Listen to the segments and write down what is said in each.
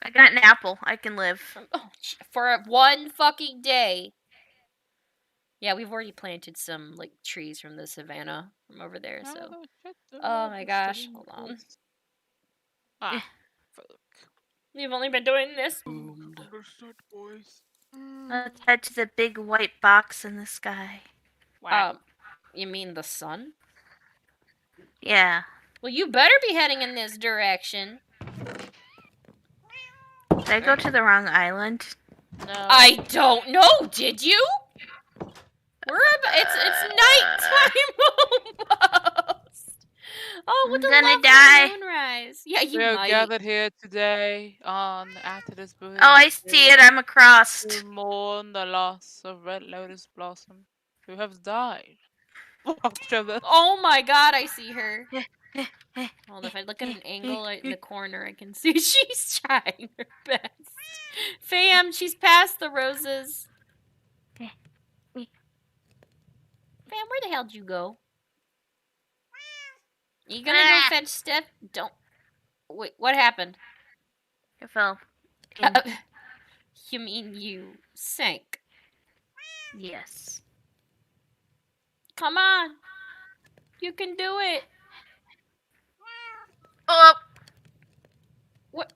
I got an apple. I can live. Oh, for one fucking day. Yeah, we've already planted some like trees from the savannah from over there. So, oh my gosh, hold on. Fuck. We've only been doing this. Understood, boys. Let's head to the big white box in the sky. You mean the sun? Yeah. Well, you better be heading in this direction. Did I go to the wrong island? No. I don't know. Did you? It's nighttime almost. Oh, with I'm the gonna lovely die. moonrise. Yeah, you We are might. gathered here today after this Oh, I see it. I'm across. to mourn the loss of Red Lotus Blossom, who has died. Oh my god, I see her. Well, if I look at an angle in the corner, I can see she's trying her best. Fam, she's past the roses. Fam, where the hell did you go? You gonna go fetch Steph? Don't. Wait, what happened? I fell. You mean you sank? Yes. Come on. You can do it. Oh! What?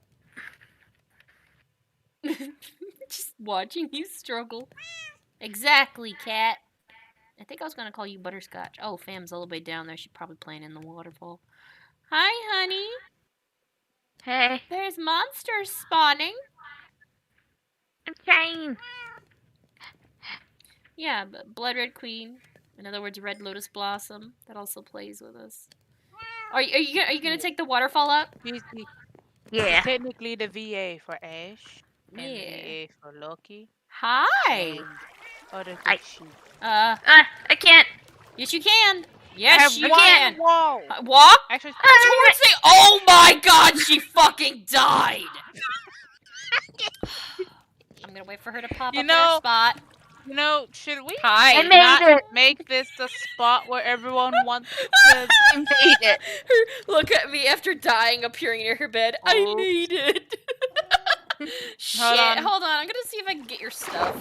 Just watching you struggle. Exactly, cat. I think I was gonna call you Butterscotch. Oh, Fam's all the way down there. She's probably playing in the waterfall. Hi, honey. Hey. There's monsters spawning. I'm trying. Yeah, but Blood Red Queen. In other words, Red Lotus Blossom. That also plays with us. Are you gonna take the waterfall up? Yeah. Technically the VA for Ash and Yeah. VA for Loki. Hi. And other I can't. Yes, you can. Yes, you can. Wall. Walk Actually, towards the. Oh my God! She fucking died. I'm gonna wait for her to pop up in her spot. You know, should we I make this the spot where everyone wants to? I made it. Look at me after dying, appearing near her bed. Oh. I made it. Shit. Hold on. I'm gonna see if I can get your stuff.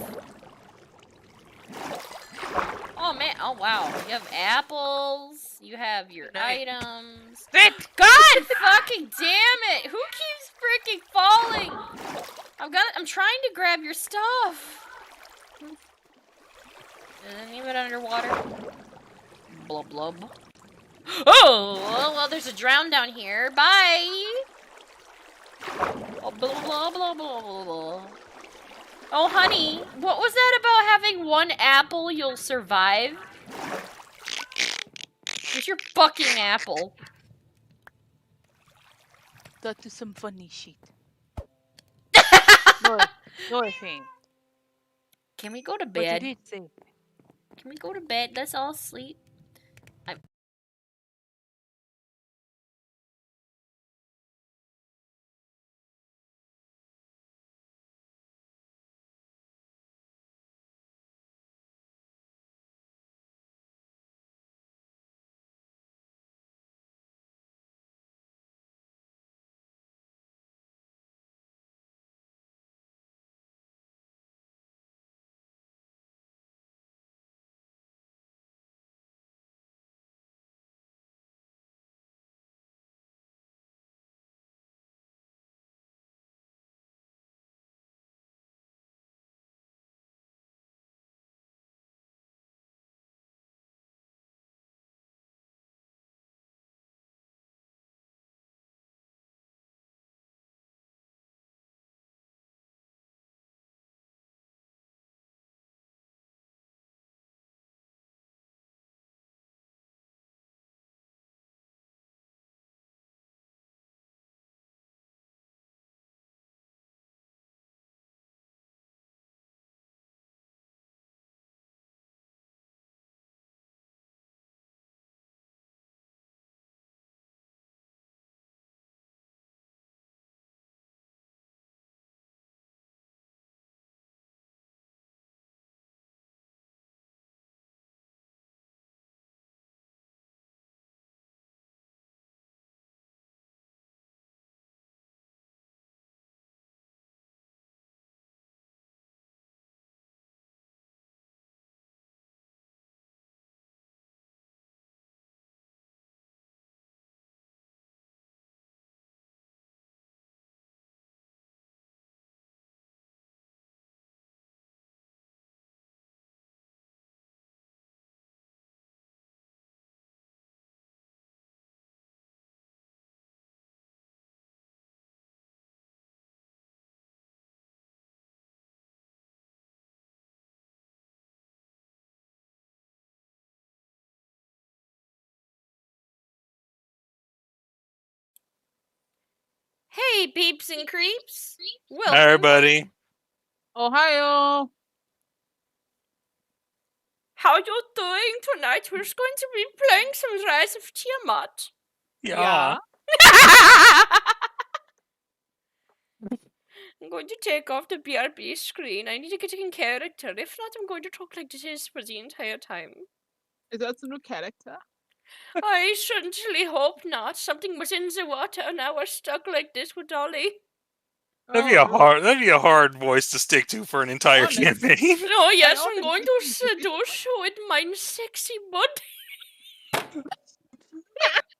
Oh man. Oh wow. You have apples. You have your items. God fucking damn it! Who keeps freaking falling? I'm trying to grab your stuff. Isn't even underwater. Blub blub. Oh well, there's a drown down here. Bye. Oh, blah blah blah blah blah blah. Oh honey, what was that about having one apple you'll survive? Where's your fucking apple? That is some funny shit. No thing. Can we go to But bed? you did say. Can we go to bed? Let's all sleep. Hey, peeps and creeps. Welcome. Hi, everybody. Ohio! How you doing tonight? We're going to be playing some Rise of Tiamat. Yeah. I'm going to take off the BRB screen. I need to get in character. If not, I'm going to talk like this for the entire time. Is that the new character? I certainly hope not. Something was in the water, and now we're stuck like this with Dolly. That'd be a hard voice to stick to for an entire Honest. campaign. Oh yes, I I'm going to seduce you with my sexy body.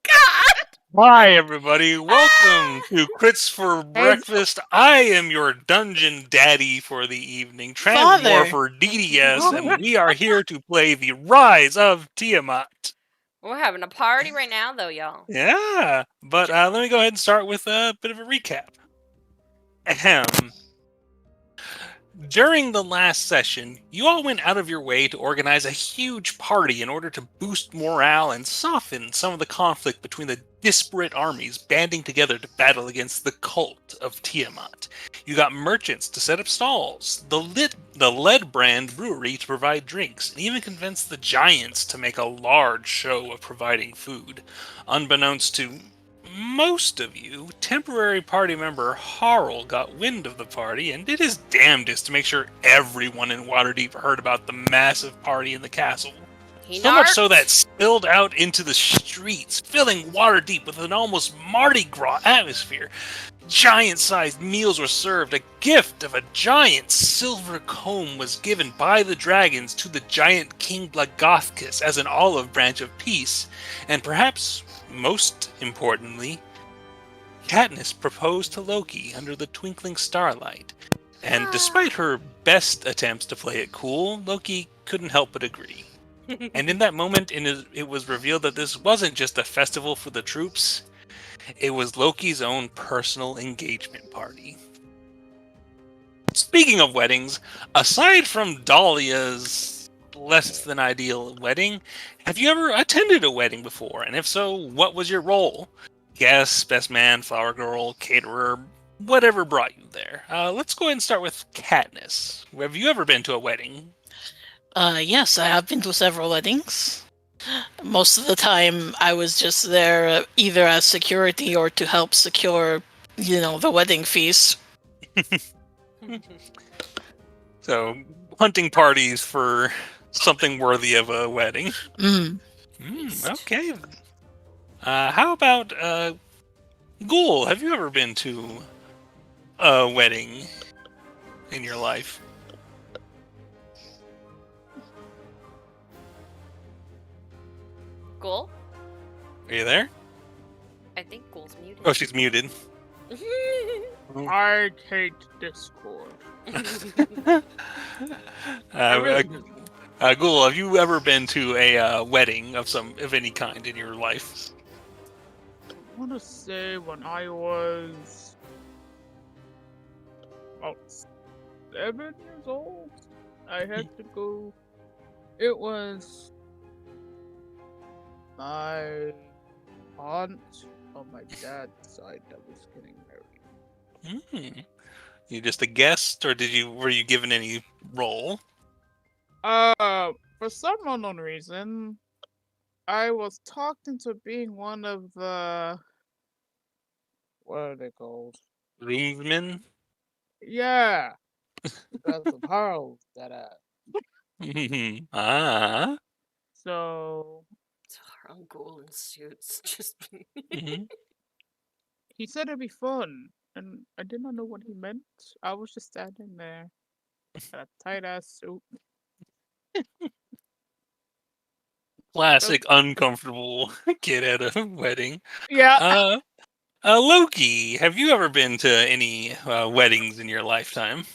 God! Hi, everybody. Welcome to Crits4Breakfast. I am your dungeon daddy for the evening, Transmore for DDS, and we are here to play the Rise of Tiamat. We're having a party right now, though, y'all. Yeah, but let me go ahead and start with a bit of a recap. Ahem. During the last session, you all went out of your way to organize a huge party in order to boost morale and soften some of the conflict between the disparate armies banding together to battle against the cult of Tiamat. You got merchants to set up stalls, the Lead Brand brewery to provide drinks, and even convinced the giants to make a large show of providing food. Unbeknownst to most of you, temporary party member Harl got wind of the party and did his damnedest to make sure everyone in Waterdeep heard about the massive party in the castle. So much so that spilled out into the streets, filling Waterdeep with an almost Mardi Gras atmosphere. Giant-sized meals were served. A gift of a giant silver comb was given by the dragons to the giant King Blagothkus as an olive branch of peace. And perhaps most importantly, Katniss proposed to Loki under the twinkling starlight. And despite her best attempts to play it cool, Loki couldn't help but agree. And in that moment, it was revealed that this wasn't just a festival for the troops, it was Loki's own personal engagement party. Speaking of weddings, aside from Dahlia's less than ideal wedding, have you ever attended a wedding before? And if so, what was your role? Guest, best man, flower girl, caterer, whatever brought you there. Let's go ahead and start with Katniss. Have you ever been to a wedding? Yes, I have been to several weddings. Most of the time, I was just there either as security or to help secure, the wedding feast. So, hunting parties for something worthy of a wedding. Okay. How about Ghoul? Have you ever been to a wedding in your life? Ghoul? Are you there? I think Ghoul's muted. Oh, she's muted. I hate Discord. Ghoul, have you ever been to a wedding of any kind in your life? I want to say when I was about 7 years old, I had to go. It was my aunt on my dad's side that was getting married. You just a guest, or were you given any role? For some unknown reason, I was talked into being one of the, what are they called? Groomsmen? Yeah, because of Harl that Ah. So Our Ghoul in suits, just. he said it'd be fun, and I did not know what he meant. I was just standing there in a tight ass suit. Classic uncomfortable kid at a wedding. Yeah. Loki, have you ever been to any weddings in your lifetime?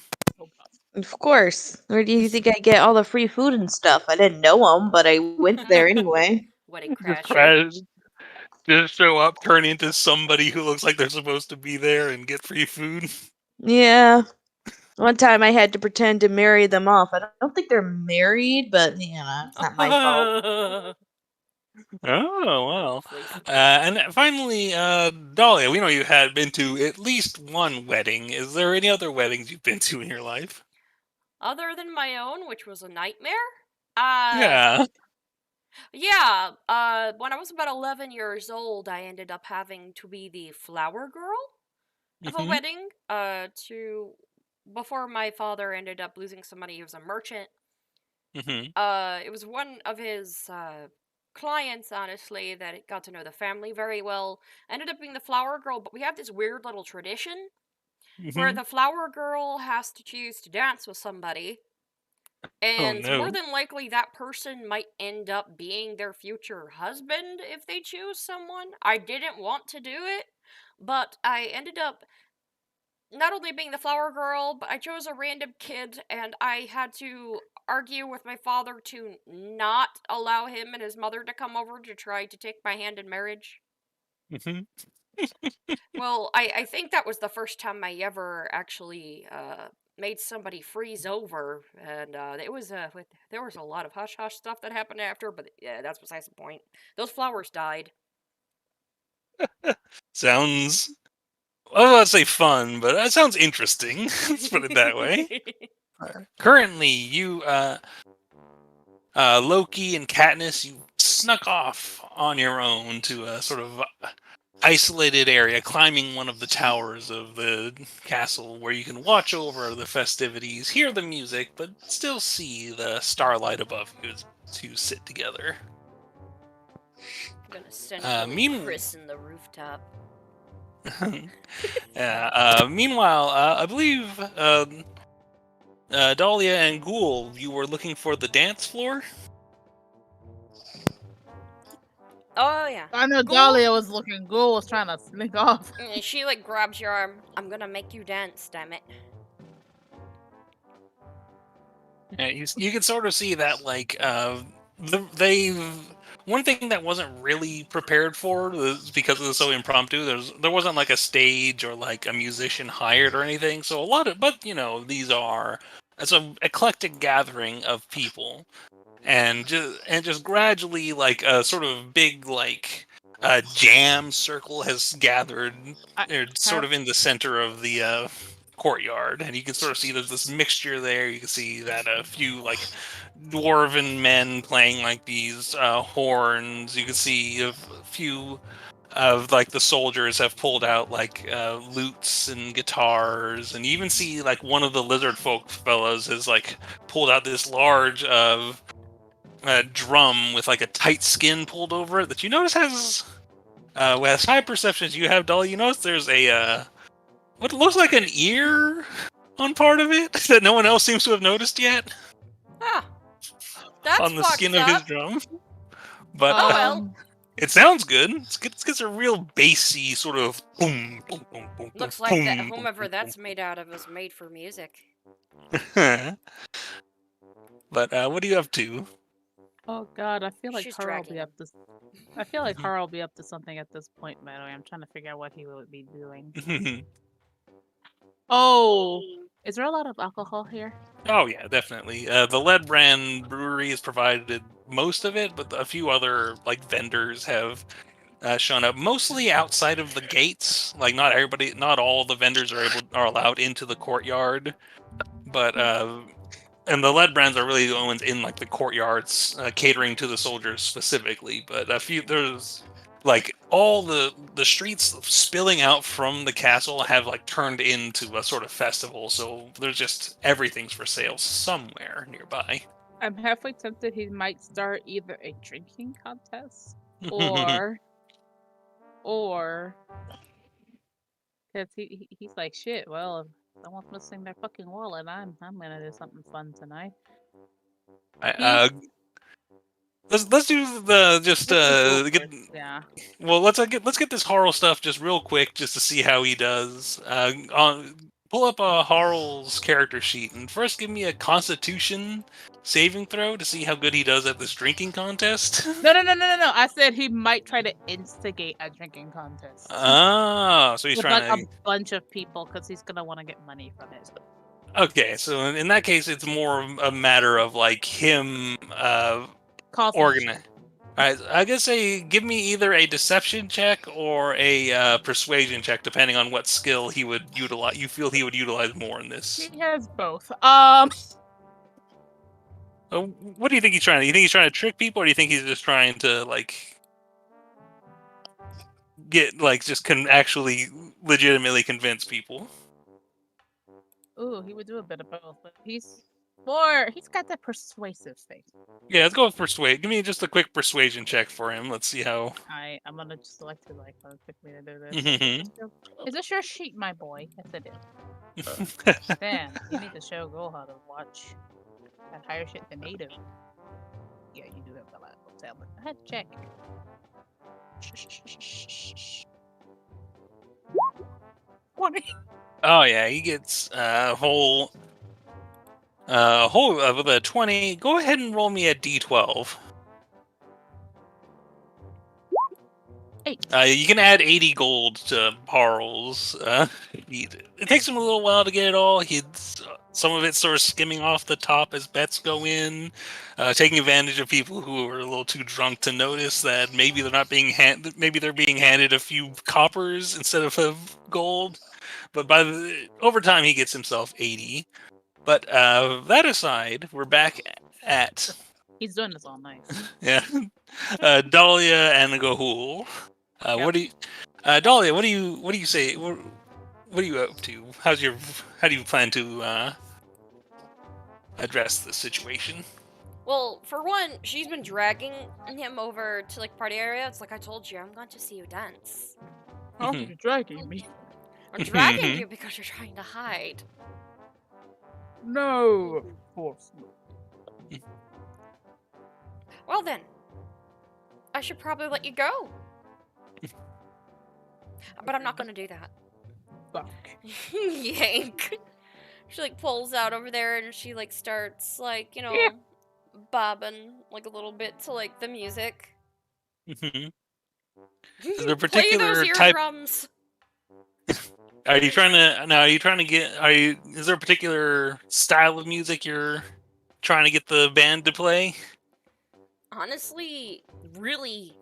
Of course. Where do you think I get all the free food and stuff? I didn't know them, but I went there anyway. Wedding crasher. Just show up, turn into somebody who looks like they're supposed to be there, and get free food. Yeah. One time I had to pretend to marry them off. I don't think they're married, but, it's not my fault. Oh, well. Place. And finally, Dahlia, we know you had been to at least one wedding. Is there any other weddings you've been to in your life? Other than my own, which was a nightmare. Uh, Yeah. yeah. When I was about 11 years old, I ended up having to be the flower girl of a Mm-hmm. wedding. To before my father ended up losing some money, he was a merchant. Mm-hmm. It was one of his clients, honestly, that got to know the family very well. Ended up being the flower girl, but we have this weird little tradition where Mm-hmm. the flower girl has to choose to dance with somebody, Oh and more no. than likely that person might end up being their future husband if they choose someone. I didn't want to do it, but I ended up not only being the flower girl, but I chose a random kid, and I had to argue with my father to not allow him and his mother to come over to try to take my hand in marriage. Mm-hmm. Well, I think that was the first time I ever actually made somebody freeze over, and there was a lot of hush hush stuff that happened after, but yeah, that's besides the point. Those flowers died. Sounds, I don't want to say fun, but that sounds interesting. Let's put it that way. Currently, you, Loki and Katniss, you snuck off on your own to a sort of isolated area, climbing one of the towers of the castle where you can watch over the festivities, hear the music, but still see the starlight above you as you sit together. I'm gonna send little Meanwhile, Chris in the rooftop. meanwhile, I believe Dahlia and Ghoul, you were looking for the dance floor. Oh yeah. I know Ghoul? Dahlia was looking. Ghoul was trying to sneak off. She like grabs your arm. I'm gonna make you dance, damn it. Yeah, you can sort of see that, like, they've one thing that wasn't really prepared for was because it was so impromptu. There wasn't like a stage or like a musician hired or anything. So a lot of, but these are it's a eclectic gathering of people, and just gradually, like, a sort of big, like, jam circle has gathered, I sort have of in the center of the courtyard, and you can sort of see there's this mixture there. You can see that a few, like, dwarven men playing like these horns. You can see a few of, like, the soldiers have pulled out, like, lutes and guitars, and you even see, like, one of the lizard folk fellows has, like, pulled out this large drum with, like, a tight skin pulled over it that you notice has with as high perception as you have, Dolly. You notice there's a what looks like an ear on part of it that no one else seems to have noticed yet Ah, that's on the fucked skin of his up. drum. But Oh well. it sounds good. It's a real bassy sort of boom, boom, boom, boom, boom, Looks like that boom, boom, whomever boom, that's made out of is made for music. boom. But what are you up to? Oh God, I feel like She's Carl will dragging be up to. I feel like Carl will be up to something at this point. By the way, I'm trying to figure out what he would be doing. Oh, is there a lot of alcohol here? Oh yeah, definitely. The Lead Brand Brewery has provided most of it, but a few other, like, vendors have shown up, mostly outside of the gates. Like, not all the vendors are allowed into the courtyard, but and the Lead Brands are really the only ones in, like, the courtyards, catering to the soldiers specifically. But there's, like, all the streets spilling out from the castle have, like, turned into a sort of festival. So there's just everything's for sale somewhere nearby. I'm halfway tempted he might start either a drinking contest or because he's like, shit. Well, if someone's missing their fucking wallet, I'm gonna do something fun tonight. Let's do the just Let's do Ghoul get first, yeah. well. Let's get this Harl stuff just real quick, just to see how he does. Pull up Harl's character sheet and first give me a Constitution saving throw to see how good he does at this drinking contest. No. I said he might try to instigate a drinking contest Ah, so he's with trying like to. a bunch of people because he's gonna want to get money from it. Okay, so in that case, it's more a matter of, like, him Causing organize. Alright, I guess give me either a deception check or a persuasion check, depending on what skill he would utilize. You feel he would utilize more in this. He has both. What do you think he's trying to? You think he's trying to trick people, or do you think he's just trying to like get like just can actually legitimately convince people? Ooh, he would do a bit of both, but he's got that persuasive thing. Yeah, let's go with persuade. Give me just a quick persuasion check for him. Let's see how. I'm gonna just select who like how quickly to do this. Mhm. Is this your sheet, my boy? Yes, it is. Then you need to show Go how to watch that higher shit than native. Yeah, you do have the last tablet. I had to check. 20. Oh yeah, he gets a whole with a 20. Go ahead and roll me a d12. 8. You can add 80 gold to Parles. It takes him a little while to get it all. Some of it's sort of skimming off the top as bets go in, taking advantage of people who are a little too drunk to notice that maybe they're not being maybe they're being handed a few coppers instead of gold. But over time, he gets himself 80. But that aside, we're back at He's doing this all night. yeah, Dahlia and Gahul. Yep. What do you, Dahlia? What do you say? What are you up to? How do you plan to address this situation? Well, for one, she's been dragging him over to like party area. It's like I told you, I'm going to see you dance. How are you dragging me? I'm dragging you because you're trying to hide. No, of course not. Well then, I should probably let you go. But I'm not gonna do that. Fuck. Yank. She like pulls out over there and she like starts like, Yeah. bobbing like a little bit to like the music. Mhm. Is there a Play those particular type? eardrums. Are you trying to now? Are you trying to get? Is there a particular style of music you're trying to get the band to play? Honestly, really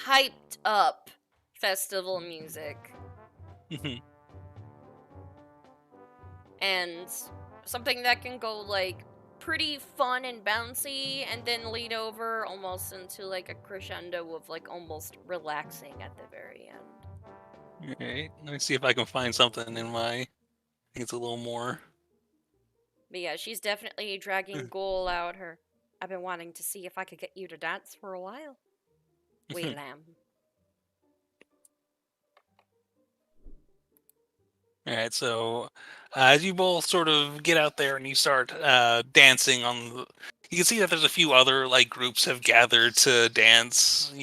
hyped up festival music. Mhm. And something that can go like pretty fun and bouncy and then lead over almost into like a crescendo of like almost relaxing at the very end. Alright, let me see if I can find something in my. I think it's a little more. But yeah, she's definitely dragging Ghoul out her. I've been wanting to see if I could get you to dance for a while. We lamb. Alright, so as you both sort of get out there and you start dancing you can see that there's a few other like groups have gathered to dance.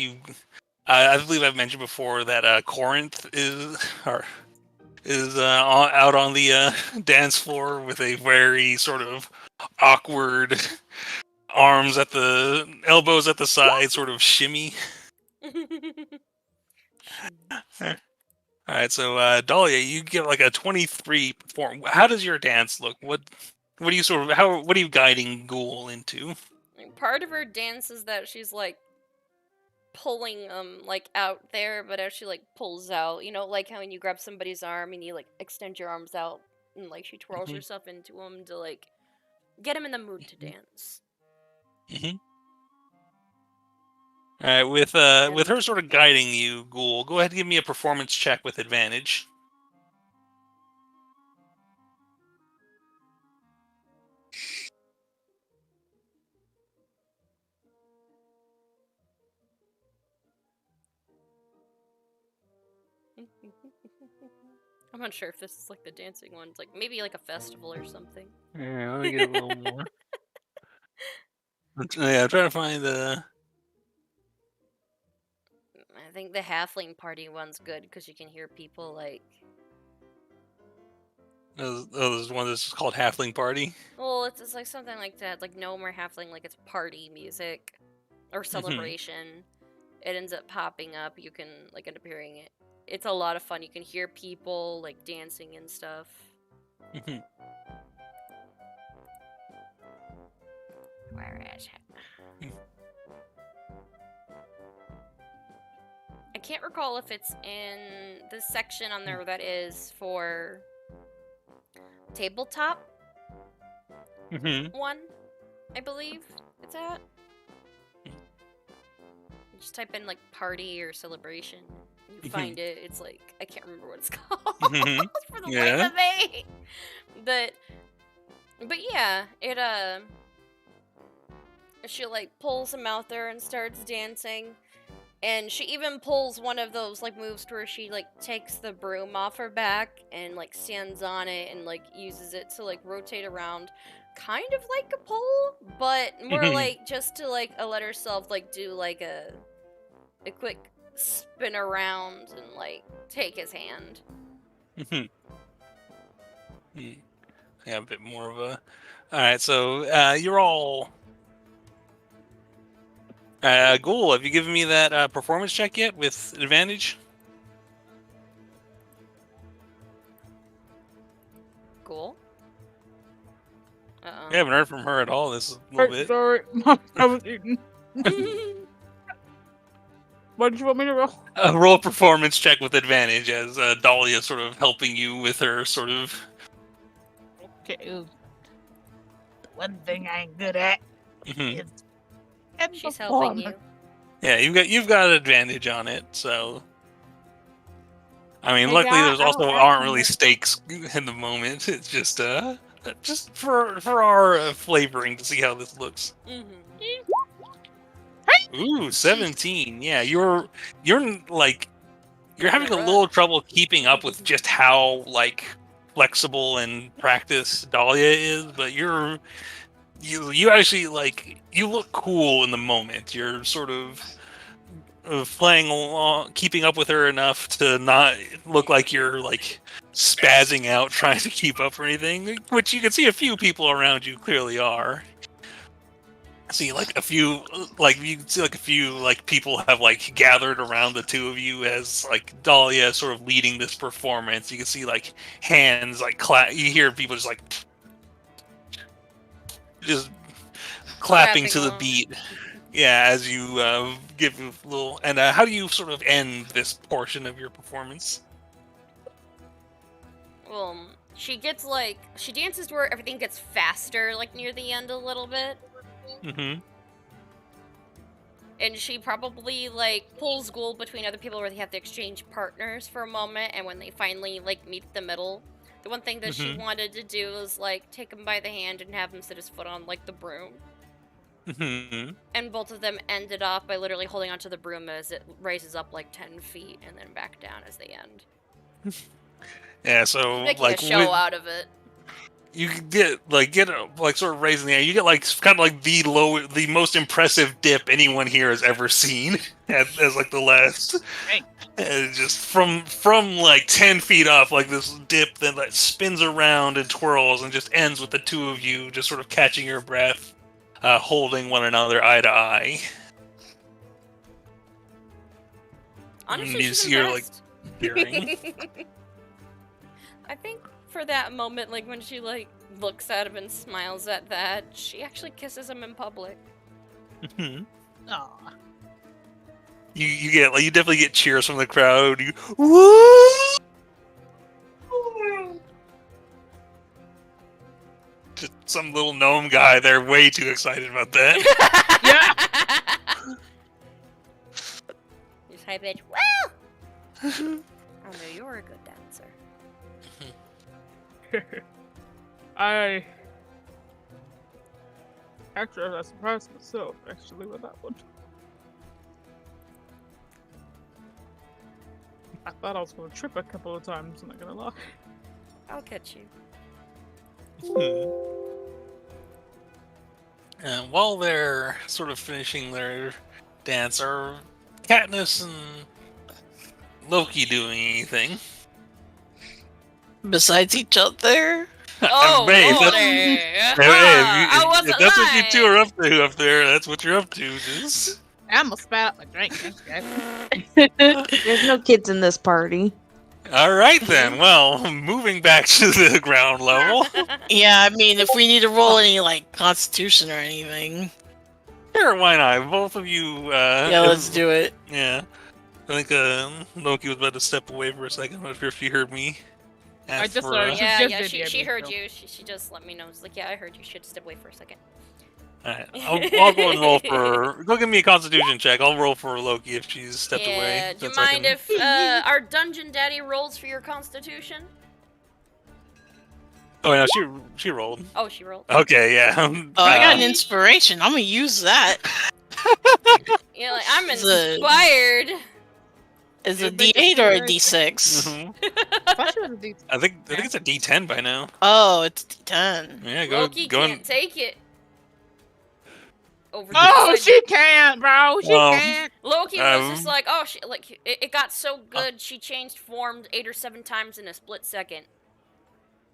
I believe I've mentioned before that Corinth is out on the dance floor with a very sort of awkward arms at the elbows at the side sort of shimmy. All right, so Dahlia, you get like a 23 perform. How does your dance look? What do you what are you guiding Ghoul into? Part of her dance is that she's like pulling like out there, but as she like pulls out, like how when you grab somebody's arm and you like extend your arms out and like she twirls herself into them to like get him in the mood to dance. All right, with her sort of guiding you, Ghoul, go ahead and give me a performance check with advantage. I'm not sure if this is like the dancing ones, like maybe like a festival or something. Yeah, let me get a little more. Yeah, I'm trying to find the. I think the halfling party one's good because you can hear people like. There's one that's called Halfling Party. Well, it's like something like that, like gnome or halfling, like it's party music or celebration. It ends up popping up. You can like end up hearing it. It's a lot of fun. You can hear people like dancing and stuff. Where is it? can't recall if it's in the section on there that is for tabletop one, I believe it's at. You just type in like party or celebration. You find it. It's like I can't remember what it's called for the life of me. But yeah, it she like pulls him out there and starts dancing. And she even pulls one of those like moves where she like takes the broom off her back and like stands on it and like uses it to like rotate around, kind of like a pole, but more like just to like let herself like do like a quick spin around and like take his hand. Yeah, a bit more of a. All right, so you're all. Ghoul, have you given me that performance check yet with advantage? Cool. We haven't heard from her at all this little bit. Sorry, I was eating. What did you want me to roll? Roll a performance check with advantage as Dahlia sort of helping you with her sort of. Okay. The one thing I ain't good at is. She's helping you. Yeah, you've got advantage on it, so. I mean, luckily there's also aren't really stakes in the moment. It's just for our flavoring to see how this looks. Ooh, 17. Yeah, you're like you're having a little trouble keeping up with just how like flexible and practiced Dahlia is, but you actually like you look cool in the moment. You're sort of playing along, keeping up with her enough to not look like you're like spazzing out trying to keep up or anything, which you can see a few people around you clearly are. See, like a few, like you can see, like a few, like people have like gathered around the two of you as like Dahlia sort of leading this performance. You can see like hands like you hear people just like just clapping to the beat. Yeah, as you give a little. And how do you sort of end this portion of your performance? Well, she gets like she dances to where everything gets faster, like near the end a little bit. And she probably like pulls Ghoul between other people where they have to exchange partners for a moment, and when they finally like meet the middle, the one thing that she wanted to do was like take him by the hand and have him sit his foot on like the broom. And both of them ended off by literally holding onto the broom as it raises up like 10 feet and then back down as they end. Yeah, so making like a show out of it. You get sort of raising the air. You get like kind of like the most impressive dip anyone here has ever seen as like the last, and just from like 10 feet off, like this dip that like spins around and twirls and just ends with the two of you just sort of catching your breath. Holding one another eye to eye. Honestly, she's you're like hearing. I think for that moment, like when she like looks at him and smiles at that, she actually kisses him in public. Aw. You get like you definitely get cheers from the crowd. You woo! Just some little gnome guy. They're way too excited about that. You type it. Well, I know you're a good dancer. I surprised myself actually with that one. I thought I was gonna trip a couple of times. I'm not gonna lie. I'll catch you. And while they're sort of finishing their dance, are Katniss and Loki doing anything? Besides each other? Oh, Hey, Lordy. if that's what you two are up to up there, that's what you're up to. Just... I almost spat out my drink. Thanks, guys. There's no kids in this party. All right then. Well, moving back to the ground level. Yeah, I mean, if we need to roll any like Constitution or anything. Sure, why not? Both of you. Yeah, let's do it. Yeah. I think Loki was about to step away for a second. I'm not sure if she heard me. I just For, saw her. She Yeah, just yeah, did the she other heard show. you. She just let me know. It's like, yeah, I heard you. Should step away for a second. Alright, I'll go and roll for. Go give me a Constitution check. I'll roll for Loki if she's stepped away. Yeah, do you Since I mind can- if our dungeon daddy rolls for your constitution? Oh no, she rolled. Oh, she rolled. Okay, yeah. Oh, I got an inspiration. I'm gonna use that. Yeah, like, I'm The- inspired. Is You it think D8 it's or a inspiration? D6? I thought she was a D. I think it's a D10 by now. Oh, it's D10. Yeah, go Loki go can't and take it. Over Oh, the she can't, bro. She Well, can't. Loki was just Um, like, oh, like it got so good, she changed form 8 or 7 times in a split second.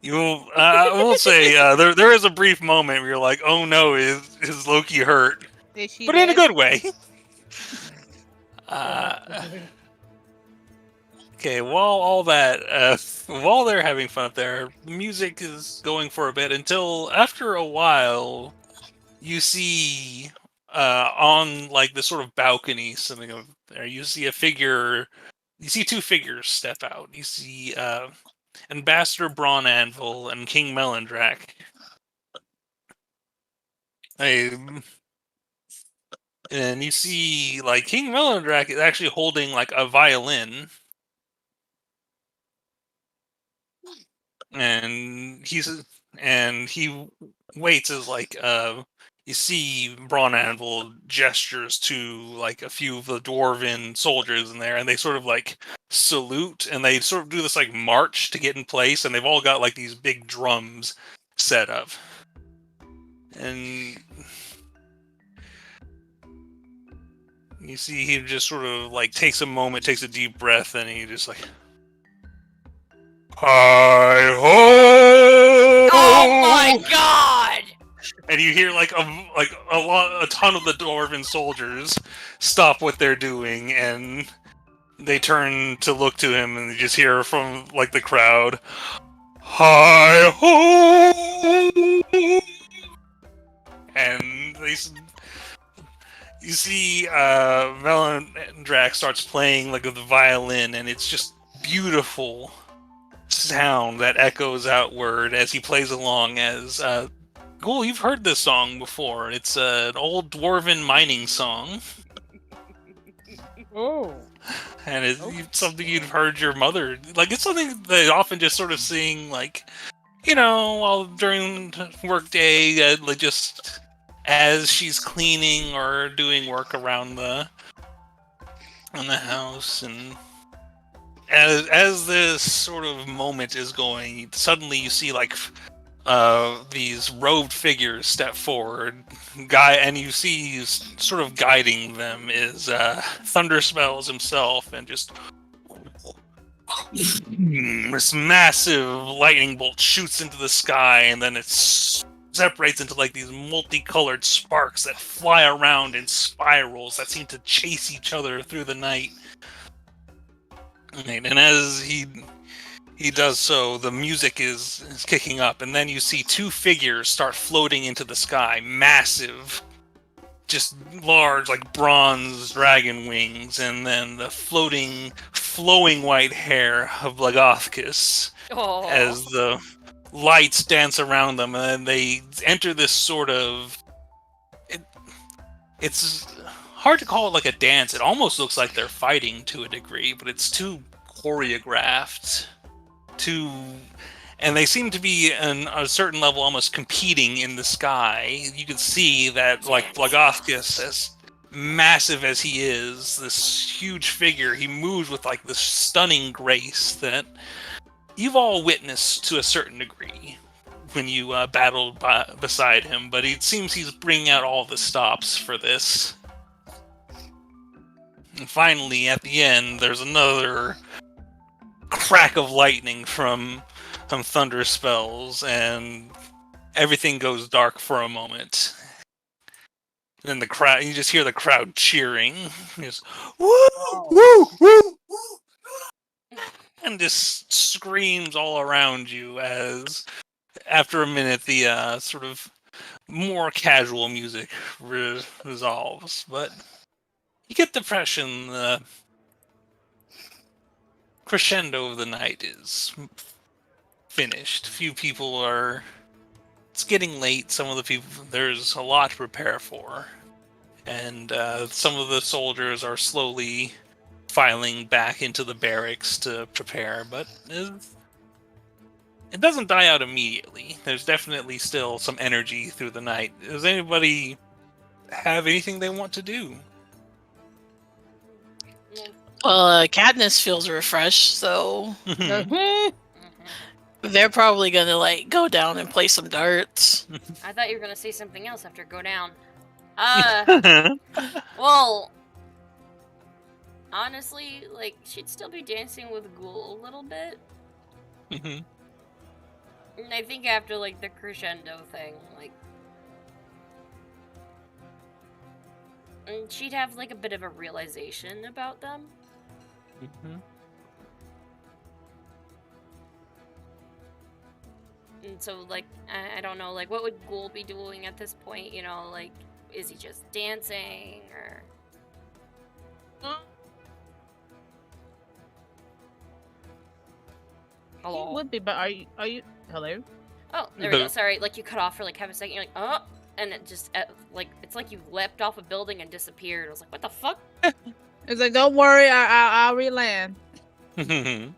you. I will say there is a brief moment where you're like, oh no, is Loki hurt? Is she But in a dead? good way. Okay, while they're having fun up there, music is going for a bit until after a while, you see on like this sort of balcony, something of there, you see a figure. You see two figures step out. You see Ambassador Braun Anvil and King Melendrak. And you see like King Melendrak is actually holding like a violin. And he waits as like you see Braun Anvil gestures to like a few of the dwarven soldiers in there, and they sort of like salute, and they sort of do this like march to get in place, and they've all got like these big drums set up, and you see he just sort of like takes a moment, takes a deep breath, and he just like, hi ho! Oh my god! And you hear like a ton of the dwarven soldiers stop what they're doing, and they turn to look to him, and you just hear from like the crowd, hi ho! And you see Melendrak starts playing like with the violin, and it's just beautiful sound that echoes outward as he plays along. As Ghoul, you've heard this song before. It's an old dwarven mining song, Oh. and it's something you've heard your mother like. It's something they often just sort of sing, like, you know, while during work day, like just as she's cleaning or doing work around the house. And as this sort of moment is going, suddenly you see like these robed figures step forward, and you see sort of guiding them is Thunderspells himself, and just this massive lightning bolt shoots into the sky, and then it separates into like these multicolored sparks that fly around in spirals that seem to chase each other through the night. Right, and as he does so, the music is kicking up, and then you see two figures start floating into the sky, massive, just large, like bronze dragon wings, and then the flowing white hair of Blagothkus Oh. as the lights dance around them, and then they enter this sort of... It's hard to call it like a dance. It almost looks like they're fighting to a degree, but it's too choreographed. And they seem to be on a certain level almost competing in the sky. You can see that, like, Blagothkus, as massive as he is, this huge figure, he moves with like this stunning grace that you've all witnessed to a certain degree when you battled beside him, but it seems he's bringing out all the stops for this. And finally, at the end, there's another crack of lightning from thunder spells, and everything goes dark for a moment. Then the crowd, you just hear the crowd cheering, just woo, woo, woo, woo, and just screams all around you. As after a minute, the sort of more casual music resolves, but you get the impression crescendo of the night is finished. Few people are. It's getting late. Some of the people. There's a lot to prepare for. And some of the soldiers are slowly filing back into the barracks to prepare, but it doesn't die out immediately. There's definitely still some energy through the night. Does anybody have anything they want to do? Katniss feels refreshed, so Mhm. they're probably gonna like go down and play some darts. I thought you were gonna say something else after go down. Well, honestly, like she'd still be dancing with Ghoul a little bit. Mhm. And I think after like the crescendo thing, like she'd have like a bit of a realization about them. Mhm. And so like I don't know, like what would Ghoul be doing at this point, you know, like is he just dancing or It hello? would be, but are you hello? Oh, there we go. Hello. Sorry, like you cut off for like half a second. You're like, oh, and it just like it's like you leapt off a building and disappeared. I was like, what the fuck? It's like, don't worry, I'll reland. I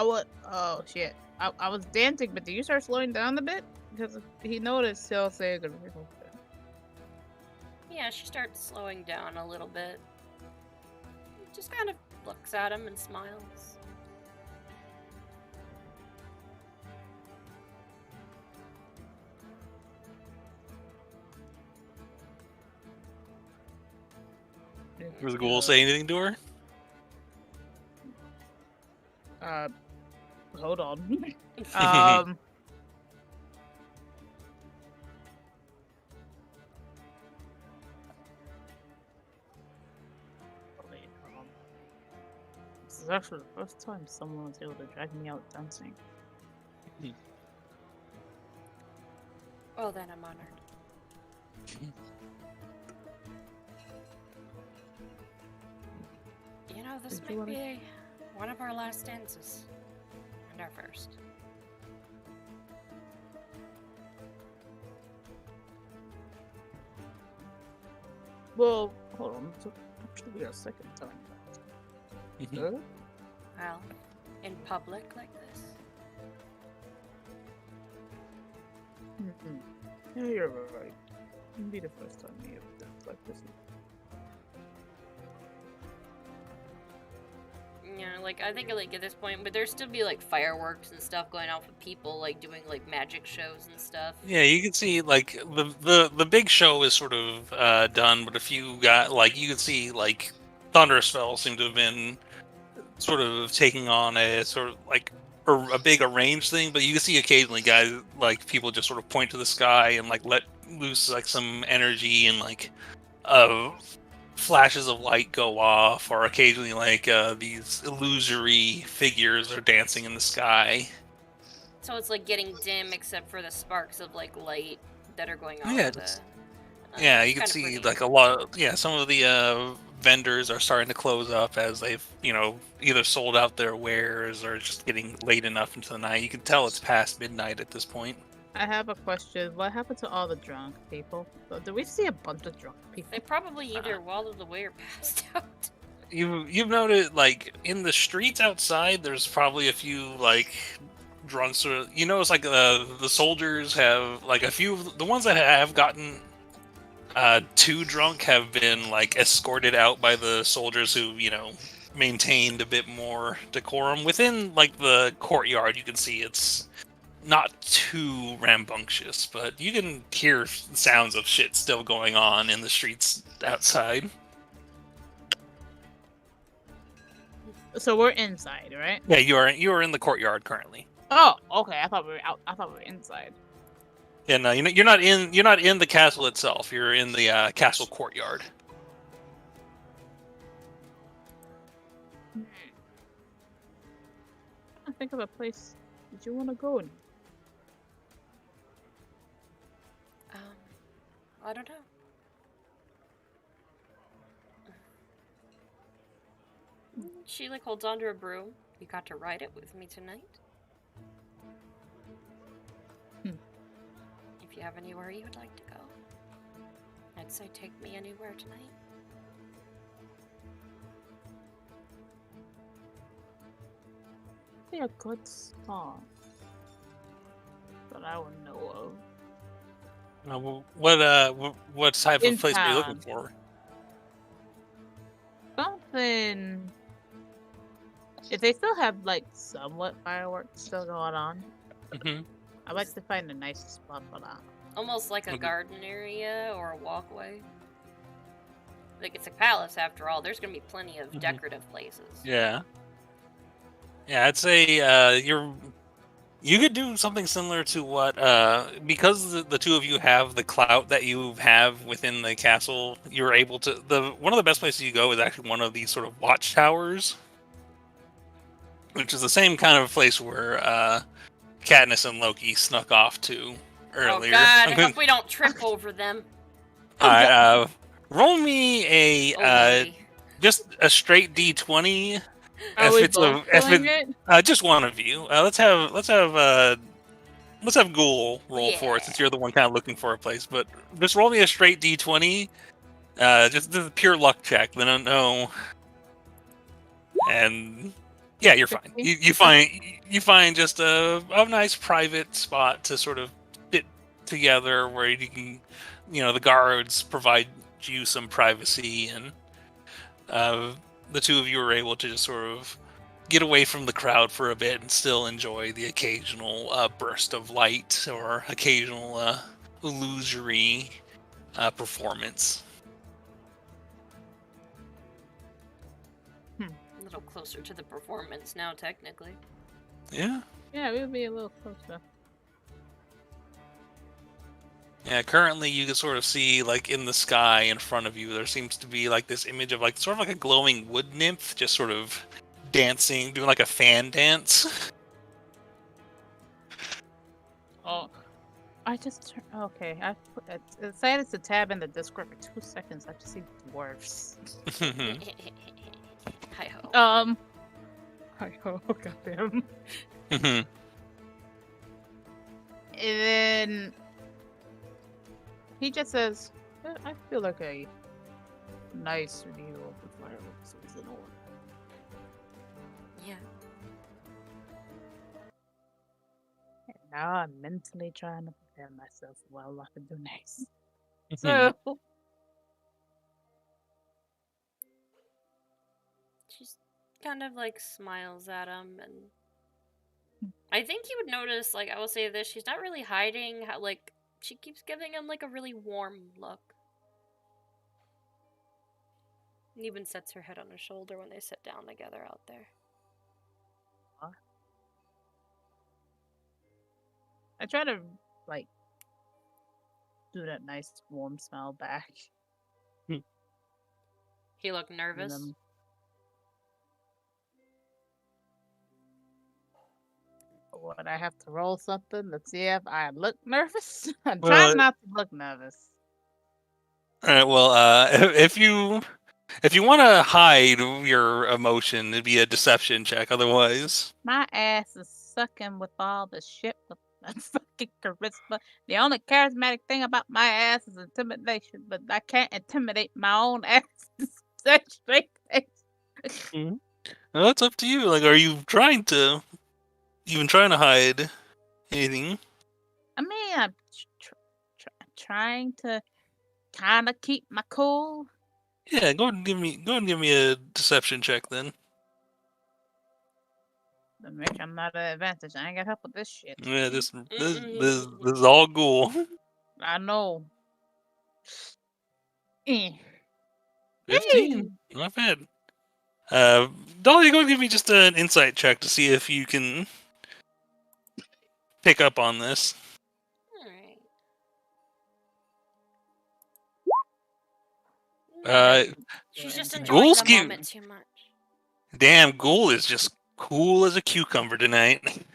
would. Oh shit. I was dancing, but did you start slowing down a bit? Because he noticed he'll say the Yeah, she starts slowing down a little bit. Just kind of looks at him and smiles. Does the ghoul say anything to her? Hold on. This is actually the first time someone was able to drag me out dancing. Well, then I'm honored. You know, this Did you might wanna- be one of our last dances. And our first. Well, hold on. It's actually be our second time. Mhm. Huh? Well, in public like this. Mhm. Yeah, you're right. It'll be the first time we have danced like this. Yeah, like I think like at this point, but there'd still be like fireworks and stuff going off with people like doing like magic shows and stuff. Yeah, you can see like the big show is sort of done, but if you got like you can see like Thunderspell seem to have been sort of taking on a sort of like a big arranged thing, but you can see occasionally guys like people just sort of point to the sky and like let loose like some energy and like flashes of light go off, or occasionally like these illusory figures are dancing in the sky. So it's like getting dim except for the sparks of like light that are going off Yeah, of the just- Yeah, it's you can kinda see pretty. like a lot of some of the vendors are starting to close up as they've either sold out their wares or just getting late enough into the night. You can tell it's past midnight at this point. I have a question. What happened to all the drunk people? So, do we see a bunch of drunk people? They probably either wallowed away or passed out. You've noted like in the streets outside, there's probably a few like drunks. Or you notice like the soldiers have like a few of the ones that have gotten too drunk have been like escorted out by the soldiers who maintained a bit more decorum within like the courtyard. You can see it's not too rambunctious, but you can hear sounds of shit still going on in the streets outside. So we're inside, right? Yeah, you are in the courtyard currently. Oh, okay. I thought we were out. I thought we were inside. Yeah, no, you're not in the castle itself. You're in the castle courtyard. I think of a place. Did you want to go? I don't know. She like holds onto a broom. You got to ride it with me tonight. If you have anywhere you would like to go, I'd say take me anywhere tonight. Be a good song that I would know What type In of place are you looking town. for? of. Something. If they still have like somewhat fireworks still going on, hmm I'd like to find a nice spot for that. Almost like a Okay. garden area or a walkway. Like it's a palace after all. There's gonna be plenty of Mhm. decorative places. Yeah. Yeah, I'd say you could do something similar to what because the two of you have the clout that you have within the castle, you're able to one of the best places you go is actually one of these sort of watchtowers, which is the same kind of place where Katniss and Loki snuck off to earlier. Oh God! I I'm going, hope we don't trip over them. Oh, Alright, yeah. roll me a Oh lordy. just a straight D20. Are If we it's both if doing it it? just one of you. Let's have Ghoul roll for it since you're the one kind of looking for a place. But just roll me a straight D20. Just this is a pure luck check. Then I don't know. And yeah, you're fine. 16? You find just a nice private spot to sort of fit together where you can, the guards provide you some privacy, and the two of you are able to just sort of get away from the crowd for a bit and still enjoy the occasional burst of light or occasional illusory performance. A little closer to the performance now, technically. Yeah. Yeah, we'll be a little closer. Yeah, currently you can sort of see, like, in the sky in front of you, there seems to be, like, this image of, like, sort of like a glowing wood nymph just sort of dancing, doing, like, a fan dance. Oh, I just okay. I put it said it's a tab in the Discord for 2 seconds. I just see dwarfs. Hi ho. Oh goddamn. Mhm. And then he just says, "I feel like a nice review of the fireworks is in order." Yeah. And now I'm mentally trying to prepare myself well I can do next. Mhm. So She's kind of like smiles at him, and I think you would notice, like, I will say this, she's not really hiding how, like, she keeps giving him, like, a really warm look. And even sets her head on his shoulder when they sit down together out there. I try to like do that nice warm smile back. He looked And nervous. then, would I have to roll something to see if I look nervous? I'm Well, trying not to look nervous. All right. Well, if you want to hide your emotion, it'd be a deception check. Otherwise, My ass is sucking with all the shit with my fucking charisma. The only charismatic thing about my ass is intimidation, but I can't intimidate my own ass. Such straight face. well, that's up to you. Like, are you trying to hide anything? I mean, I'm trying to kind of keep my cool. Yeah, go ahead and give me a deception check then. To make sure I'm not at an advantage. I ain't got help with this shit. Yeah, this is all Ghoul. I know. Eh. 15, not bad. Dolly, go and give me just an insight check to see if you can pick up on this. Alright. She's just enjoying Ghoul's the cute. moment too much. Damn, Ghoul is just cool as a cucumber tonight.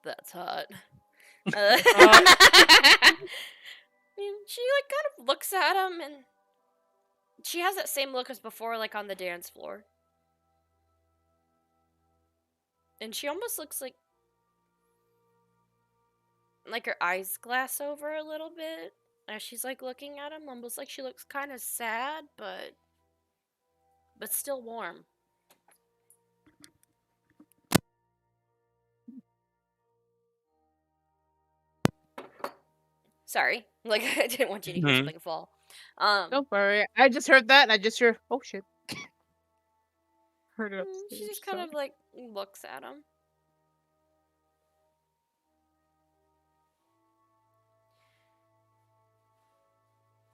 That's hot. She like kind of looks at him, and she has that same look as before, like on the dance floor. And she almost looks like her eyes glass over a little bit as she's like looking at him, almost like she looks kind of sad, but still warm. Sorry, like I didn't want you to hear Mhm. something fall. Don't worry. I just heard that and I just heard, oh shit. Heard it She upstairs. just kind Sorry. of like looks at him.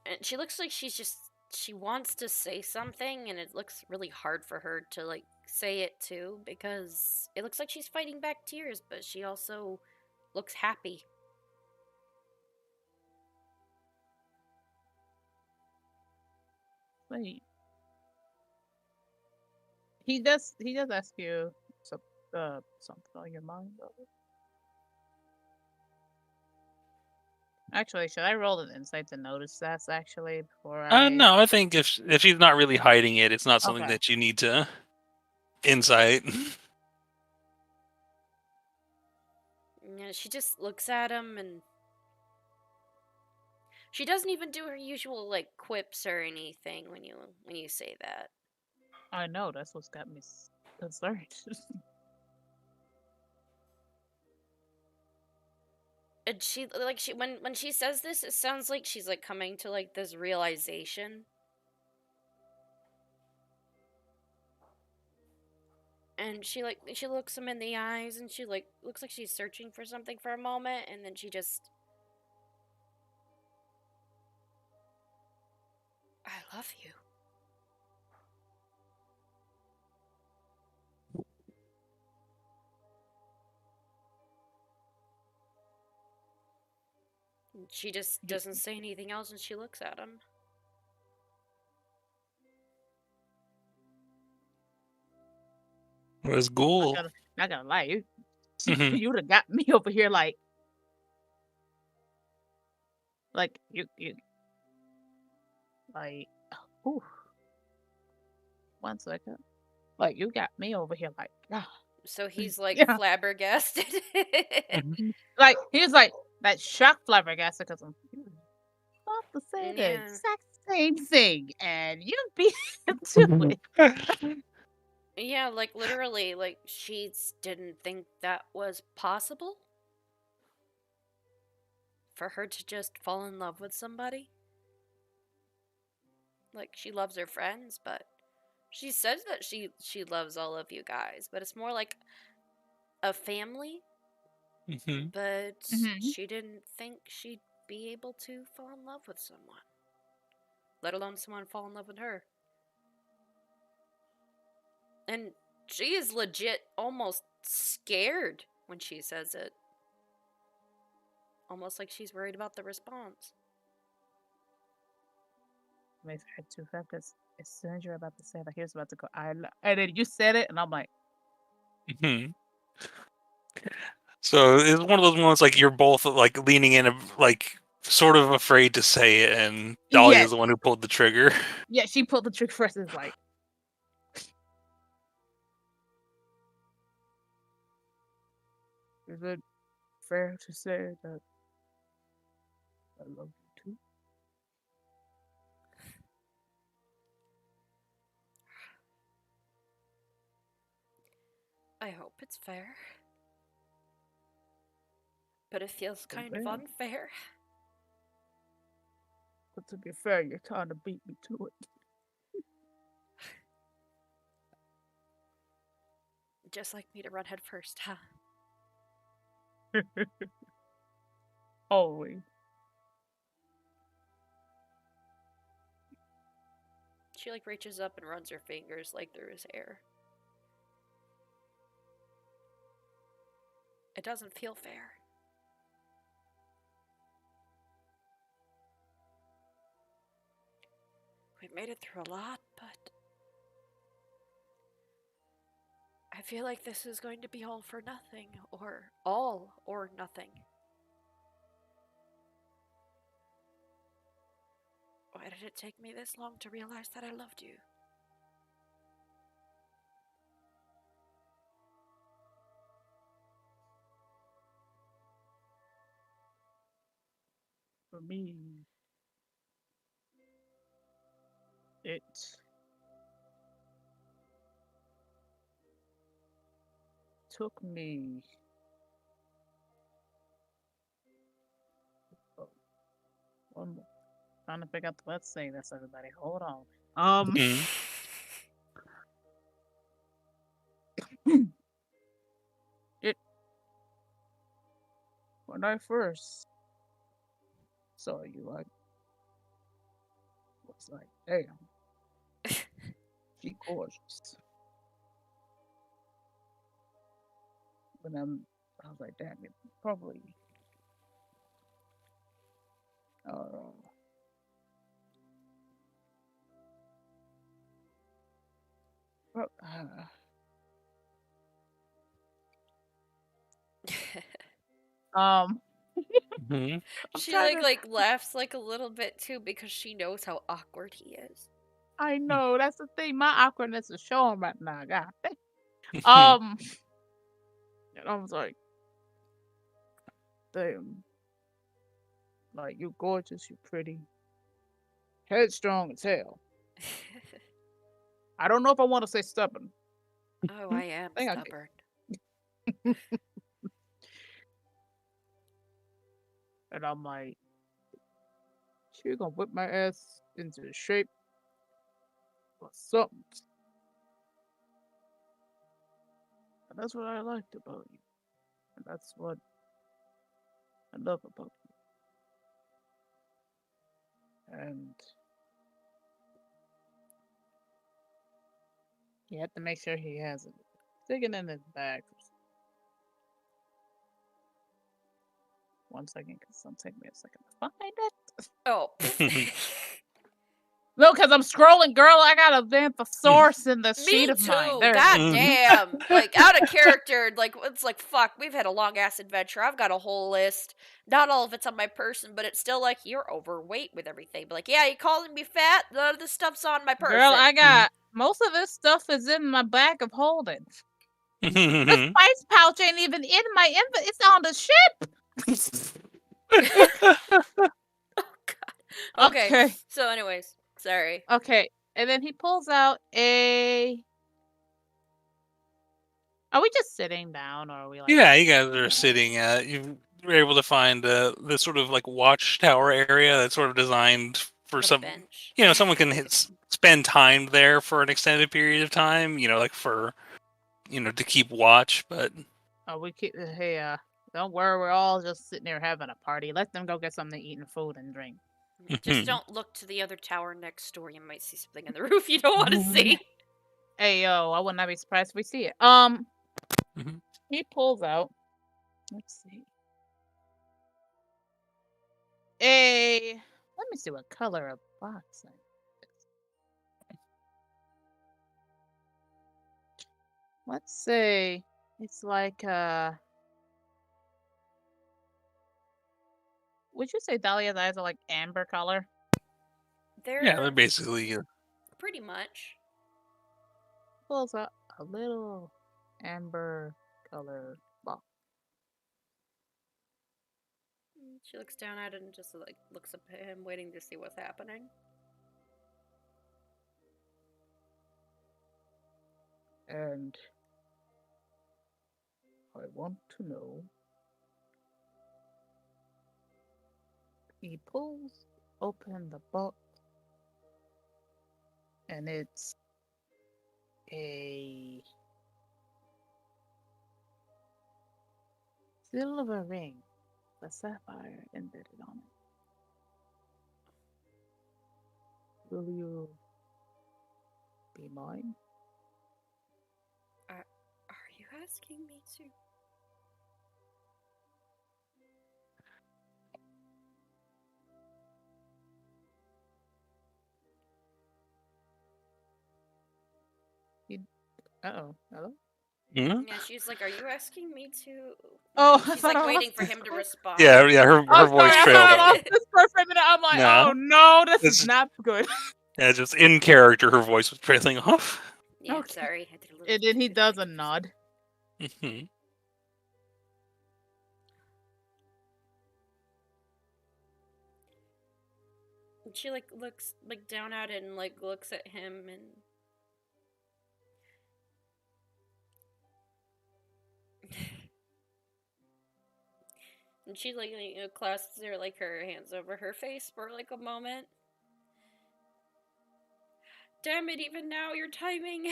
And she looks like she wants to say something, and it looks really hard for her to like say it too, because it looks like she's fighting back tears, but she also looks happy. Wait. He does ask you something on your mind, though. Actually, should I roll an insight to notice that actually before I No, I think if she's not really hiding it, it's not something Okay. that you need to insight. Yeah, she just looks at him, and she doesn't even do her usual like quips or anything when you say that. I know that's what's got me concerned. And she like she when she says this, it sounds like she's like coming to like this realization. And she looks him in the eyes, and she like looks like she's searching for something for a moment, and then she just, I love you. And she just You- doesn't say anything else, and she looks at him. Whereas not Ghoul, gonna not gonna lie, you Mhm. you'd have got me over here like you like ooh, 1 second. Like you got me over here like So he's like yeah. flabbergasted. Like he was like that shock flabbergasted because I'm about to say the Yeah. exact same thing and you beat him to it. Yeah, like literally, like she didn't think that was possible for her to just fall in love with somebody. Like she loves her friends, but she says that she loves all of you guys, but it's more like a family. Mhm. But Mhm. she didn't think she'd be able to fall in love with someone, let alone someone fall in love with her. And she is legit almost scared when she says it. Almost like she's worried about the response. Makes her too fast because as soon as you're about to say that, here's about to go. And then you said it, and I'm like, Mhm. So it's one of those moments like you're both like leaning in, like sort of afraid to say it, and yeah, Dahlia's the one who pulled the trigger. yeah. She pulled the trick first. It's like, is it fair to say that I love you too? I hope it's fair. But it feels But kind of man, unfair. but to be fair, you're trying to beat me to it. Just like me to run head first, huh? Always. She like reaches up and runs her fingers like through his hair. It doesn't feel fair. We've made it through a lot, but I feel like this is going to be all for nothing, or all or nothing. Why did it take me this long to realize that I loved you? For me, it took me. Oh, one more. Trying to figure out. Let's say this, everybody. Hold on. Mhm. It when I first saw you, I was like, damn, she gorgeous. But I was like, damn, it probably. Uh, pro- um, Mhm. I'm She trying to. like laughs like a little bit too because she knows how awkward he is. I know that's the thing. My awkwardness is showing right now. God. Mhm. Um, and I was like, damn, like you gorgeous, you pretty, headstrong as hell. I don't know if I want to say stubborn. Oh, I am Think I stubborn. And I'm like, she gonna whip my ass into shape or something. And that's what I liked about you. And that's what I love about you. And you have to make sure he has it. Stick it in his bag. One second, because it's gonna take me a second to find it. Oh. No, because I'm scrolling, girl. I got a damn thesaurus in the sheet Me of mine. too. There. God Mhm. damn. Like out of character. Like it's like fuck. We've had a long ass adventure. I've got a whole list. Not all of it's on my person, but it's still like you're overweight with everything. But like, yeah, you calling me fat? None of this stuff's on my person. Girl, I got most of this stuff is in my bag of holding. This spice pouch ain't even in my inventory. It's on the ship. Okay. Okay. So, anyways, sorry. Okay. And then he pulls out a. Are we just sitting down, or are we like? Yeah, you guys are sitting. You were able to find this sort of like watchtower area that's sort of designed for A some. bench. You know, someone can spend time there for an extended period of time. You know, like for to keep watch. But We keep. Hey, don't worry. We're all just sitting there having a party. Let them go get something to eat and food and drink. Just don't look to the other tower next door. You might see something on the roof you don't want to see. Hey, yo, I would not be surprised if we see it. Mhm. He pulls out. Let's see. Let me see what color of box. Let's say it's like would you say Dahlia's eyes are like amber color? Yeah, they're basically. Pretty much. Pulls out a little amber color box. She looks down at it and just like looks up at him, waiting to see what's happening. And I want to know. He pulls open the box, and it's a silver ring, a sapphire embedded on it. Will you be mine? Are you asking me to? Uh-oh. Hello? Mhm. Yeah, she's like, are you asking me to? Oh, I She's thought like I waiting lost for this him to person. respond. Yeah, her I'm voice sorry, I trailed thought I off. lost this person for a minute. I'm like, No. oh no, this It's is not good. Yeah, just in character, her voice was trailing off. Yeah, Okay. sorry. I did a little And then he too does a dramatic. nod. Mhm. And she like looks like down at it and like looks at him and and she like clasps her like her hands over her face for like a moment. Damn it! Even now, your timing.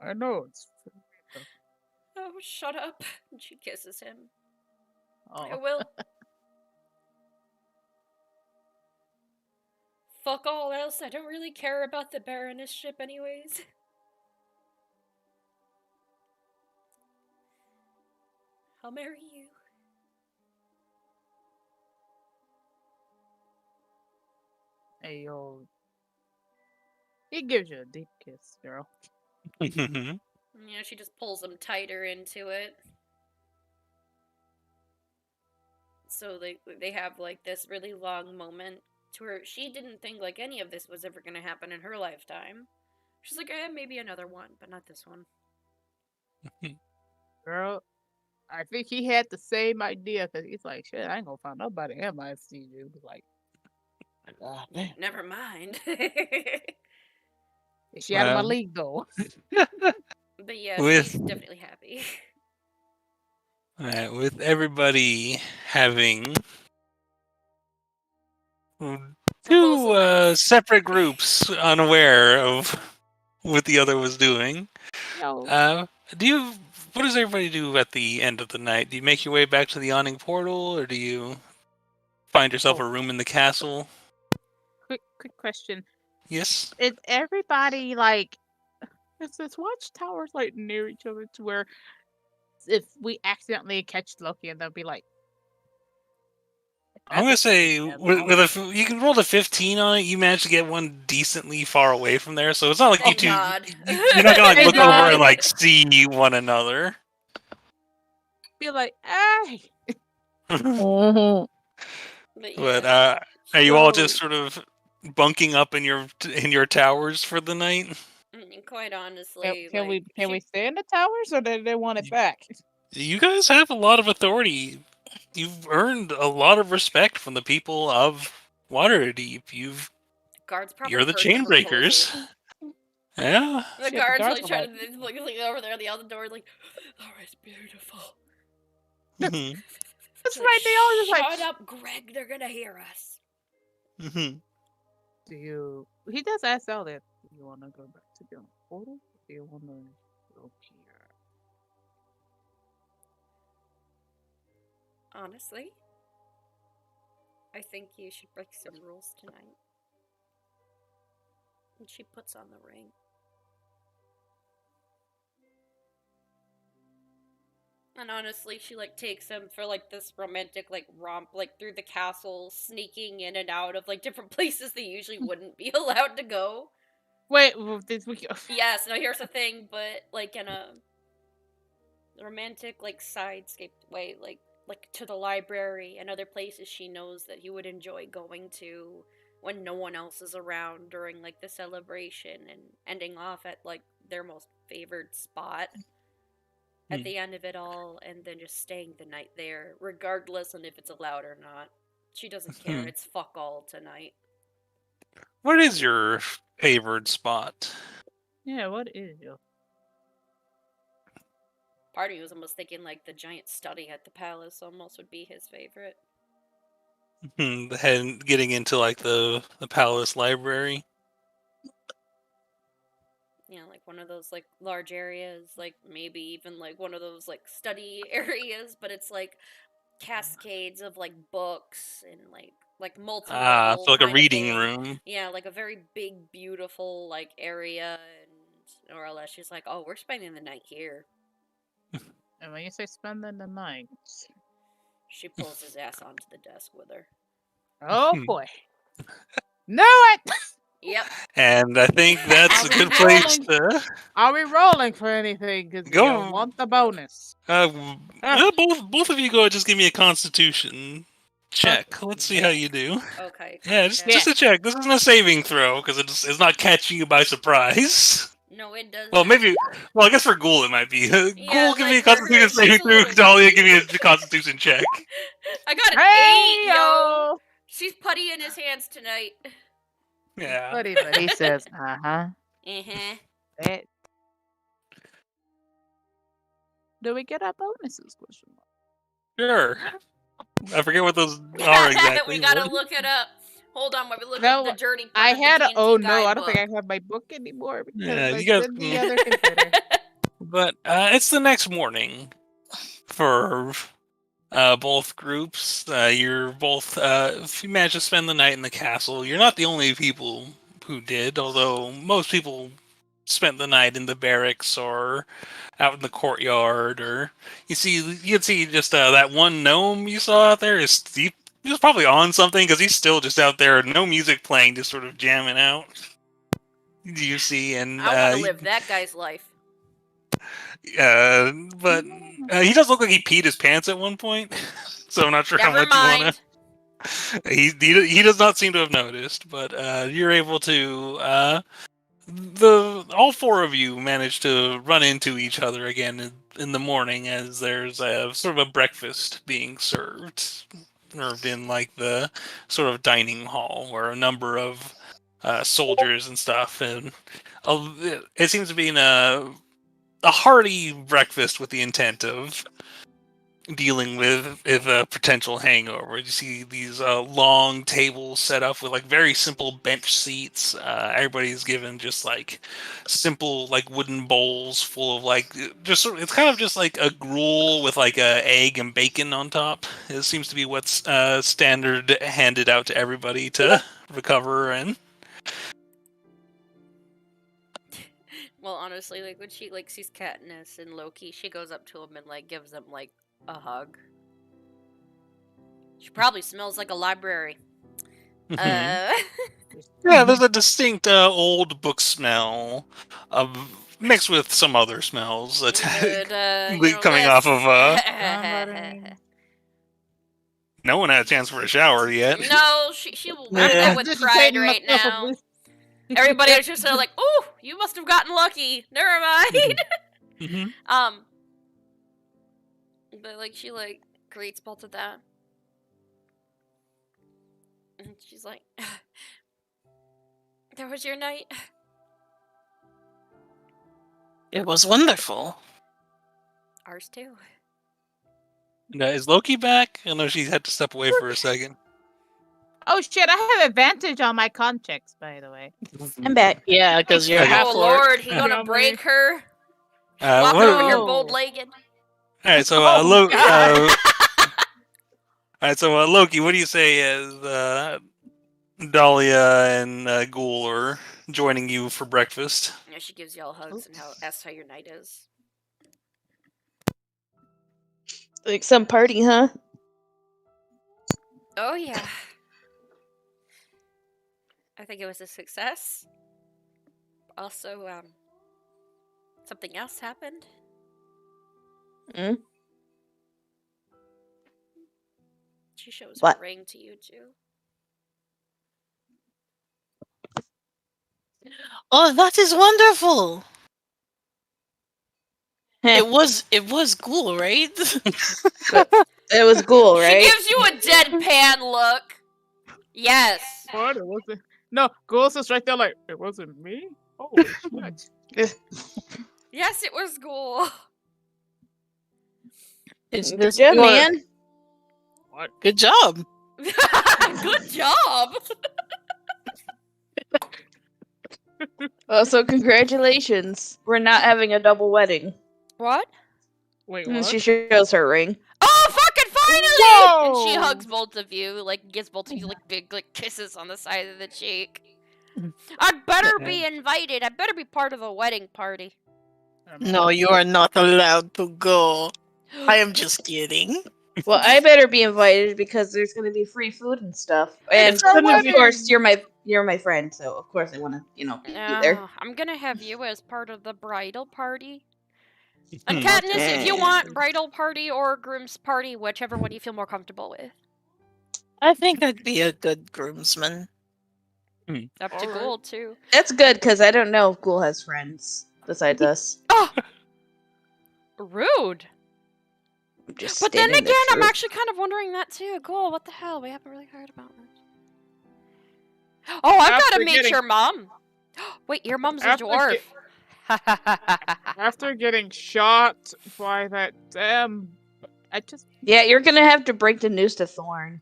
I know it's. Oh, shut up! And she kisses him. I Oh. will. Fuck all else. I don't really care about the Baroness ship, anyways. I'll marry you. Hey, yo. He gives you a deep kiss, girl. Yeah, she just pulls him tighter into it. So they have like this really long moment to where she didn't think like any of this was ever gonna happen in her lifetime. She's like, maybe another one, but not this one. Girl, I think he had the same idea because he's like, shit, I ain't gonna find nobody in my CG. Like, God damn. Never mind. Is she out of my league though? But yeah, With- she's definitely happy. Alright, with everybody having Proposal two night. separate groups unaware of what the other was doing. Yo. What does everybody do at the end of the night? Do you make your way back to the awning portal, or do you find yourself a room in the castle? Quick question. Yes. Is everybody like, is this watchtowers like near each other to where if we accidentally catch Loki and they'll be like, I'm gonna say you can roll the 15 on it. You managed to get one decently far away from there, so it's not like Thank you two. God. You're not gonna like Thank look over God. and like see one another. be like, hey. Mhm. But But yeah. are you all So- just sort of bunking up in your towers for the night? Quite honestly, Can like, we stay in the towers or do they want it back? You guys have a lot of authority. You've earned a lot of respect from the people of Waterdeep. guards probably You're the heard chain breakers. proposal. Yeah. The Shit, the guards guards like were trying to like over there on the other door, like, oh, it's beautiful. Mhm. That's right. They all just like, Shut up, Greg. They're gonna hear us. Mhm. do you? He does ask Elliot, do you want to go back to the portal? Or do you want to go here? Honestly, I think you should break some rules tonight. And she puts on the ring. And honestly, she like takes him for like this romantic like romp like through the castle, sneaking in and out of like different places they usually wouldn't be allowed to go. Wait, did we? Yes, now here's the thing, but like in a romantic like sidescape way, like to the library and other places she knows that he would enjoy going to when no one else is around during like the celebration, and ending off at like their most favored spot at the end of it all, and then just staying the night there regardless on if it's allowed or not. She doesn't care. It's fuck all tonight. What is your favored spot? Yeah, what is your? Part of me was almost thinking like the giant study at the palace almost would be his favorite. Getting into like the palace library. Yeah, like one of those like large areas, like maybe even like one of those like study areas, but it's like cascades of like books and like multi-level So like a kinda reading thing. room. Yeah, like a very big, beautiful like area, and more or less she's like, oh, we're spending the night here. And when you say spending the night, She pulls his ass onto the desk with her. oh boy, knew it. Yep. And I think that's Are a we good place rolling? to Are we rolling for anything? Because we Go. don't want the bonus. well, both of you go and just give me a constitution check. Let's see how you do. Okay. Yeah, just a check. This isn't a saving throw because it's not catching you by surprise. No, it doesn't. Well, maybe. Well, I guess for Ghoul it might be. Yeah, Ghoul, give me a like, for her, constitution she's saving a through. little- Dahlia, give me a constitution check. I got an Hey 8, yo. She's putty in his hands tonight. Yeah. Buddy says, uh-huh. Uh-huh. That. Do we get our bonuses? Question mark. Sure. I forget what those are exactly. We gotta but- look it up. Hold on while we look No, up the dirty part I of the had a. D&D Oh no, I don't guidebook. think I have my book anymore because Yeah, I you guys did the can- other computer. But it's the next morning for both groups. You're both, if you manage to spend the night in the castle, you're not the only people who did, although most people spent the night in the barracks or out in the courtyard. Or you can see just that one gnome you saw out there he was probably on something because he's still just out there, no music playing, just sort of jamming out. Do you see? And I want to live that guy's life. but he does look like he peed his pants at one point, so I'm not sure how Never much you mind. want to. He does not seem to have noticed, but you're able to. All four of you manage to run into each other again in the morning as there's a sort of a breakfast being served in like the sort of dining hall where a number of soldiers and stuff, and it seems to be a hearty breakfast with the intent of dealing with a potential hangover. You see these long tables set up with like very simple bench seats. Everybody's given just like simple like wooden bowls full of like it's kind of just like a gruel with like a egg and bacon on top. It seems to be what's standard handed out to everybody to recover. And Well, honestly, like when she like sees Katniss and Loki, she goes up to him and like gives them like a hug. She probably smells like a library. yeah, there's a distinct old book smell of mixed with some other smells Good, coming off of Somebody- no one had a chance for a shower yet. No, she will Yeah. wear that with pride Agitating right myself now. with- Everybody was just like, "Oh, you must have gotten lucky." Never mind. Mm-hmm. But like she like creates both of that, and she's like, "That was your night." It was wonderful. Ours too. Is Loki back? I know she had to step away for a second. Oh shit! I have advantage on my con checks, by the way. I'm back. Yeah, because you're Okay. half Oh orc. Lord, he gonna Yeah, break her. Uh, Walking what- over here Oh. bold-legged. all right, so Oh, God. all right, so Loki, what do you say as Dahlia and Ghoul are joining you for breakfast? Yeah, she gives y'all hugs and asks how your night is. Like some party, huh? Oh yeah. I think it was a success. Also, something else happened. Mm? She shows What? her ring to you too. Oh, that is wonderful. Heh. It was cool, right? It was Ghoul, right? She gives you a deadpan look. Yes. What? It wasn't. No, Ghost is right there. Like it wasn't me. Holy shit! Yes, it was Ghoul. It's Good just job, your- man. Good job. Good job. Also, congratulations. We're not having a double wedding. What? Wait, And what? she shows her ring. Oh, fucking finally! And she Whoa! hugs both of you, like gives both of you like big like kisses on the side of the cheek. I'd better be invited. I better be part of the wedding party. No, you are not allowed to go. I am just kidding. Well, I better be invited because there's going to be free food and stuff. And It's our of wedding! course, you're my friend, so of course I want to, be there. I'm gonna have you as part of the bridal party. And Hmm. Katniss, if you want bridal party or groom's party, whichever one you feel more comfortable with. I think I'd be a good groomsman. Up to Alright. Gold too. That's good because I don't know if Ghoul has friends besides us. Oh, rude. I'm just But then stating the again, I'm truth. actually kind of wondering that too. Gold, what the hell? We haven't really heard about it. Oh, I've got After to meet getting- your mom. Wait, your mom's a After dwarf. After getting shot by that damn, I just. Yeah, you're gonna have to break the news to Thorn.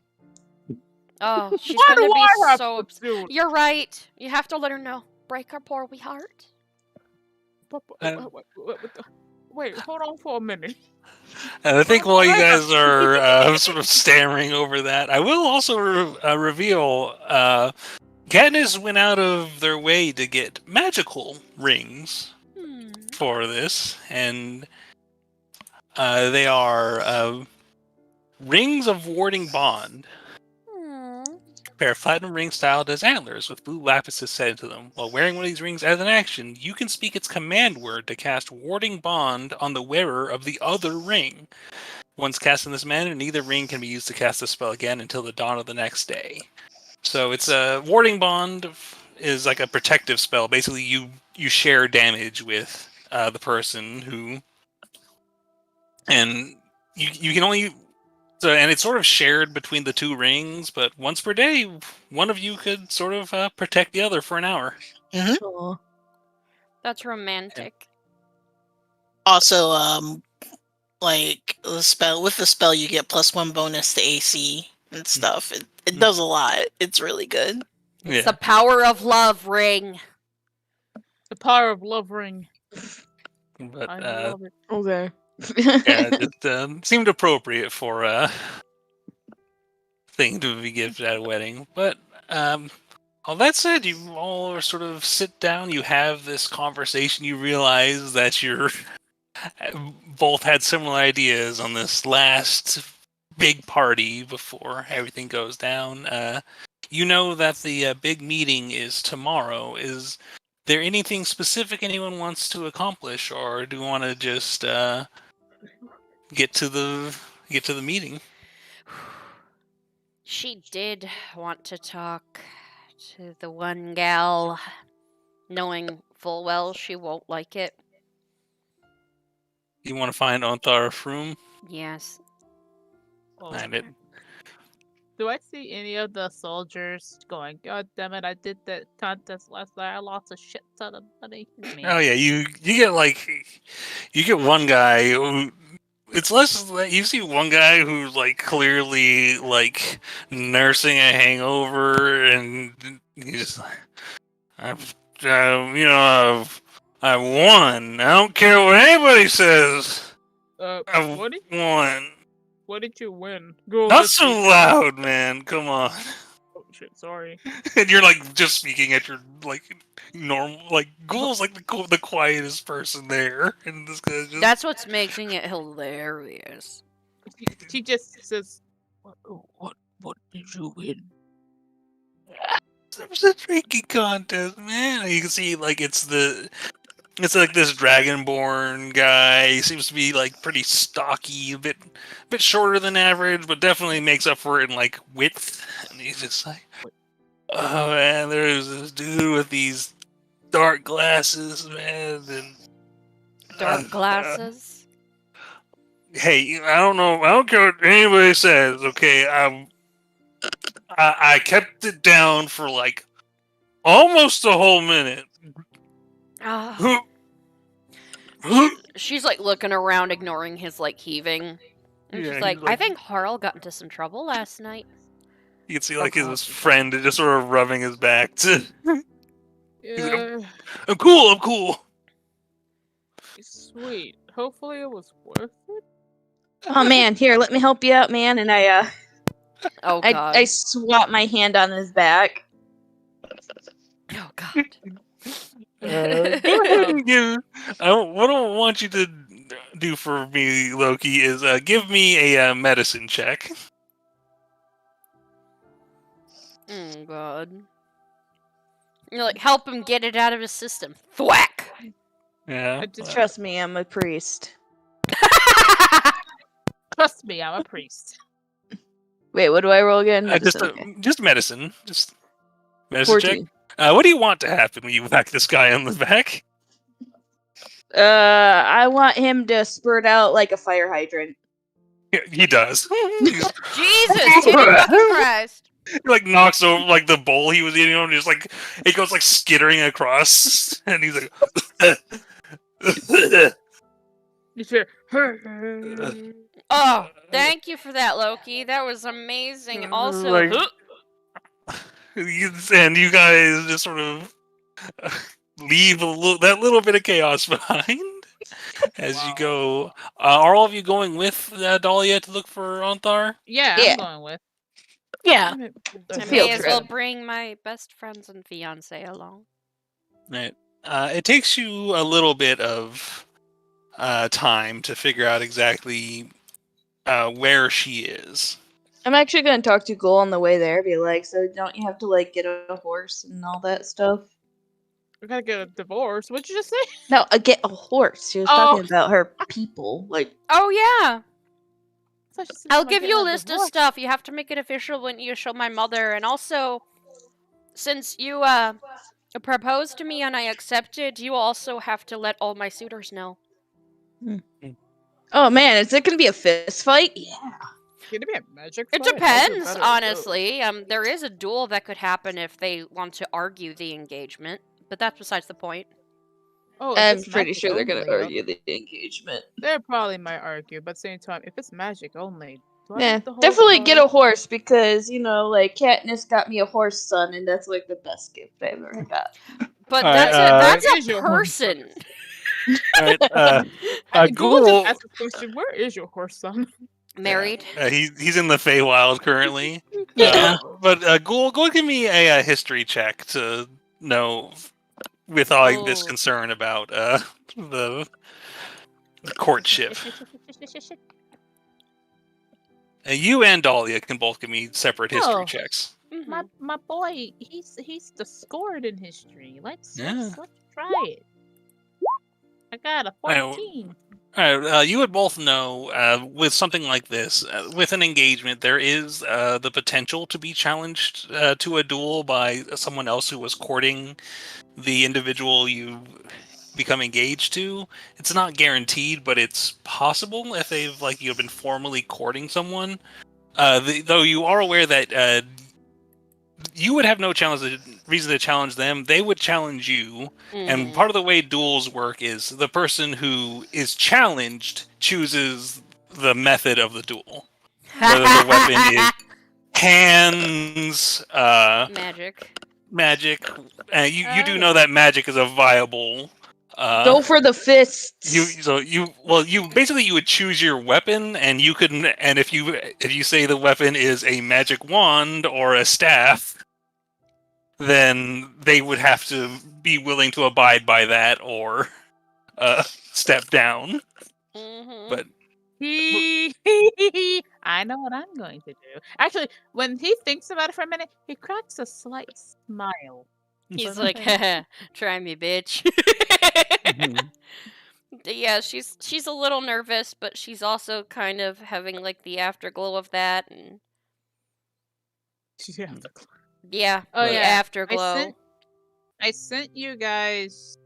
Oh, she's Why gonna do be I have so to upset. do? You're right. You have to let her know. Break her poor wee heart. Wait, hold on for a minute. And I think while you guys are sort of staring over that, I will also reveal Katniss went out of their way to get magical rings for this, and they are rings of warding bond. A pair of platinum rings styled as antlers with blue lapises set into them. While wearing one of these rings as an action, you can speak its command word to cast warding bond on the wearer of the other ring. Once cast in this manner, neither ring can be used to cast the spell again until the dawn of the next day. So it's a warding bond is like a protective spell. Basically, you share damage with the person who, and you can only. So, and it's sort of shared between the two rings, but once per day, one of you could sort of protect the other for an hour. Aw. That's romantic. Also, like the spell you get +1 bonus to AC and stuff. It does a lot. It's really good. It's the power of love ring. The power of love ring. But I love it. Okay. yeah, it seemed appropriate for a thing to be gifted at a wedding. But all that said, you all are sort of sit down. You have this conversation. You realize that you're both had similar ideas on this last big party before everything goes down. You know that the big meeting is tomorrow. Is there anything specific anyone wants to accomplish, or do you want to just get to the meeting? She did want to talk to the one gal, knowing full well she won't like it. You want to find Onthar Froom? Yes. Find it. Do I see any of the soldiers going, God damn it, I did that contest last night. I lost a shit ton of money. Oh yeah, you get one guy who it's less you see one guy who's like clearly like nursing a hangover, and he's like, I've I won. I don't care what anybody says. I've won. What did you win? Go Not so loud, man. Come on. Oh shit, sorry. And you're like just speaking at your like normal, like Ghoul's like the quietest person there, and this guy's just. That's what's making it hilarious. She just says, "What did you win?" It was a drinking contest, man. And you can see like it's like this dragonborn guy. He seems to be like pretty stocky, a bit shorter than average, but definitely makes up for it in like width. And he's just like, oh man, there's this dude with these dark glasses, man. And, Dark glasses? Hey, I don't know. I don't care what anybody says. Okay, I kept it down for like almost a whole minute. Oh. She's like looking around, ignoring his like heaving. And she's like, I think Harl got into some trouble last night. You can see like his friend just sort of rubbing his back. Yeah. I'm cool. Sweet. Hopefully it was worth it. Oh man, here, let me help you out, man. And Oh god. I swap my hand on his back. Oh god. Go ahead and give. What I want you to do for me, Loki, is give me a medicine check. Oh god. You're like, help him get it out of his system. Thwack! Yeah. Trust me, I'm a priest. Trust me, I'm a priest. Wait, what do I roll again? Just medicine. Just medicine 14. check. What do you want to happen when you whack this guy on the back? I want him to spurt out like a fire hydrant. He does. Jesus, Jesus fucking Christ! He like knocks over like the bowl he was eating on, and just like it goes like skittering across, and he's like, You hear, Oh, thank you for that, Loki. That was amazing. Also, Like- and you guys just sort of leave that little bit of chaos behind as you Wow. go. Are all of you going with Dahlia to look for Onthar? yeah, Yeah. I'm going with. Yeah. Let me pull It's a this I field may up. as well trip. bring my best friends and fiance along. Right. It takes you a little bit of time to figure out exactly where she is. I'm actually gonna talk to Ghoul on the way there. Be like, so don't you have to like get a horse and all that stuff? We gotta get a divorce. What'd you just say? No, get a horse. She was Oh. talking about her people. Like, Oh yeah, I thought you said I'll something give about you a getting list of divorce. stuff. You have to make it official when you show my mother, and also, since you proposed to me and I accepted, you also have to let all my suitors know. oh man, is it gonna be a fist fight? Yeah. Can it be a magic It fight? depends, honestly. There is a duel that could happen if they want to argue the engagement, but that's besides the point. Oh, if I'm it's pretty magic sure they're gonna only, argue the engagement. They probably might argue, but at the same time, if it's magic only, do I Yeah, need the whole definitely get story? a horse because like Katniss got me a horse son, and that's like the best gift I ever got. But Alright, that's Where is a your horse son? person. Alright, Google Ghoul, just asked the question, where is your horse son? Married. he's in the Feywild currently. Yeah. But Ghoul, go give me a history check to know with all this Oh. concern about the courtship. You and Dahlia can both give me separate history Oh. checks. Mhm. My boy, he's the scored in history. Let's Yeah. try it. I got a I- 14. Alright, you would both know with something like this, with an engagement, there is the potential to be challenged to a duel by someone else who was courting the individual you become engaged to. It's not guaranteed, but it's possible if they've you've been formally courting someone. Though you are aware that you would have no reason to challenge them. They would challenge you. And Mhm. part of the way duels work is the person who is challenged chooses the method of the duel. Whether the weapon is hands, Magic. magic. You do know that magic is a viable. Go for the fists. You basically you would choose your weapon, and you couldn't. And if you say the weapon is a magic wand or a staff, then they would have to be willing to abide by that or step down. Mhm. But I know what I'm going to do. Actually, when he thinks about it for a minute, he cracks a slight smile. He's So like, nothing- "Try me, bitch." Yeah, she's a little nervous, but she's also kind of having the afterglow of that, and Yeah. yeah, Oh, the yeah. afterglow. I sent you guys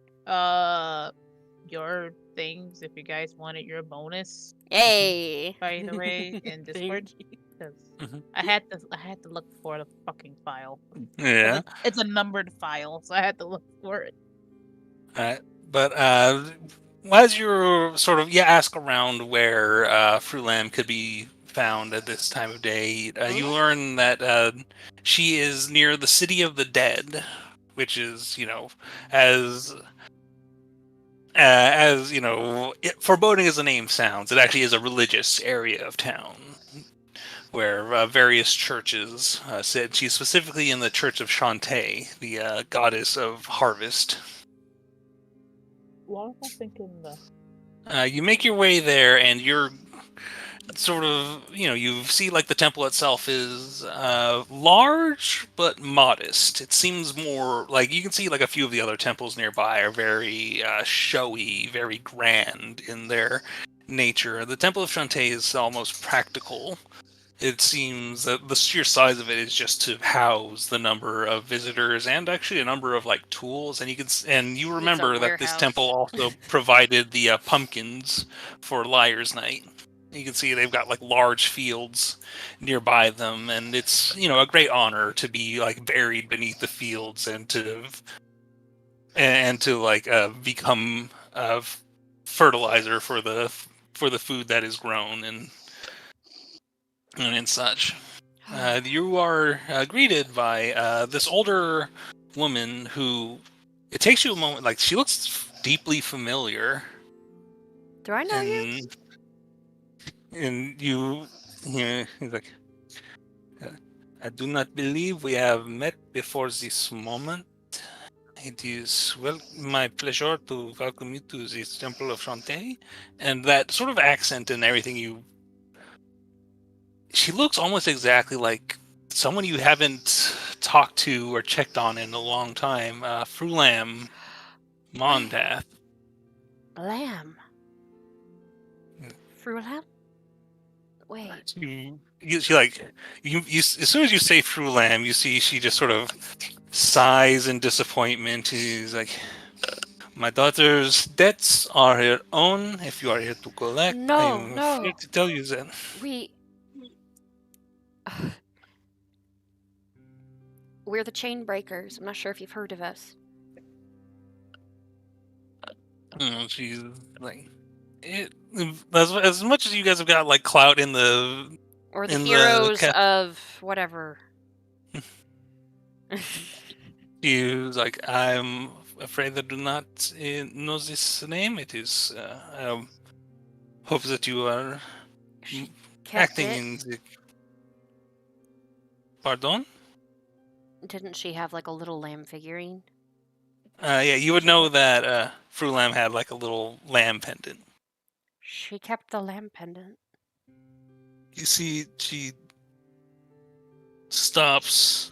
your things if you guys wanted your bonus, Hey. by the way, in Discord. Thank you. 'Cause Mhm. I had to look for the fucking file. yeah. It's a numbered file, so I had to look for it. But as you sort of ask around where Frulam could be found at this time of day, you learn that she is near the city of the dead, which is as foreboding as the name sounds, it actually is a religious area of town where various churches sit. She's specifically in the Church of Shantae, the goddess of harvest. Why am I thinking the You make your way there, and you're sort of, you see the temple itself is large but modest. It seems more you can see a few of the other temples nearby are very showy, very grand in their nature. The Temple of Shantae is almost practical. It seems that the sheer size of it is just to house the number of visitors and actually a number of tools. And you remember that this warehouse. temple also provided the pumpkins for Liar's Night. You can see they've got like large fields nearby them, and it's a great honor to be like buried beneath the fields and to like become fertilizer for the food that is grown and such. You are greeted by this older woman who. It takes you a moment. Like she looks deeply familiar, Do I know you? and he's like, I do not believe we have met before this moment. It is my pleasure to welcome you to this Temple of Shantae. And that sort of accent and everything she looks almost exactly like someone you haven't talked to or checked on in a long time, Frulam Mondath. Lamb. Frulam? Wait. As soon as you say Frulam, you see she just sort of sighs in disappointment. She's like, my daughter's debts are her own. If you are here to collect, I'm afraid to tell you that. We're the Chain Breakers. I'm not sure if you've heard of us. She's like, as much as you guys have got like clout in the or the heroes of whatever. She was like, I'm afraid I do not know this name. It is. I hope that you are acting in the. Pardon? Didn't she have like a little lamb figurine? Yeah, you would know that Frulam had like a little lamb pendant. She kept the lamb pendant. You see, she stops.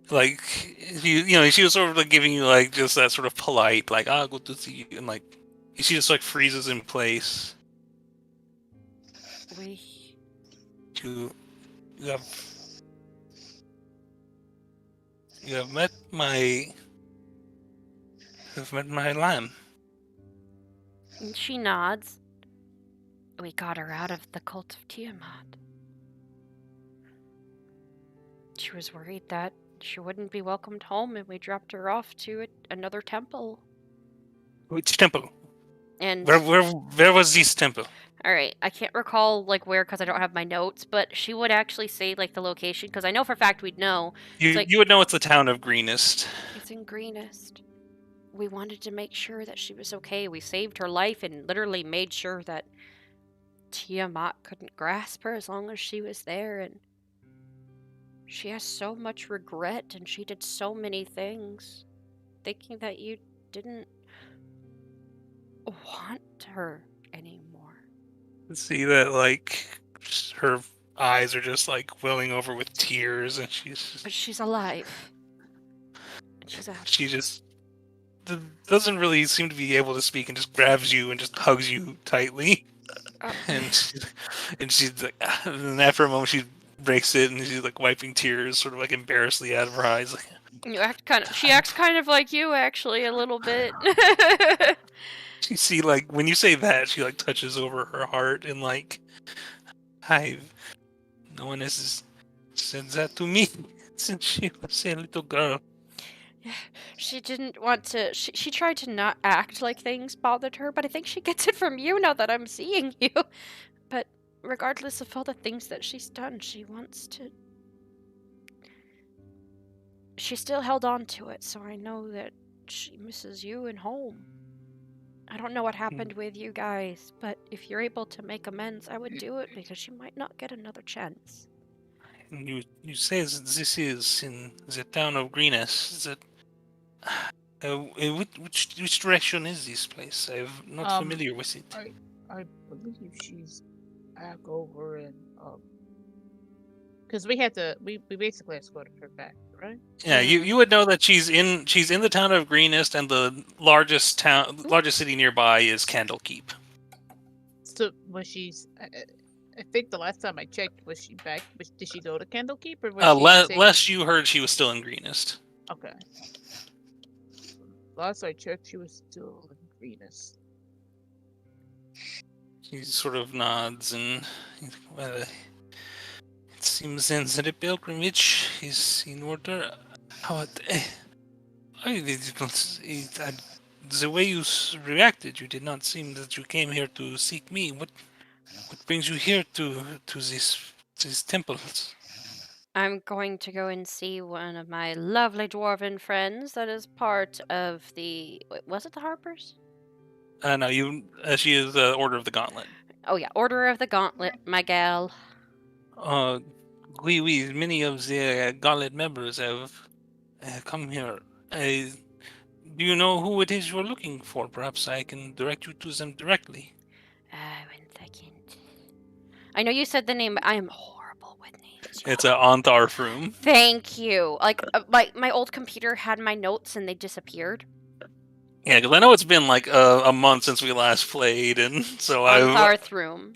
Like she was sort of like giving you like just that sort of polite, like, good to see you, and like she just like freezes in place. You have met my lamb. And she nods. We got her out of the cult of Tiamat. She was worried that she wouldn't be welcomed home, and we dropped her off to another temple. Which temple? And where was this temple? All right, I can't recall like where because I don't have my notes, but she would actually say like the location because I know for a fact we'd know. You would know it's the town of Greenest. It's in Greenest. We wanted to make sure that she was okay. We saved her life and literally made sure that Tiamat couldn't grasp her as long as she was there, and she has so much regret, and she did so many things, thinking that you didn't want her anymore. See that, like, her eyes are just, like, welling over with tears, and But she's alive. She just doesn't really seem to be able to speak and just grabs you and just hugs you tightly. And she's like, and after a moment she breaks it and she's like wiping tears, sort of like embarrassedly out of her eyes. Like, she acts kind of like you, actually, a little bit. You see, like, when you say that, she like touches over her heart and like, no one has said that to me since she was a little girl. She didn't want to. She tried to not act like things bothered her, but I think she gets it from you now that I'm seeing you. But regardless of all the things that she's done, she wants to. She still held on to it, so I know that she misses you and home. I don't know what happened with you guys, but if you're able to make amends, I would do it because she might not get another chance. You say that this is in the town of Greenest. That which direction is this place? I'm not familiar with it. I believe she's back over in because we basically escorted her back, right? Yeah, you would know that she's in the town of Greenest, and the largest city nearby is Candlekeep. So was she's? I think the last time I checked, was she back? Did she go to Candlekeep or was she? Last you heard, she was still in Greenest. Okay. Last I checked, she was still in Greenest. He sort of nods and, well, it seems then that a pilgrimage is in order. How I did not. The way you reacted, you did not seem that you came here to seek me. What brings you here to these temples? I'm going to go and see one of my lovely dwarven friends that is part of the. Wait, was it the Harpers? No, you. She is Order of the Gauntlet. Oh, yeah, Order of the Gauntlet, my gal. Uh, we many of the Gauntlet members have come here. Do you know who it is you're looking for? Perhaps I can direct you to them directly. 1 second. I know you said the name, but I am horrible with names. It's a Ontharf room. Thank you. Like, my old computer had my notes and they disappeared. Yeah, because I know it's been like a month since we last played, and so On I. Tharth room.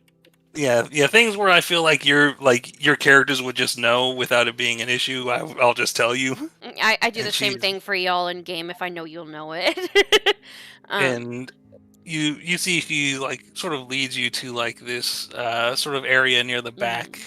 Yeah, things where I feel like your characters would just know without it being an issue. I'll just tell you. I do And the same she's- thing for y'all in game if I know you'll know it. And you see he like sort of leads you to like this sort of area near the back.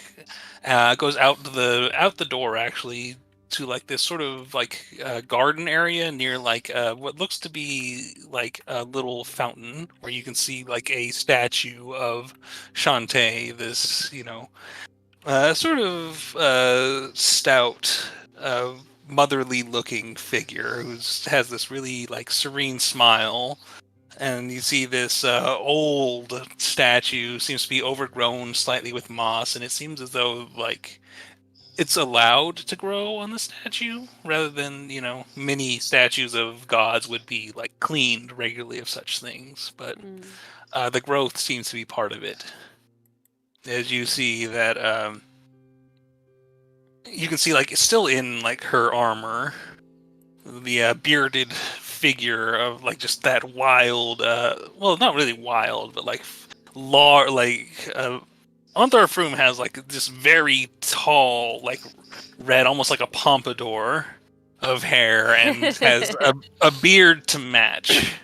Goes out the door actually to like this sort of like garden area near like what looks to be like a little fountain where you can see like a statue of Shantae, this sort of stout, motherly looking figure who has this really like serene smile. And you see this old statue seems to be overgrown slightly with moss, and it seems as though like it's allowed to grow on the statue rather than many statues of gods would be like cleaned regularly of such things. But the growth seems to be part of it. As you see that, you can see like it's still in like her armor, the bearded figure of like just that wild, well, not really wild, but like Ontharf Room has like this very tall, like red, almost like a pompadour of hair, and has a beard to match.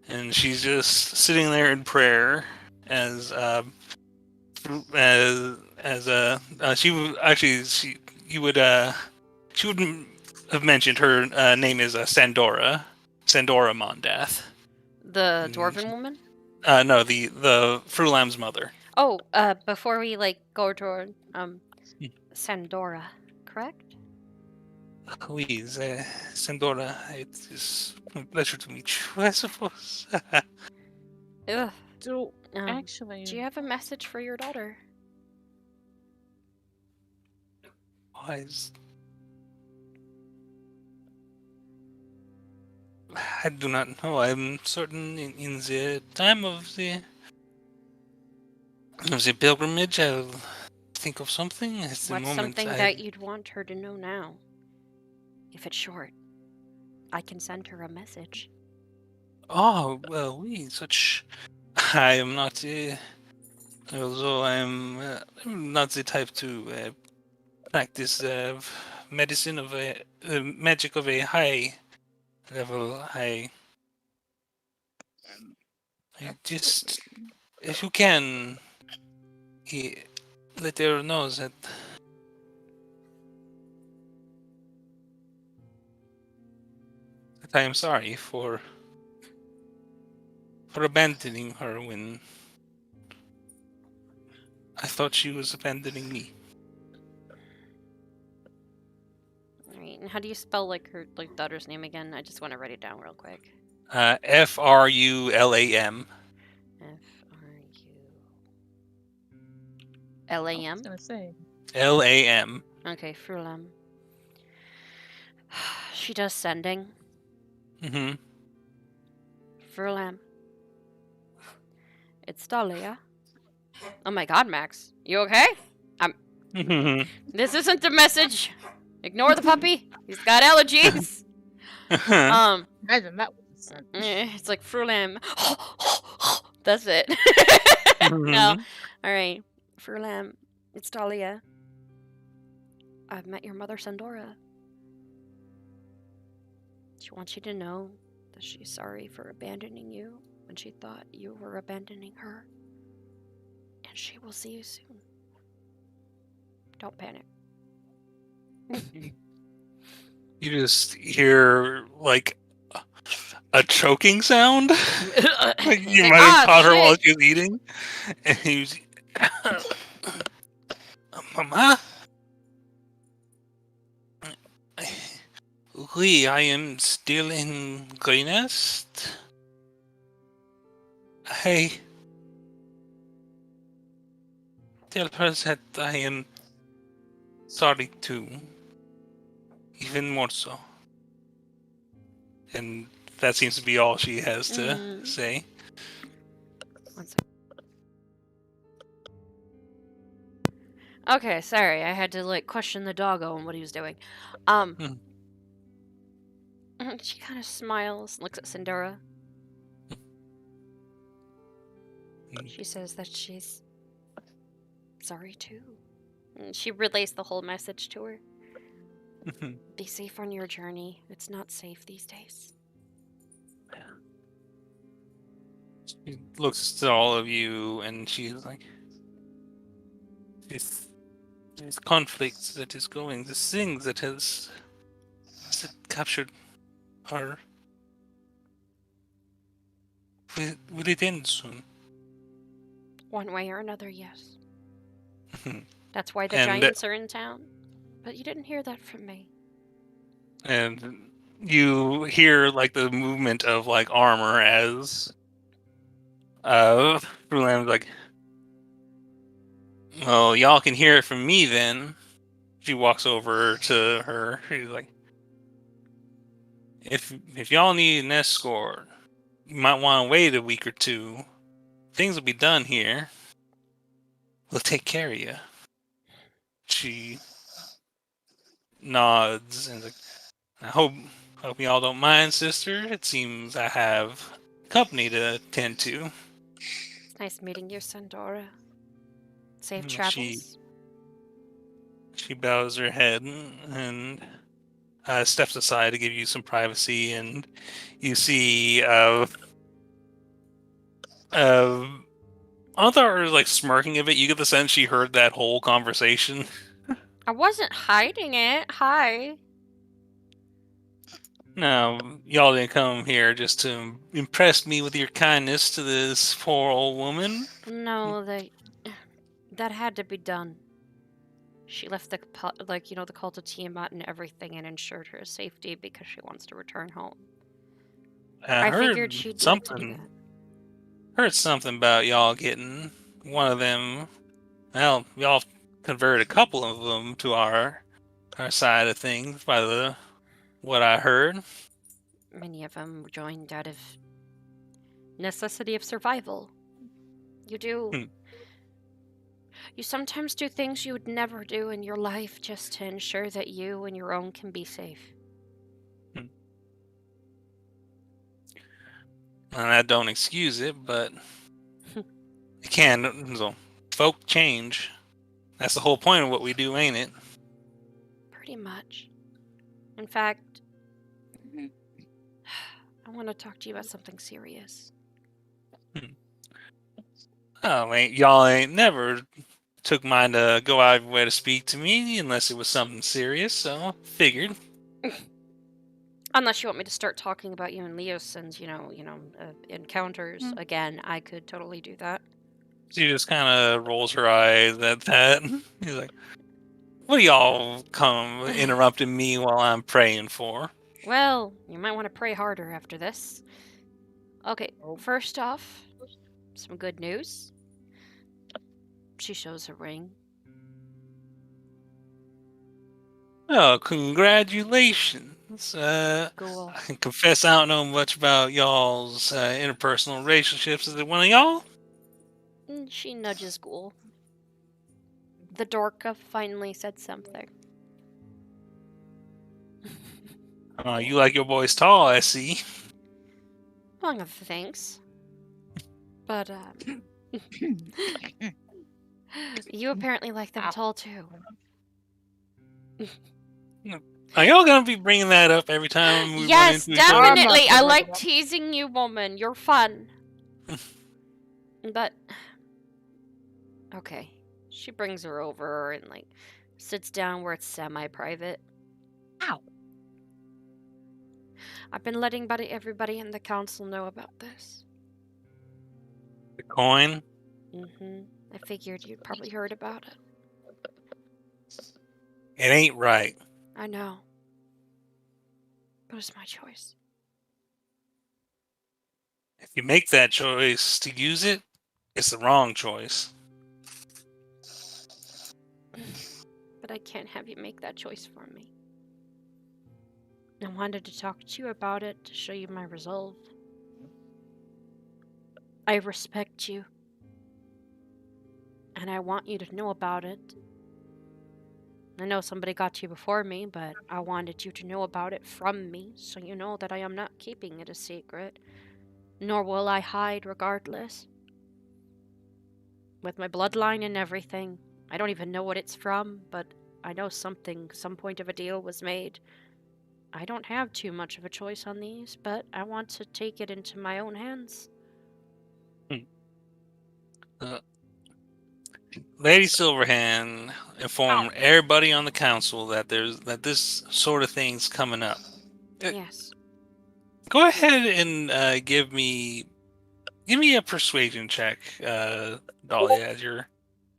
And she's just sitting there in prayer as she would actually she would have mentioned her name is Sandora Mondath. The dwarven woman? No, the Frulam's mother. Oh, before we go toward Sandora, correct? Please, Sandora, it is a pleasure to meet you, I suppose. Ugh. So, Do actually, you have a message for your daughter? Wise. I do not know. I'm certain in the time of the pilgrimage, I'll think of something. At the What's moment, something that you'd want her to know now? If it's short, I can send her a message. Oh, well, such. I am not. Although I'm not the type to practice medicine of magic of a high level. I just, if you can, let her know that I am sorry for abandoning her when I thought she was abandoning me. Alright, and how do you spell her daughter's name again? I just want to write it down real quick. Frulam. Frulam. I was gonna say, LAM. Okay, Frulam. She does sending. Mm-hmm. Frulam. It's Dahlia. Oh my god, Max. You okay? This isn't the message. Ignore the puppy. He's got allergies. imagine that was sent. It's like Frulam. That's it. No. Alright. Frulam. It's Dahlia. I've met your mother, Sandora. She wants you to know that she's sorry for abandoning you when she thought you were abandoning her. And she will see you soon. Don't panic. You just hear like a choking sound. Like He's you like, might have caught her while shit! she was eating, and he was, Mama. Oui, I am still in Greenest. I tell her that I am sorry too, even more so. And that seems to be all she has to say. One sec. Okay, sorry, I had to like question the doggo and what he was doing. Hmm. She kind of smiles, looks at Sindora. She says that she's sorry too. And she relays the whole message to her. Be safe on your journey. It's not safe these days. She looks to all of you, and she's like, "These conflicts that is going, this thing that has captured her. Will it end soon?" One way or another, yes. That's why the And giants are in town. But you didn't hear that from me. and you hear like the movement of like armor as Frulan's like, "Well, y'all can hear it from me then." She walks over to her. She's like, if y'all need an escort, you might want to wait a week or two. Things will be done here. We'll take care of you." She nods and is like, "I hope y'all don't mind, sister. It seems I have company to attend to." It's nice meeting you, Sandora. Safe She travels. she bows her head and steps aside to give you some privacy, and you see Anthar is like smirking a bit. You get the sense she heard that whole conversation. I wasn't hiding it. Hi. No, y'all didn't come here just to impress me with your kindness to this poor old woman. No, that had to be done. She left the the cult of Tiamat and everything and ensured her safety because she wants to return home. I I figured heard she'd like to do something. that. Heard something about y'all getting one of them. Well, y'all converted a couple of them to our side of things by what I heard. Many of them joined out of necessity of survival. You do. Hmm. You sometimes do things you would never do in your life just to ensure that you and your own can be safe. And that don't excuse it, but it can. So, folk change. That's the whole point of what we do, ain't it? Pretty much. In fact, I want to talk to you about something serious. Oh, y'all ain't never took mine to go out of your way to speak to me unless it was something serious, so figured. Unless you want me to start talking about you and Leosin's, encounters again, I could totally do that. She just kind of rolls her eyes at that. He's like, "What do y'all come interrupting me while I'm praying for?" Well, you might want to pray harder after this. Okay, first off, some good news. She shows a ring. Oh, congratulations. Cool. I can confess I don't know much about y'all's interpersonal relationships. Is it one of y'all? And she nudges Ghoul. The Dorka finally said something. You like your boys tall, I see. Among other things. But, you apparently like them tall too. Are y'all gonna be bringing that up every time we run Yes, into each other? definitely. I like teasing you, woman. You're fun. But okay, she brings her over and like sits down where it's semi-private. Ow. I've been letting everybody in the council know about this. The coin? I figured you'd probably heard about it. It ain't right. I know. But it's my choice. If you make that choice to use it, it's the wrong choice. But I can't have you make that choice for me. I wanted to talk to you about it to show you my resolve. I respect you. And I want you to know about it. I know somebody got to you before me, but I wanted you to know about it from me, so you know that I am not keeping it a secret. Nor will I hide regardless. With my bloodline and everything. I don't even know what it's from, but I know some point of a deal was made. I don't have too much of a choice on these, but I want to take it into my own hands. Lady Silverhand informed everybody on the council that this sort of thing's coming up. Yes. Go ahead and give me a persuasion check, Dahlia, as you're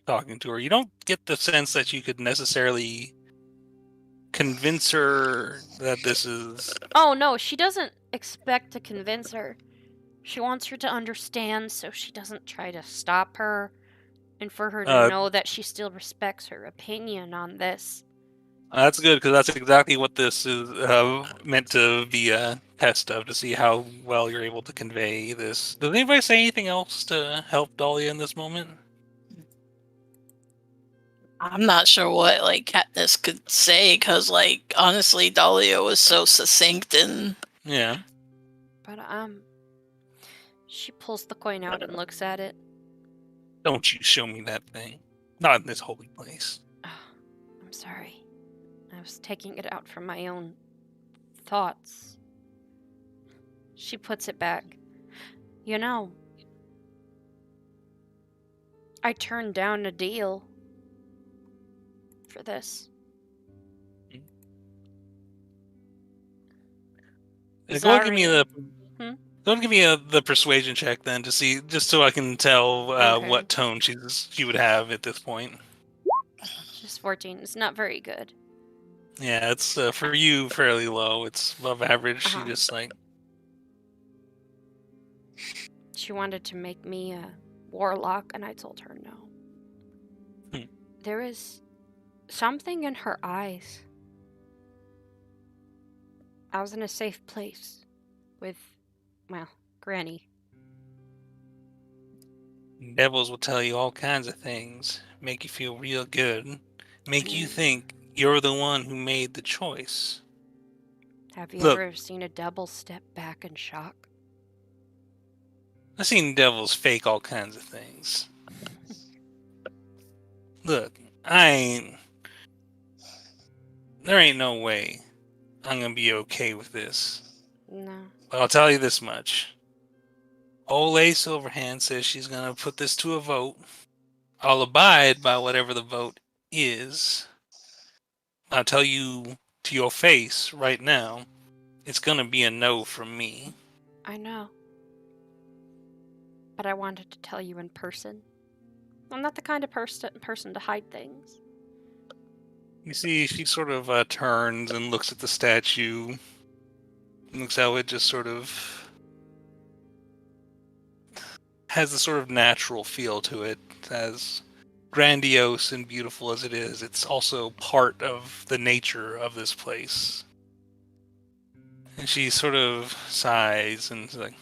talking to her. You don't get the sense that you could necessarily convince her that this is. Oh no, she doesn't expect to convince her. She wants her to understand so she doesn't try to stop her, and for her to know that she still respects her opinion on this. That's good, because that's exactly what this is meant to be a test of, to see how well you're able to convey this. Does anybody say anything else to help Dahlia in this moment? I'm not sure what like Katniss could say, because like honestly, Dahlia was so succinct and Yeah. But she pulls the coin out and looks at it. Don't you show me that thing. Not in this holy place. I'm sorry. I was taking it out from my own thoughts. She puts it back. You know, I turned down a deal for this. Go give me the. Hmm? Go give me the persuasion check then, to see, just so I can tell Okay. what tone she would have at this point. Just 14. It's not very good. Yeah, it's for you fairly low. It's above average. She Uh-huh. just like. She wanted to make me a warlock, and I told her no. There is something in her eyes. I was in a safe place with, well, Granny. Devils will tell you all kinds of things, make you feel real good, make you think you're the one who made the choice. Have you Look, ever seen a devil step back in shock? I've seen devils fake all kinds of things. Look, there ain't no way I'm gonna be okay with this. No. But I'll tell you this much. Old Lady Silverhand says she's gonna put this to a vote. I'll abide by whatever the vote is. I'll tell you to your face right now, it's gonna be a no from me. I know. But I wanted to tell you in person. I'm not the kind of person to hide things. You see, she sort of turns and looks at the statue. Looks how it just sort of has a sort of natural feel to it. As grandiose and beautiful as it is, it's also part of the nature of this place. And she sort of sighs and is like,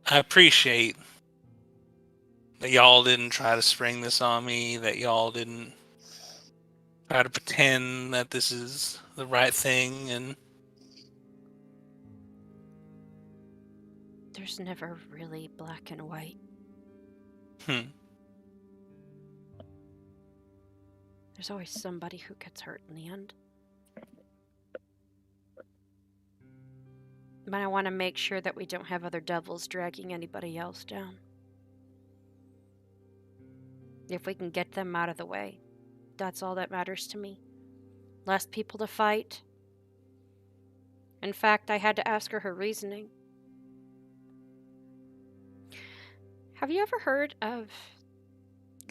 I appreciate that y'all didn't try to spring this on me, that y'all didn't try to pretend that this is the right thing, and There's never really black and white. There's always somebody who gets hurt in the end. But I want to make sure that we don't have other devils dragging anybody else down. If we can get them out of the way, that's all that matters to me. Less people to fight. In fact, I had to ask her reasoning. Have you ever heard of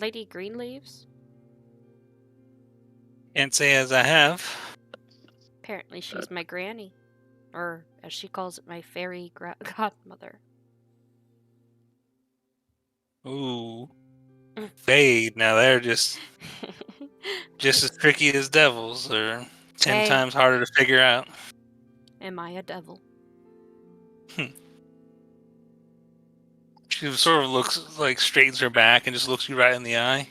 Lady Greenleaves? Can't say as I have. Apparently she's my granny. Or, as she calls it, my fairy godmother. Ooh. Fade. Now they're just as tricky as devils, or 10 Hey. times harder to figure out. Am I a devil? She sort of looks like straightens her back and just looks you right in the eye.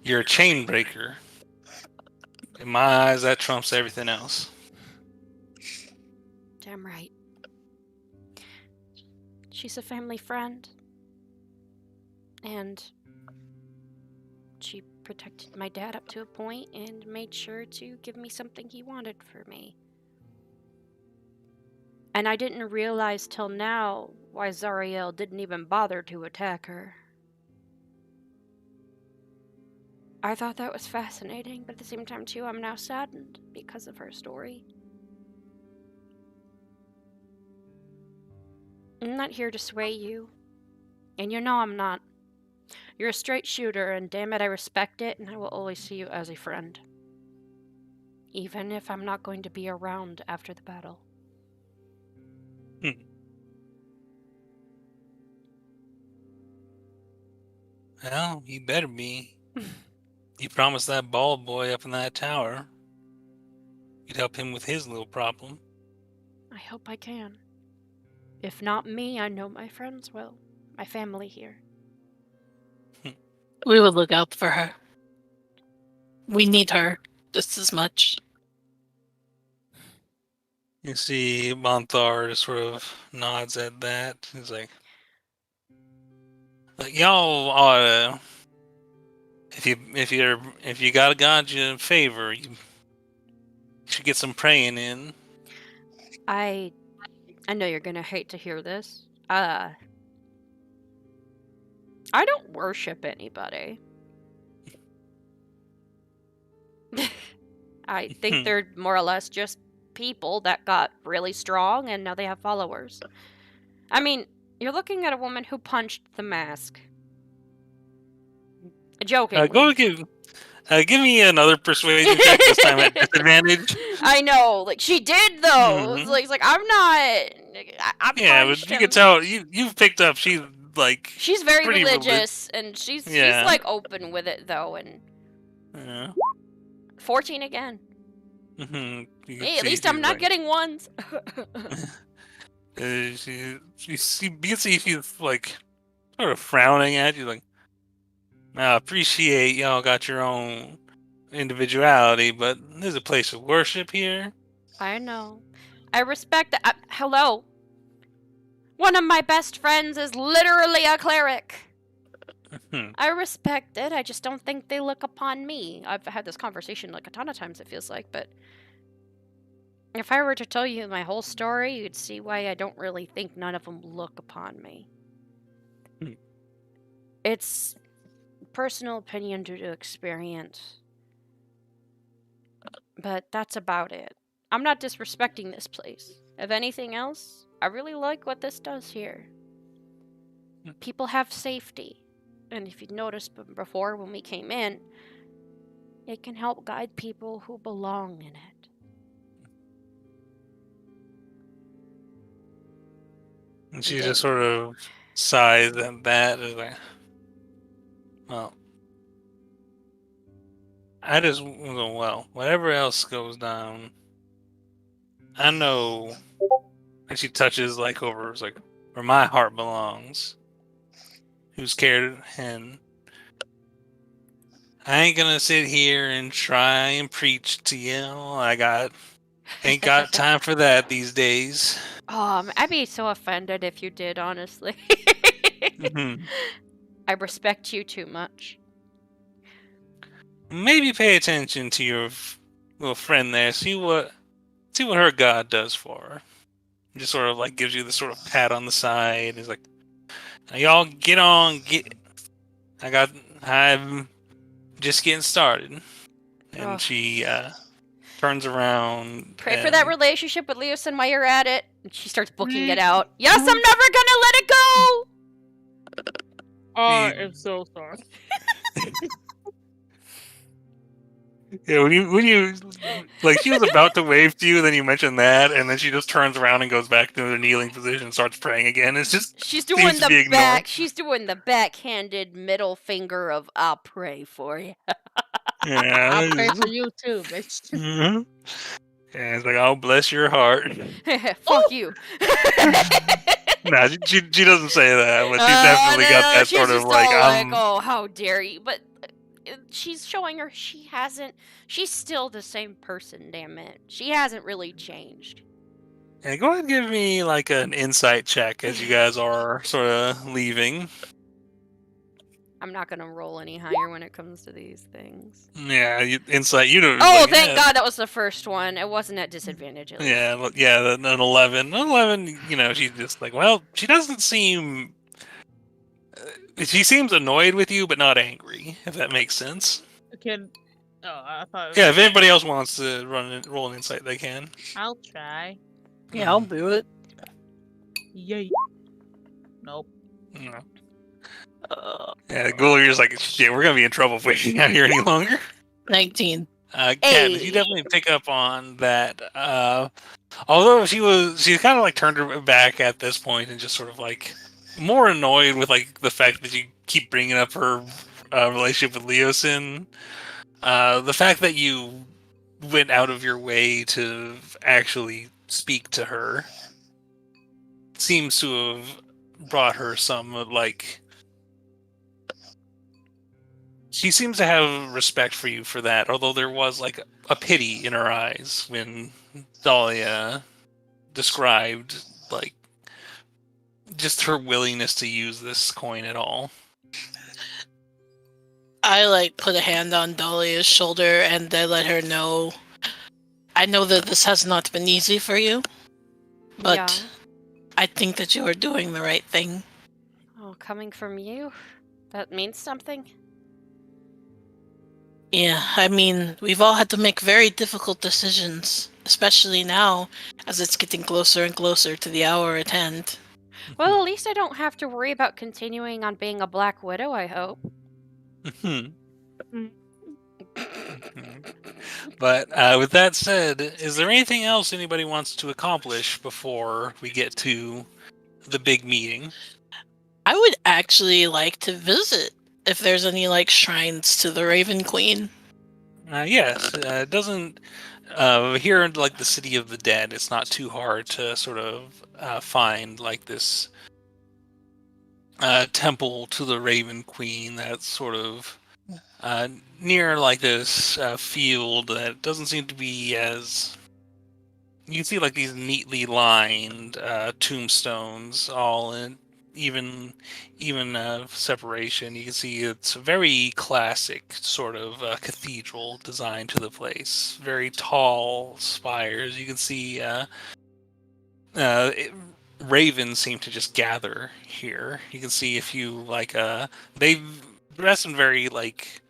You're a chain breaker. In my eyes, that trumps everything else. Damn right. She's a family friend. And she protected my dad up to a point and made sure to give me something he wanted for me. And I didn't realize till now why Zariel didn't even bother to attack her. I thought that was fascinating, but at the same time too, I'm now saddened because of her story. I'm not here to sway you. And you know I'm not. You're a straight shooter, and damn it, I respect it, and I will always see you as a friend. Even if I'm not going to be around after the battle. Well, you better be. You promised that bald boy up in that tower you'd help him with his little problem. I hope I can. If not me, I know my friends will. My family here. We will look out for her. We need her just as much. You see Monthar just sort of nods at that. He's like y'all ought to, if you got a god you favor, you should get some praying in. I know you're gonna hate to hear this. I don't worship anybody. I think they're more or less just people that got really strong and now they have followers. I mean, you're looking at a woman who punched the mask. Jokingly. Give me another persuasion check, this time at disadvantage. I know, like she did though. It's like I'm not. Yeah, but you can tell you've picked up. She's like she's very religious, and she's like open with it though. And 14 again. Hey, at least I'm not getting ones. you can see she's like sort of frowning at you, like, I appreciate y'all got your own individuality, but there's a place of worship here. I know. I respect that. Hello. One of my best friends is literally a cleric. I respect it. I just don't think they look upon me. I've had this conversation like a ton of times, it feels like, but if I were to tell you my whole story, you'd see why I don't really think none of them look upon me. It's personal opinion due to experience. But that's about it. I'm not disrespecting this place. If anything else, I really like what this does here. People have safety. And if you'd noticed before when we came in, it can help guide people who belong in it. And she just sort of sighs at that. Like, well, whatever else goes down, I know. And she touches like over, it's like where my heart belongs. Who's cared? And I ain't gonna sit here and try and preach to you. Ain't got time for that these days. I'd be so offended if you did, honestly. I respect you too much. Maybe pay attention to your little friend there. See what her god does for her. Just sort of like gives you this sort of pat on the side. He's like, now y'all get on, I'm just getting started. And Ugh. she turns around. Pray for and- that relationship with Leosin while you're at it. And she starts booking it Mm. out. Yes, I'm never gonna let it go! I am so sorry. Yeah, when you like, she was about to wave to you, then you mentioned that, and then she just turns around and goes back to the kneeling position and starts praying again. It's just She's seems doing to be the ignored. she's doing the backhanded middle finger of I'll pray for you. Yeah, I'll pray for you too, bitch. hmm Yeah, it's like, oh, bless your heart. Fuck you. Nah, she doesn't say that, but she's definitely got that she's sort of just like, all like, oh, how dare you. But she's showing her she's still the same person, damn it. She hasn't really changed. Yeah, go ahead and give me like an insight check as you guys are sort of leaving. I'm not gonna roll any higher when it comes to these things. Yeah, insight. You know. Oh, like, thank God that was the first one. It wasn't at disadvantage. At least. Yeah, yeah. An 11. 11. You know, she's just like, well, she doesn't seem. She seems annoyed with you, but not angry. If that makes sense. Can I thought. Yeah. If anybody else wants to roll an insight, they can. I'll try. Yeah, I'll do it. Yay. Nope. No. Yeah, Ghouler's like, shit, we're gonna be in trouble if we hang out here any longer. 19. Katniss, you definitely pick up on that. Although she kind of like turned her back at this point and just sort of like more annoyed with like the fact that you keep bringing up her relationship with Leosin. The fact that you went out of your way to actually speak to her seems to have brought her some like. She seems to have respect for you for that, although there was like a pity in her eyes when Dahlia described like just her willingness to use this coin at all. I like put a hand on Dahlia's shoulder and I let her know. I know that this has not been easy for you, but Yeah. I think that you are doing the right thing. Oh, coming from you, that means something. Yeah, I mean, we've all had to make very difficult decisions, especially now, as it's getting closer and closer to the hour at hand. Well, at least I don't have to worry about continuing on being a Black Widow, I hope. But with that said, is there anything else anybody wants to accomplish before we get to the big meeting? I would actually like to visit if there's any like shrines to the Raven Queen. Yes, it doesn't. Here in like the City of the Dead, it's not too hard to sort of find like this temple to the Raven Queen that's sort of near like this field that doesn't seem to be as. You can see like these neatly lined tombstones, all in even separation. You can see it's a very classic sort of cathedral design to the place. Very tall spires. You can see ravens seem to just gather here. You can see a few like they've dressed in very like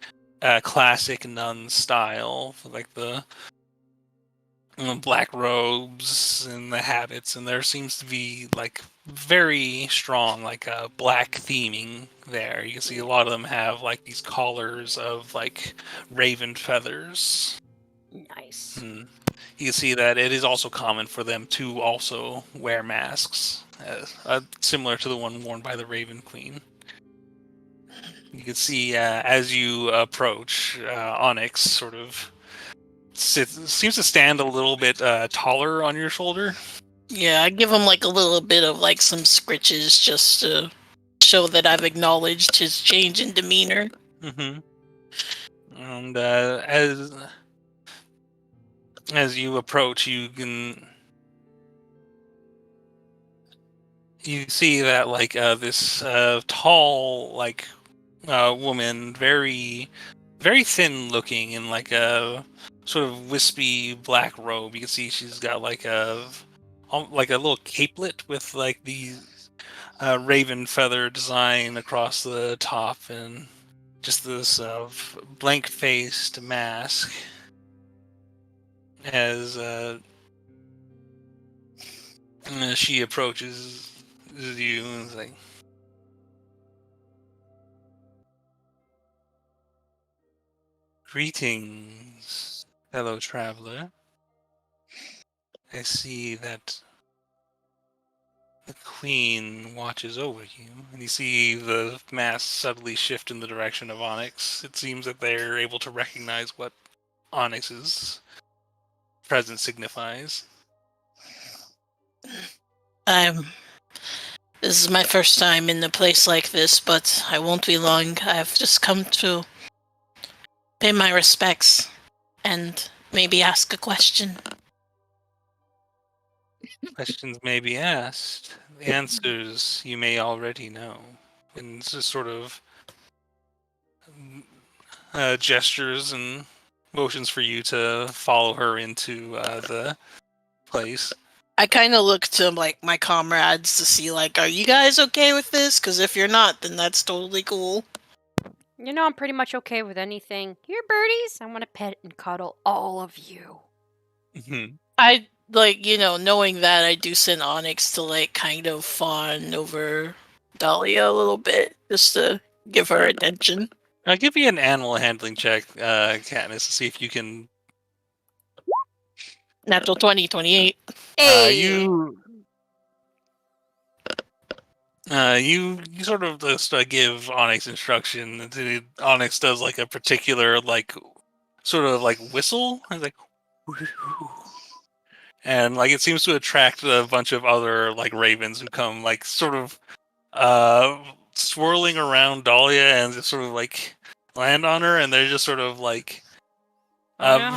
classic nun style, like the black robes and the habits, and there seems to be like very strong like black theming there. You can see a lot of them have like these collars of like raven feathers. Nice. And you can see that it is also common for them to also wear masks, similar to the one worn by the Raven Queen. You can see as you approach, Onyx sort of seems to stand a little bit taller on your shoulder. Yeah, I give him like a little bit of like some scritches just to show that I've acknowledged his change in demeanor. Mm-hmm. And as you approach, you see that like this tall like woman, very very thin looking in like a sort of wispy black robe. You can see she's got like a like a little capelet with like the raven feather design across the top, and just this blank-faced mask. As she approaches you and is like, "Greetings, fellow traveler. I see that the queen watches over you." And you see the mask subtly shift in the direction of Onyx. It seems that they're able to recognize what Onyx's presence signifies. I'm. This is my first time in a place like this, but I won't be long. I've just come to pay my respects and maybe ask a question. Questions may be asked. The answers you may already know. And it's just sort of gestures and motions for you to follow her into the place. I kind of look to like my comrades to see like, are you guys okay with this? Because if you're not, then that's totally cool. You know, I'm pretty much okay with anything. Here, birdies, I want to pet and cuddle all of you. I like, knowing that I do send Onyx to like kind of fawn over Dahlia a little bit just to give her attention. I'll give you an animal handling check, Katniss, to see if you can. Natural 20, 28. Hey! You sort of just give Onyx instruction. And Onyx does like a particular like sort of like whistle. It's like, and like it seems to attract a bunch of other like ravens who come like sort of swirling around Dahlia and just sort of like land on her, and they're just sort of like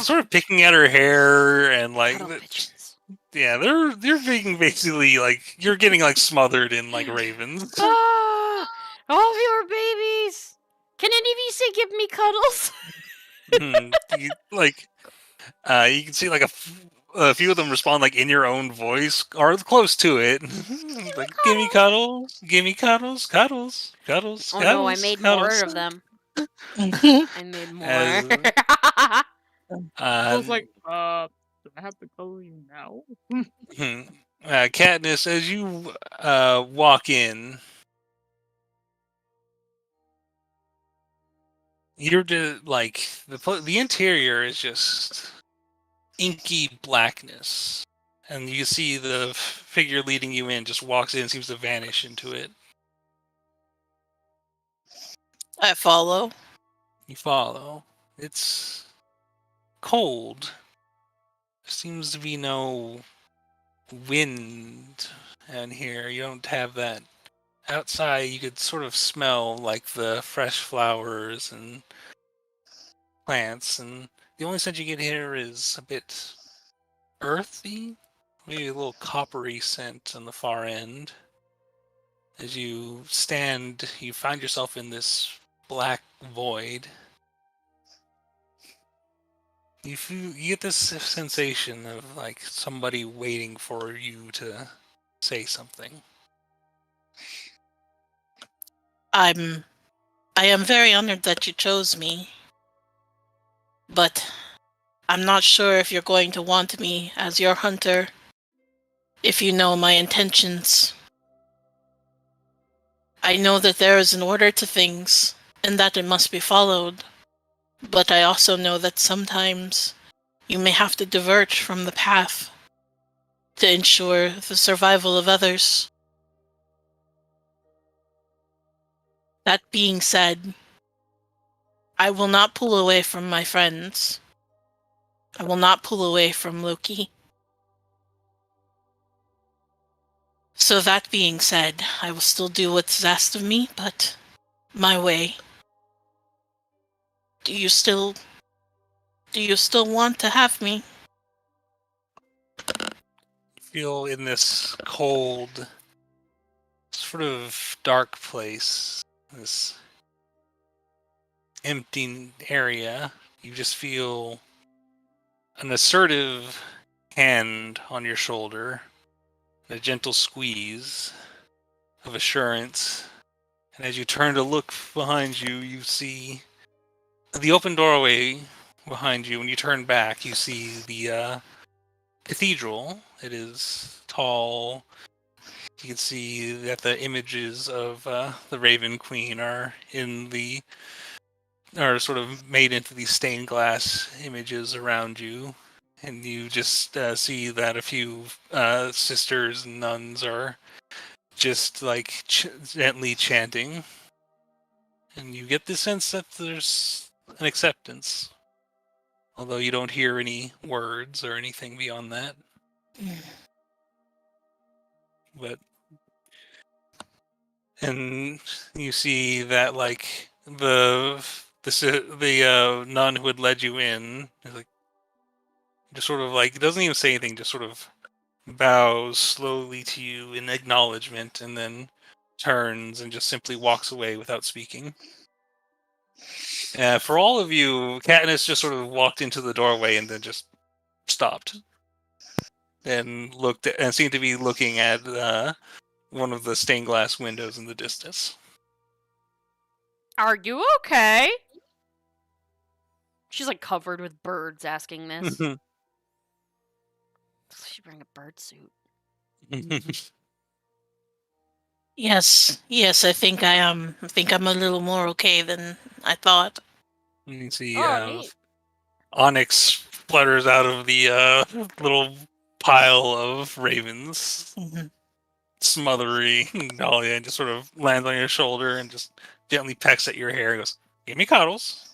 sort of picking at her hair and like Cuddle pigeons. yeah, they're being basically like you're getting like smothered in like ravens. Ah! All of you are babies! Can any of you say give me cuddles? You can see like a few of them respond like in your own voice or close to it. Like, give me cuddles, cuddles. Oh no, I made more of them. I made more. I was like, do I have to cuddle you now? Katniss, as you walk in, you're just like the interior is just inky blackness, and you see the figure leading you in just walks in and seems to vanish into it. I follow. You follow. It's cold. There seems to be no wind in here. You don't have that. Outside, you could sort of smell like the fresh flowers and plants, and the only scent you get here is a bit earthy, maybe a little coppery scent on the far end. As you stand, you find yourself in this black void. You get this sensation of like somebody waiting for you to say something. I am very honored that you chose me, but I'm not sure if you're going to want me as your hunter, if you know my intentions. I know that there is an order to things, and that it must be followed, but I also know that sometimes you may have to diverge from the path to ensure the survival of others. That being said, I will not pull away from my friends. I will not pull away from Loki. So that being said, I will still do what's asked of me, but my way. Do you still want to have me? Feel in this cold, sort of dark place, this empty area. You just feel an assertive hand on your shoulder, a gentle squeeze of assurance. And as you turn to look behind you, you see the open doorway behind you. When you turn back, you see the cathedral. It is tall. You can see that the images of the Raven Queen are sort of made into these stained glass images around you, and you just see that a few sisters and nuns are just like gently chanting, and you get the sense that there's an acceptance, although you don't hear any words or anything beyond that. But and you see that like the nun who had led you in is like just sort of like doesn't even say anything, just sort of bows slowly to you in acknowledgement, and then turns and just simply walks away without speaking. For all of you, Katniss just sort of walked into the doorway and then just stopped and looked at, and seemed to be looking at one of the stained glass windows in the distance. Are you okay? She's like covered with birds asking this. She's wearing a bird suit. Yes, I think I am. I think I'm a little more okay than I thought. You see, Neat. Onyx flutters out of the little pile of ravens, smothery Dahlia, and just sort of lands on your shoulder and just gently pecks at your hair and goes, "Give me cuddles."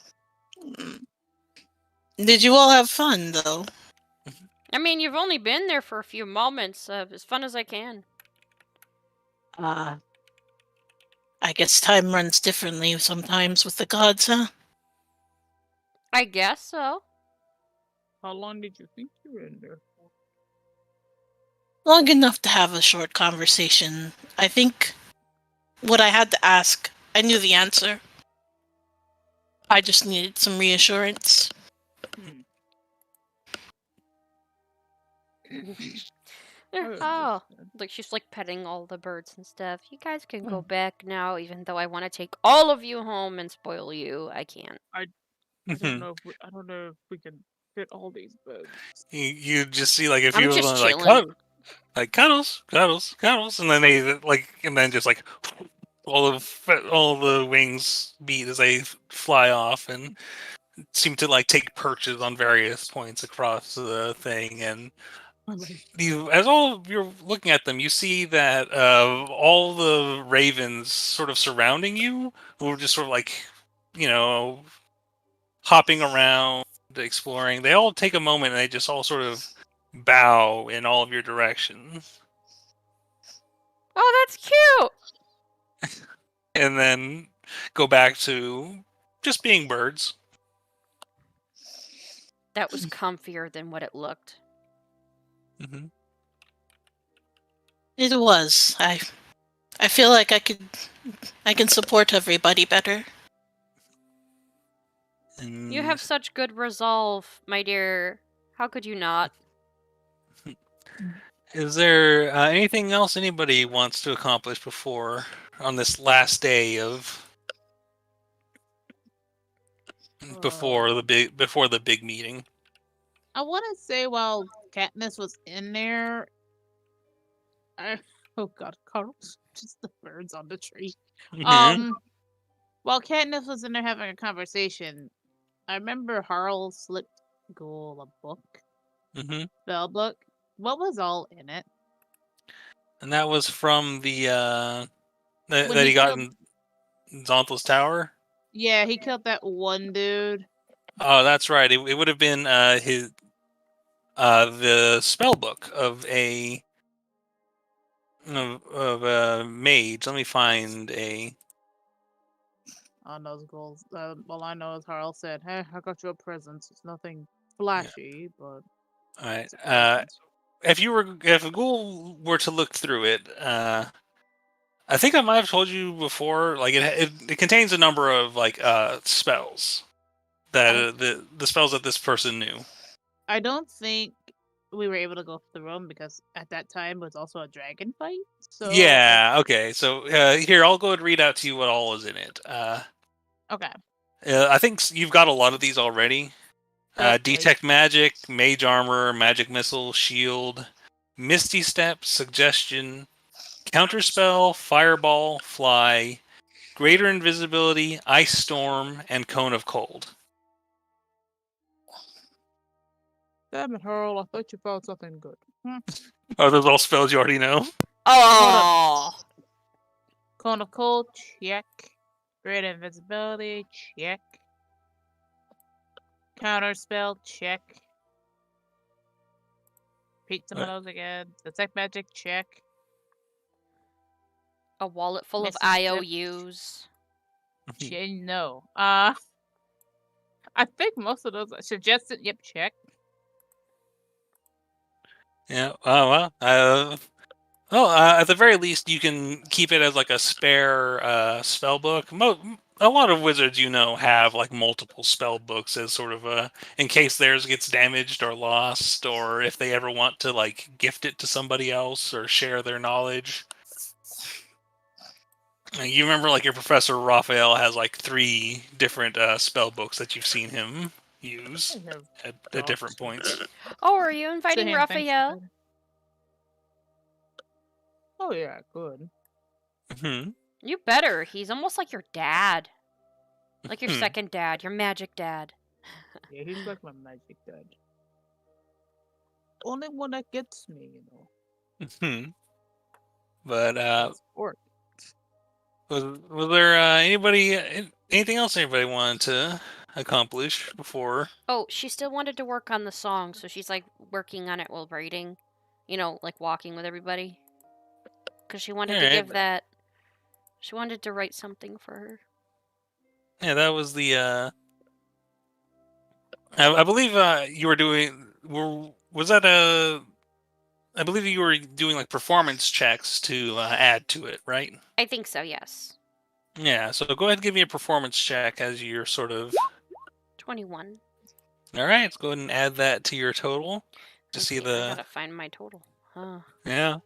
Did you all have fun, though? I mean, you've only been there for a few moments. As fun as I can. I guess time runs differently sometimes with the gods, huh? I guess so. How long did you think you were in there for? Long enough to have a short conversation. I think what I had to ask, I knew the answer. I just needed some reassurance. Oh, like she's like petting all the birds and stuff. You guys can go back now, even though I want to take all of you home and spoil you. I can't. I don't know if we can fit all these birds. You just see like a I'm few of just them like chilling. cuddles, and then they just like all the wings beat as they fly off and seem to like take perches on various points across the thing. And as you're looking at them, you see that all the ravens sort of surrounding you, who are just sort of like, hopping around, exploring. They all take a moment and they just all sort of bow in all of your directions. Oh, that's cute! And then go back to just being birds. That was comfier than what it looked. Mm-hmm. It was. I feel like I can support everybody better. And You have such good resolve, my dear. How could you not? is there anything else anybody wants to accomplish on this last day of before the big meeting? I want to say while Katniss was in there, oh god, Carl's just the birds on the tree. Mm-hmm. While Katniss was in there having a conversation, I remember Harl slipped Ghoul a book, spell book. What was all in it? And that was from the that When he got killed- in Zonthil's tower. Yeah, he killed that one dude. Oh, that's right. It would have been his the spell book of a mage. Let me find a. On those goals. All I know is Harl said, "Hey, I got you a present. It's nothing flashy, but." All right. it's a present." If a ghoul were to look through it, I think I might have told you before. Like it contains a number of like spells that the spells that this person knew. I don't think we were able to go through them because at that time it was also a dragon fight. So Yeah. Okay. So here, I'll go and read out to you what all is in it. okay. I think you've got a lot of these already. Okay. Detect magic, mage armor, magic missile, shield, misty step, suggestion, counterspell, fireball, fly, greater invisibility, ice storm, and cone of cold. Damn it, Harold! I thought you found something good. Are those all spells you already know? Oh. Cone of cold, check. Great invisibility, check. Counter spell, check. Repeat some of those again. Detect magic, check. A wallet full of Misty step. IOUs. No. I think most of those are suggested. Yep, check. Yeah. Oh well. At the very least, you can keep it as like a spare spell book. A lot of wizards, have like multiple spell books as sort of in case theirs gets damaged or lost, or if they ever want to like gift it to somebody else or share their knowledge. You remember, like, your Professor Raphael has like 3 different spell books that you've seen him use at different points. Oh, are you inviting him, thanks, Raphael? Oh yeah, good. Hmm. You better. He's almost like your dad. Like your Hmm. second dad, your magic dad. Yeah, he's like my magic dad. Only one that gets me, Hmm. But That's sport. was there anything else anybody wanted to accomplish before? Oh, she still wanted to work on the song, so she's like working on it while writing. Like walking with everybody. Because she wanted to give that. She wanted to write something for her. Yeah, that was the. I believe you were doing. Was that a? I believe you were doing like performance checks to add to it, right? I think so, yes. Yeah. So go ahead and give me a performance check as you're sort of. 21. All right, let's go ahead and add that to your total to Let's see I the. gotta find my total. Huh. Yeah.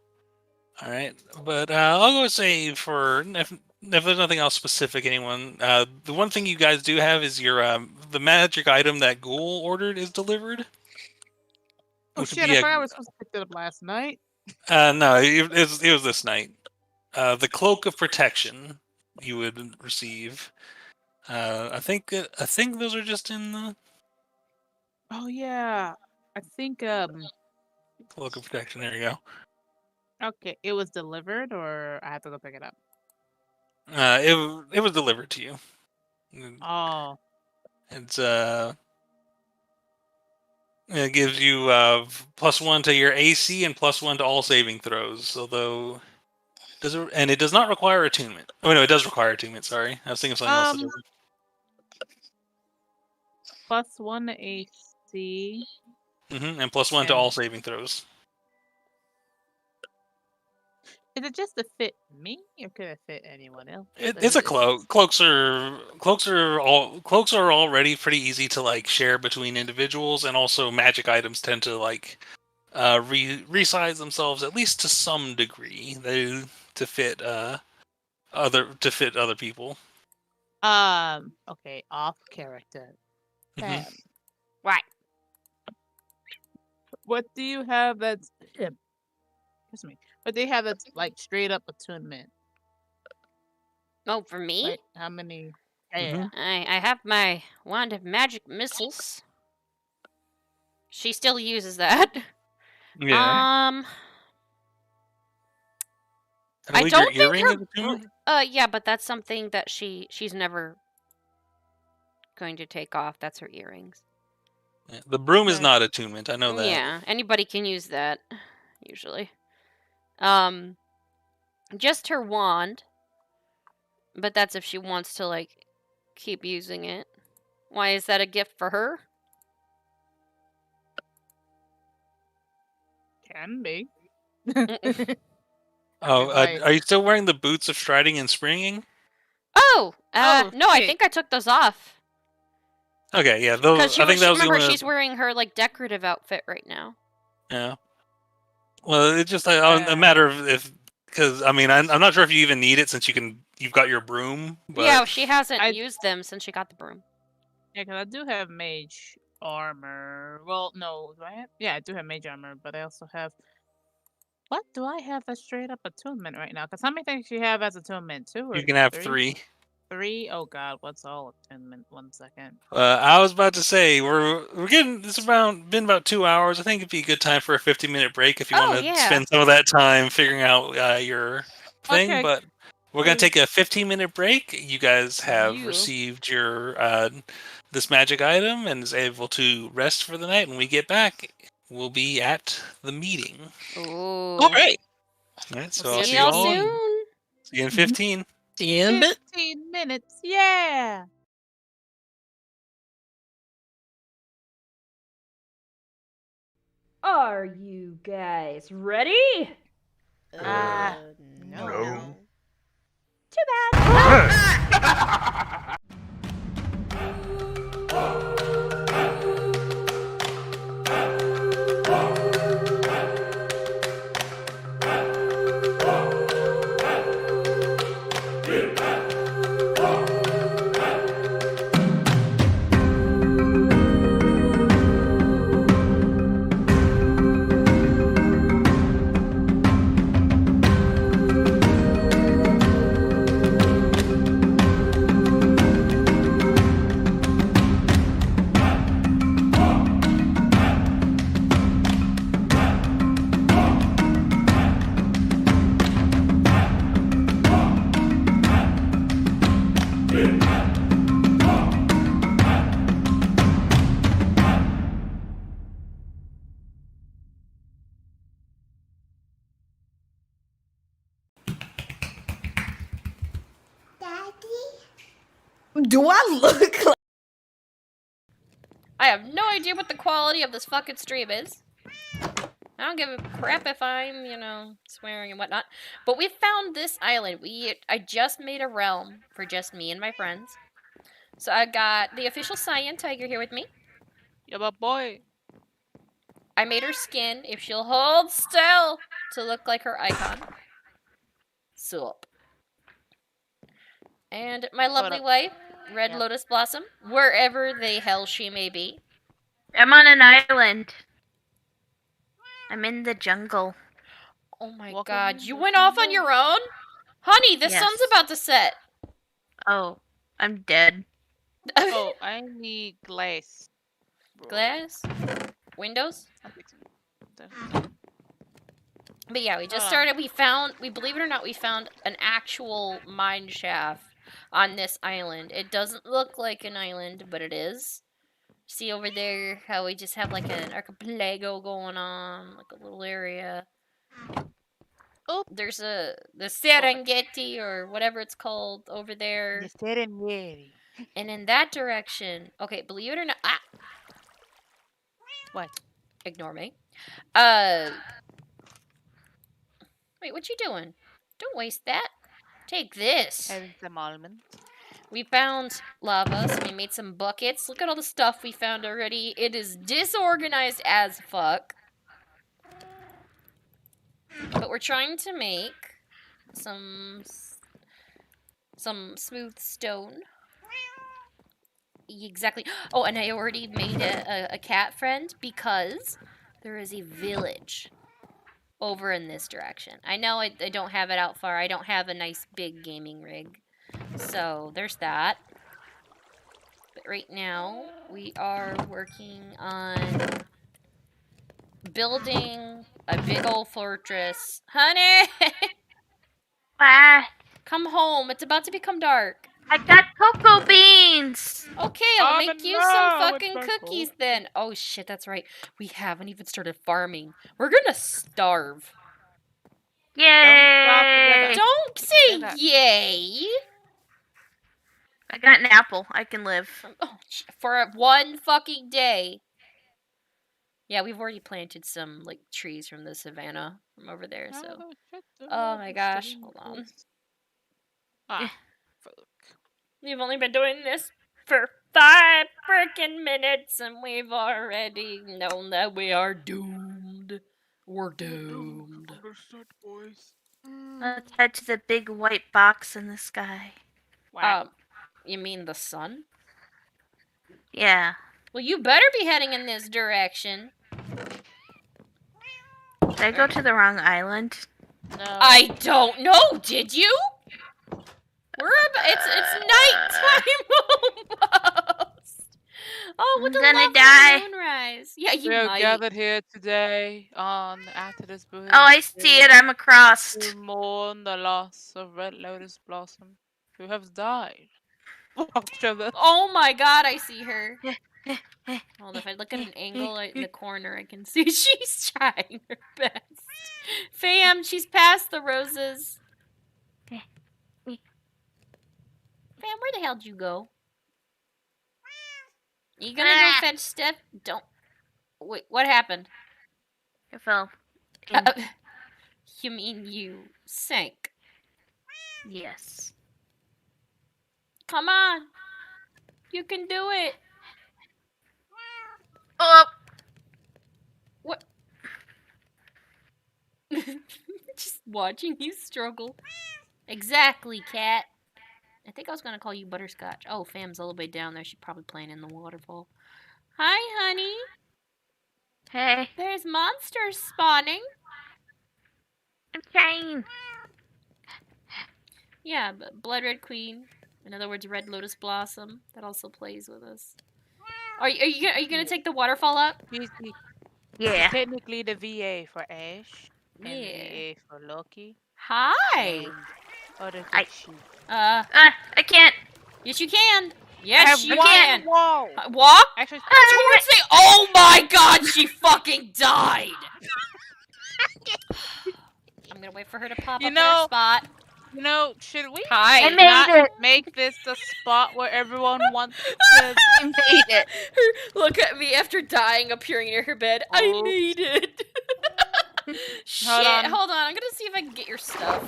All right, but I'll go say for if there's nothing else specific, anyone. The one thing you guys do have is your the magic item that Ghoul ordered is delivered. Oh Which would shit! be I forgot I was supposed to pick that up last night. no, it was this night. The cloak of protection you would receive. I think those are just in the Oh yeah, I think cloak of protection. There you go. Okay, it was delivered, or I have to go pick it up. It was delivered to you. Oh, It's it gives you +1 to your AC and +1 to all saving throws. Although and it does not require attunement. Oh no, it does require attunement. Sorry, I was thinking of something else. +1 to AC. And +1 to all saving throws. Is it just to fit me, or could it fit anyone else? It's a cloak. Cloaks are already pretty easy to like share between individuals, and also magic items tend to like resize themselves at least to some degree. They to fit other people. Okay, off character. Mhm. Right. What do you have that's excuse me. What do you have that's like straight up attunement? Oh, for me? Like, how many? Yeah. I have my wand of magic missiles. She still uses that. Yeah. I don't think earring is attunement? yeah, but that's something that she's never going to take off. That's her earrings. Yeah, the broom is not attunement. I know that. Yeah, anybody can use that usually. Just her wand. But that's if she wants to like keep using it. Why is that a gift for her? Can be. Are you still wearing the boots of striding and springing? Oh, no, I think I took those off. Okay, yeah, those. I think that was remember the only. she's wearing her like decorative outfit right now. Yeah. Well, it's just a matter of if, because I mean, I'm not sure if you even need it since you've got your broom. But Yeah, she hasn't I- used them since she got the broom. Yeah, because I do have mage armor. Well, no, do I have? Yeah, I do have mage armor, but I also have. What do I have as straight up attunement right now? Because how many things you have as attunement? 2 or you can have 3? 3. 3? Oh God, what's all attunement? 1 second. I was about to say we're getting been about 2 hours. I think it'd be a good time for a 50-minute break if you Oh, want to yeah. spend some of that time figuring out your thing. Okay. But we're gonna take a 15-minute break. You guys have You. received your this magic item and is able to rest for the night. When we get back, we'll be at the meeting. Ooh. All right. All right, so We'll I'll See see you y'all all. soon. See you in 15. See you in a bit. 15 minutes. Yeah. Are you guys ready? No. Too bad. Do I look like? I have no idea what the quality of this fucking stream is. I don't give a crap if I'm, swearing and whatnot. But we found this island. I just made a realm for just me and my friends. So I got the official Cyan Tiger here with me. Yeah, but boy. I made her skin, if she'll hold still, to look like her icon. Sup. And my lovely wife, Red Yeah. Lotus Blossom, wherever the hell she may be. I'm on an island. I'm in the jungle. Oh my Walking god, in you the went off on jungle. your own? Honey, the Yes. sun's about to set. Oh, I'm dead. Oh, I need glass. Bro. Glass? Windows? I think so. But yeah, we just Hold on. started. We believe it or not, we found an actual mine shaft on this island. It doesn't look like an island, but it is. See over there how we just have like an archipelago going on, like a little area. Oh. There's the Serengeti or whatever it's called over there. The Serengeti. And in that direction, okay, believe it or not, What? ignore me. Wait, what you doing? Don't waste that. Take this. Having some almonds. We found lava, so we made some buckets. Look at all the stuff we found already. It is disorganized as fuck. But we're trying to make some smooth stone. Exactly. Oh, and I already made a cat friend because there is a village over in this direction. I know I don't have it out far. I don't have a nice big gaming rig. So there's that. But right now, we are working on building a big old fortress. Honey! Ah, Come home. It's about to become dark. I got cocoa beans. Okay, I'll I'm make in you love some with fucking my cookies then. Oh shit, that's right. We haven't even started farming. We're gonna starve. Yay! Don't Say say that. yay! I got an apple. I can live. Oh, for one fucking day. Yeah, we've already planted some like trees from the savannah from over there. So, oh my gosh, hold on. Ah, fuck. We've only been doing this for 5 freaking minutes, and we've already known that we are doomed. We're doomed. Understood, boys. Let's head to the big white box in the sky. You mean the sun? Yeah. Well, you better be heading in this direction. Did I go to the wrong island? No. I don't know. Did you? It's nighttime almost. Oh, with I'm the gonna lovely die. moonrise. Yeah, you We are might. gathered here today after this Oh, I see it. I'm across. to mourn the loss of Red Lotus Blossom, who has died. Watch over. Oh my god, I see her. Well, if I look at an angle in the corner, I can see she's trying her best. Fam, she's past the roses. Fam, where the hell did you go? You gonna go fetch Steph? Don't. Wait, what happened? I fell. You mean you sank? Yes. Come on. You can do it. Oh! What? Just watching you struggle. Exactly, cat. I think I was gonna call you Butterscotch. Oh, Fam's all the way down there. She's probably playing in the waterfall. Hi, honey. Hey, There's monsters spawning. I'm trying. Yeah, but Blood Red Queen. In other words, Red Lotus Blossom. That also plays with us. Are you gonna take the waterfall up? He's Yeah. technically the VA for Ash and Yeah. VA for Loki. Hi. And other I- good shit. I can't. Yes, you can. Yes, you one can. Whoa! Walk Actually, towards me. Oh my god, she fucking died. I'm gonna wait for her to pop You up in her know- spot. should we Hi. I made it. make this the spot where everyone wants to? I made it. Look at me after dying, appearing near her bed. I Oh. made it. Shit. Hold on. I'm gonna see if I can get your stuff.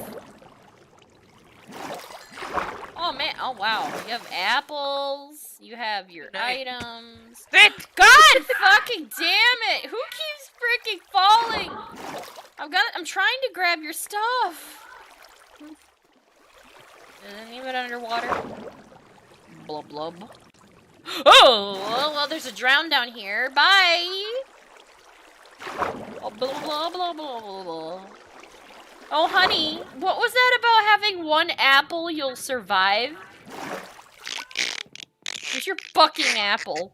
Oh man. Oh wow. You have apples. You have your items. God fucking damn it! Who keeps freaking falling? I'm trying to grab your stuff. And leave it underwater. Blub blub. Oh well, there's a drown down here. Bye. Oh, blah blah blah blah blah blah. Oh honey, what was that about having one apple you'll survive? Where's your fucking apple?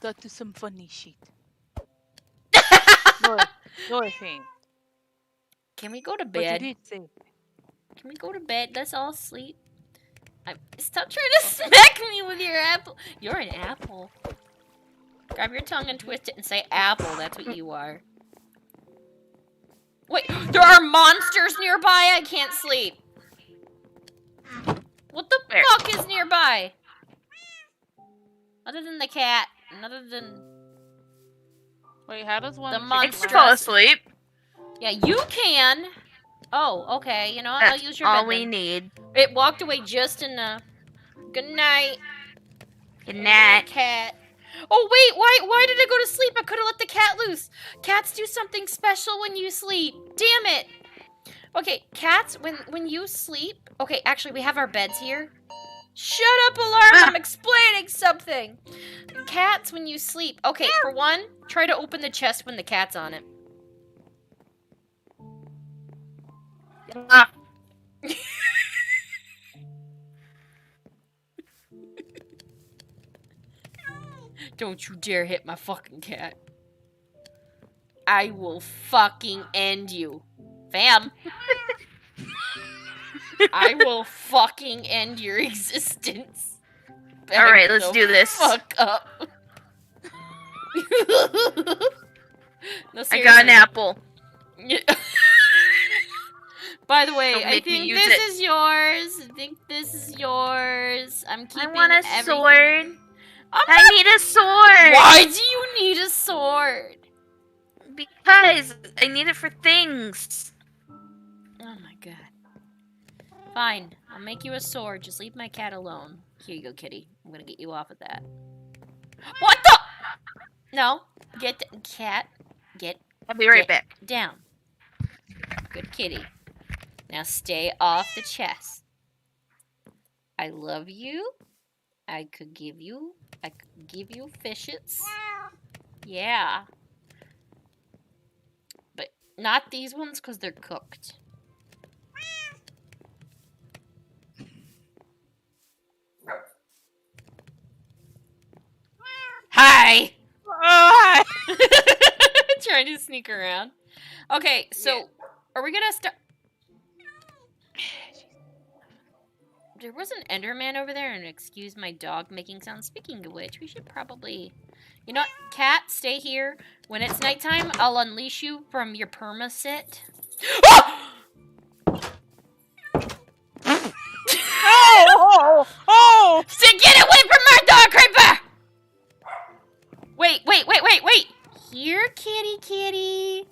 That is some funny shit. No thing. Can we go to But you bed? did say. Can we go to bed? Let's all sleep. Stop trying to smack me with your apple. You're an apple. Grab your tongue and twist it and say apple. That's what you are. Wait, there are monsters nearby? I can't sleep. What the Where? fuck is nearby? Other than the cat. And other than... Wait, how does one? The figure Thanks for monster- out- fall asleep. Yeah, you can. Oh, okay. You know what? I'll That's use your all bed we then. need. It walked away just enough. Good night. Good night. Cat. Oh wait, why did I go to sleep? I could have let the cat loose. Cats do something special when you sleep. Damn it. Okay, cats, when you sleep. Okay, actually we have our beds here. Shut up, alarm! I'm explaining something. Cats, when you sleep. Okay, for one, try to open the chest when the cat's on it. Ah. Don't you dare hit my fucking cat. I will fucking end you. Fam. I will fucking end your existence. Alright, Back let's the do this. Fuck up. No, I got an seriously. apple. By the way, Don't I make me think use this it. is yours. I think this is yours. I'm I keeping want a everything. sword. I'm I need a sword. Why do you need a sword? Because I need it for things. Oh my god. Fine, I'll make you a sword. Just leave my cat alone. Here you go, kitty. I'm gonna get you off of that. What the? No. Cat. Get I'll be right back. down. Good kitty. Now stay off the chest. I love you. I could give you fishes. Yeah. But not these ones because they're cooked. Hi! Oh, hi. Trying to sneak around. Okay, so are we gonna start? There was an Enderman over there, and excuse my dog making sounds. Speaking of which, we should probably... You know what? Cat, stay here. When it's nighttime, I'll unleash you from your perma-sit. Oh! Say, get away from my dog, Creeper! Wait. Here, kitty.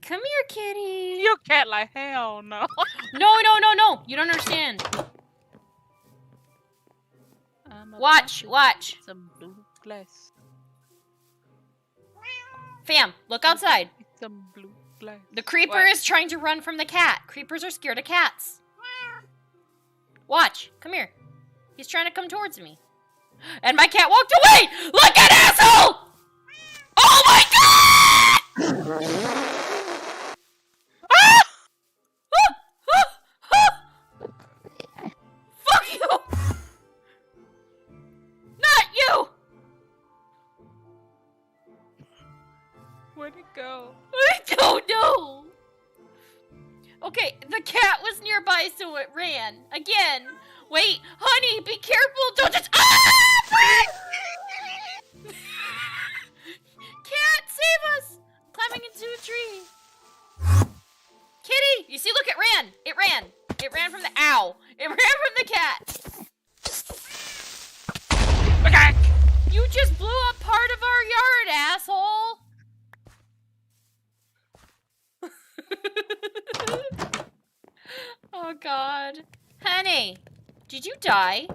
Come here, kitty. You cat like hell no. No. You don't understand. Watch. Some blue glass. Fam, look outside. Some blue glass. The creeper What? is trying to run from the cat. Creepers are scared of cats. Watch. Come here. He's trying to come towards me. And my cat walked away! Like an asshole! Oh my god! Fuck you! Not you! Where'd it go? I don't know. Okay, the cat was nearby, so it ran. Again. Wait, honey, be careful. Don't just... Ah! Cat, save us! Climbing into a tree. Kitty, you see, look, it ran. It ran from the... Ow. It ran from the cat. Okay. You just blew up part of our yard, asshole. Oh, God. Honey, did you die?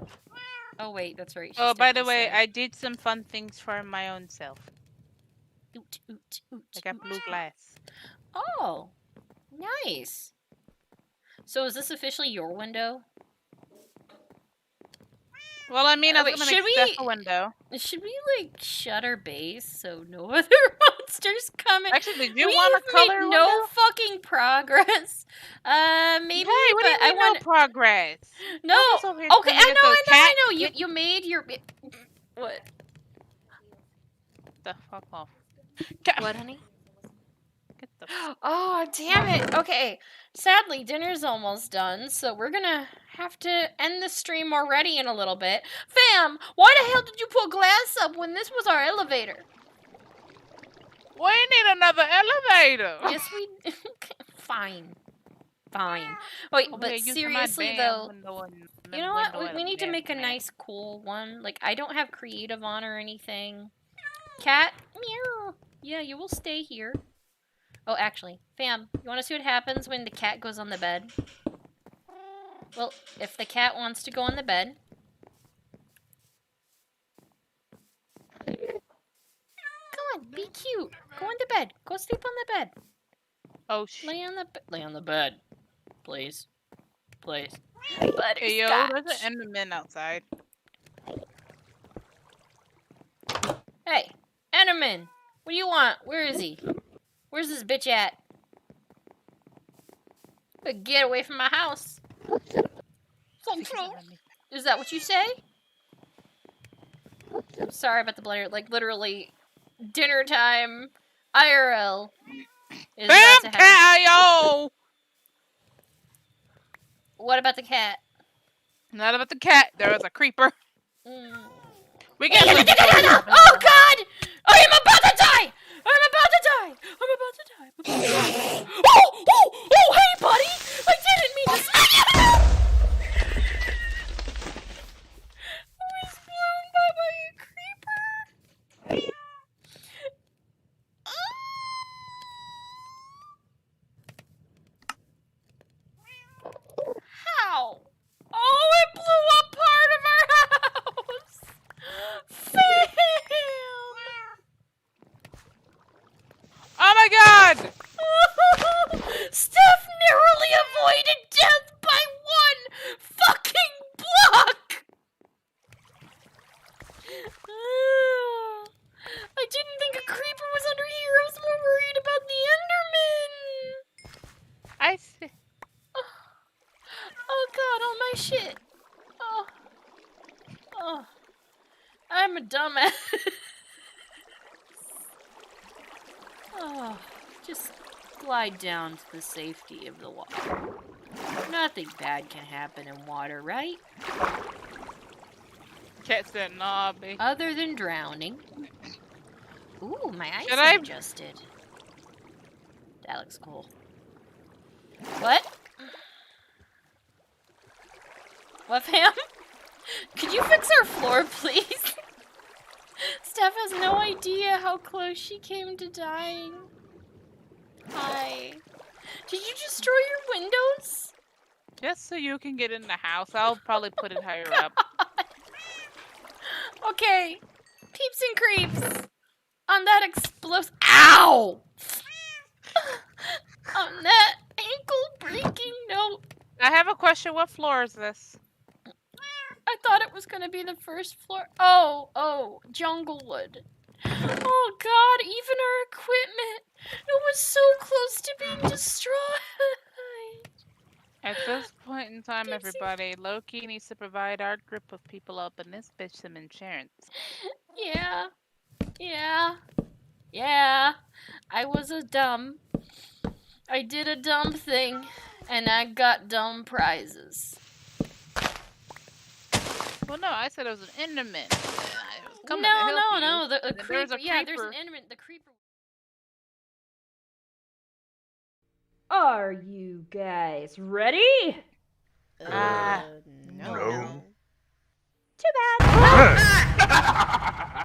Oh, wait, that's right. Oh, by the way, I did some fun things for my own self. Oot. I got blue glass. Oh, nice. So is this officially your window? Well, I mean, I was Wait, gonna should make we- Steph a window. Should we, like, shut our base so no other monsters come in? Actually, did you We've want a color made no window? fucking progress. Maybe, Hey, what do you but I mean want no progress? no. Focus over here Okay, telling me that the cat- I know. You made your what? The fuck off. What, honey? Get the Oh, damn it. Okay. Sadly, dinner's almost done, so we're gonna have to end the stream already in a little bit. Fam, why the hell did you put glass up when this was our elevator? We need another elevator. Yes, we... Fine. Wait, Over but here using my seriously, damn though... window and You know what? window We and need to damn make a mat. nice, cool one. Like, I don't have creative on or anything. Cat? Meow. Yeah, you will stay here. Oh, actually, fam, you want to see what happens when the cat goes on the bed? Well, if the cat wants to go on the bed... Come on, be cute. Go on the bed. Go sleep on the bed. Oh shit. Lay on the bed. Please. Butterscotch. Hey yo, there's an Enderman outside. Hey, Enderman, what do you want? Where is he? Where's this bitch at? Get away from my house. Is that what you say? I'm sorry about the blender. Like, literally, dinner time, IRL, is about to happen. cat, yo! What about the cat? Not about the cat. There was a creeper. Mm. We got Oh, God! I am about to die! Oh, hey, buddy! I didn't mean to say you! I was blown by a creeper. How? Oh, it blew up part of our house! Fail! I didn't think a creeper was under here. I was more worried about the Enderman. I see. Oh god, all my shit. Oh. I'm a dumbass. Oh, just glide down to the safety of the water. Nothing bad can happen in water, right? Cat said, nah, babe. Other than drowning. Ooh, my eyes Should have I- adjusted. That looks cool. What? What, fam? Could you fix our floor, please? Steph has no idea how close she came to dying. Hi. Did you destroy your windows? Just so you can get in the house. I'll probably put it higher up. Okay. Peeps and creeps. On that explosive. Ow! On that ankle-breaking note. I have a question. What floor is this? I thought it was gonna be the first floor. Oh, Junglewood. Oh god, even our equipment. It was so close to being destroyed. At this point in time, Dipsy. everybody, Loki needs to provide our group of people up and this bitch some insurance. Yeah. I was a dumb. I did a dumb thing, and I got dumb prizes. Well, no, I said it was an Enderman. And I was coming to No, help you. the and then creeper. there's a Yeah, there's an creeper. Enderman. The creeper. Are you guys ready? No. Too bad.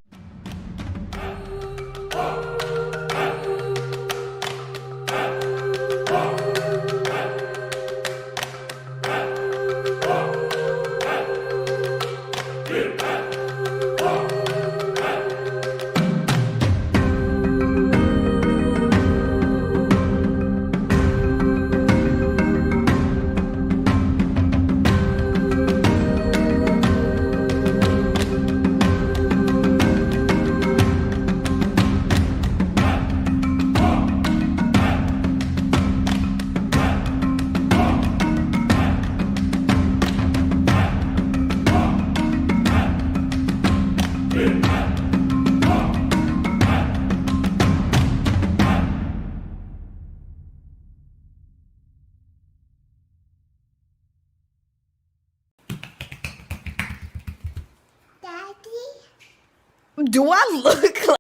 Do I look like?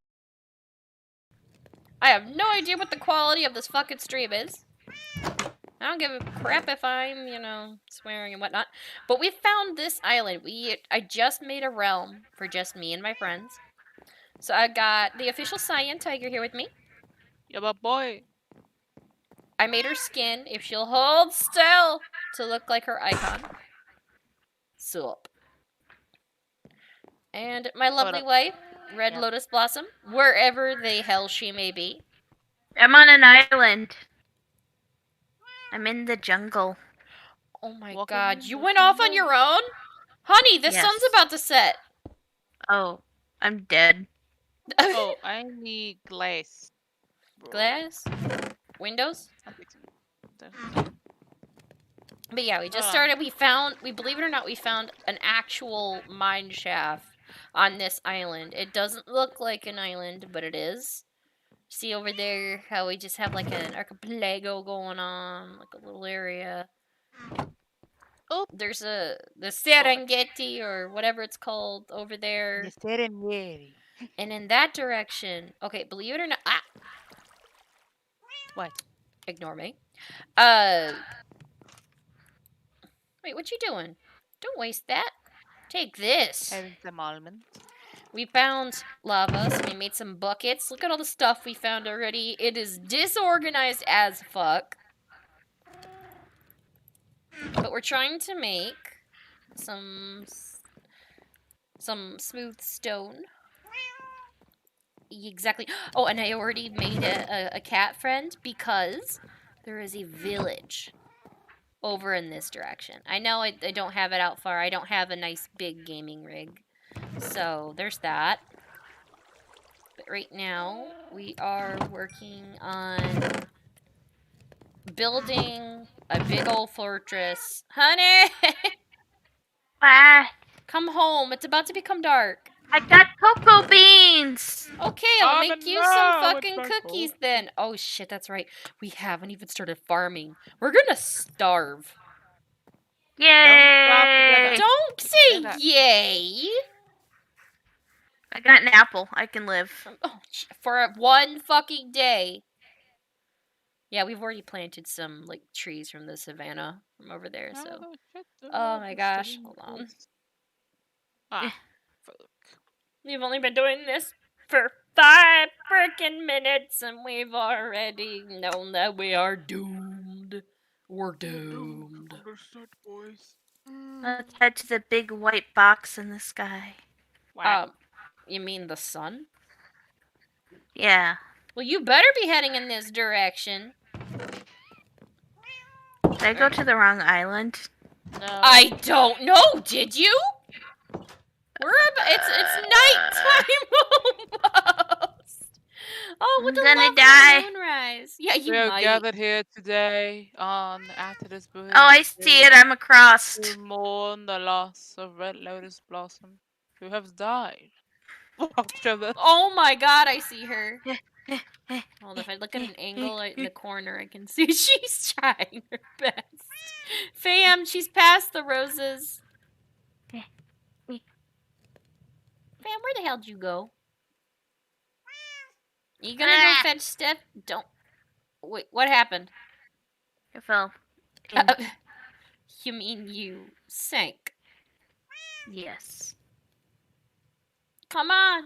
I have no idea what the quality of this fucking stream is. I don't give a crap if I'm, swearing and whatnot. But we found this island. I just made a realm for just me and my friends. So I got the official Cyan Tiger here with me. Yeah, but boy. I made her skin, if she'll hold still, to look like her icon. Sup. And my lovely wife, Red Yep. Lotus Blossom, wherever the hell she may be. I'm on an island. I'm in the jungle. Oh my Welcome god, to you the went off on jungle. your own? Honey, the Yes. sun's about to set. Oh, I'm dead. Oh, I need glass. Glass? Windows? I think so. But yeah, we just Hold on. started, we believe it or not, we found an actual mine shaft on this island. It doesn't look like an island, but it is. See over there how we just have like an archipelago going on, like a little area. Oh, there's the Serengeti or whatever it's called over there. The Serengeti. And in that direction, okay, believe it or not, What? ignore me. Wait, what you doing? Don't waste that. Take this. Having some almonds. We found lava, so we made some buckets. Look at all the stuff we found already. It is disorganized as fuck. But we're trying to make some smooth stone. Exactly. Oh, and I already made a cat friend because there is a village over in this direction. I know I don't have it out far. I don't have a nice big gaming rig. So there's that. But right now, we are working on building a big old fortress. Honey! Ah, Come home. It's about to become dark. I got cocoa beans. Okay, I'll I'm make in you some love with fucking my cookies coat. then. Oh shit, that's right. We haven't even started farming. We're gonna starve. stop together. Yay! Don't Say say that. yay! I got an apple. I can live. Oh, for one fucking day. Yeah, we've already planted some like trees from the savannah from over there, so. Oh my gosh, hold on. Ah, fuck. We've only been doing this for 5 freaking minutes and we've already known that we are doomed. We're doomed. Understood, boys. Let's head to the big white box in the sky. You mean the sun? Yeah. Well, you better be heading in this direction. Did I go to the wrong island? No. I don't know. Did you? It's nighttime almost. Oh, what I'm a gonna lovely die. moonrise. Yeah, you We are might. gathered here today after this Oh, I see it. I'm across. to mourn the loss of Red Lotus Blossom, who has died. Walk the Oh my god, I see her. Well, if I look at an angle in the corner, I can see she's trying her best. Fam, she's past the roses. Fam, where the hell did you go? You gonna go fetch Steph? Don't. Wait, what happened? I fell. in. You mean you sank? Yes. Come on.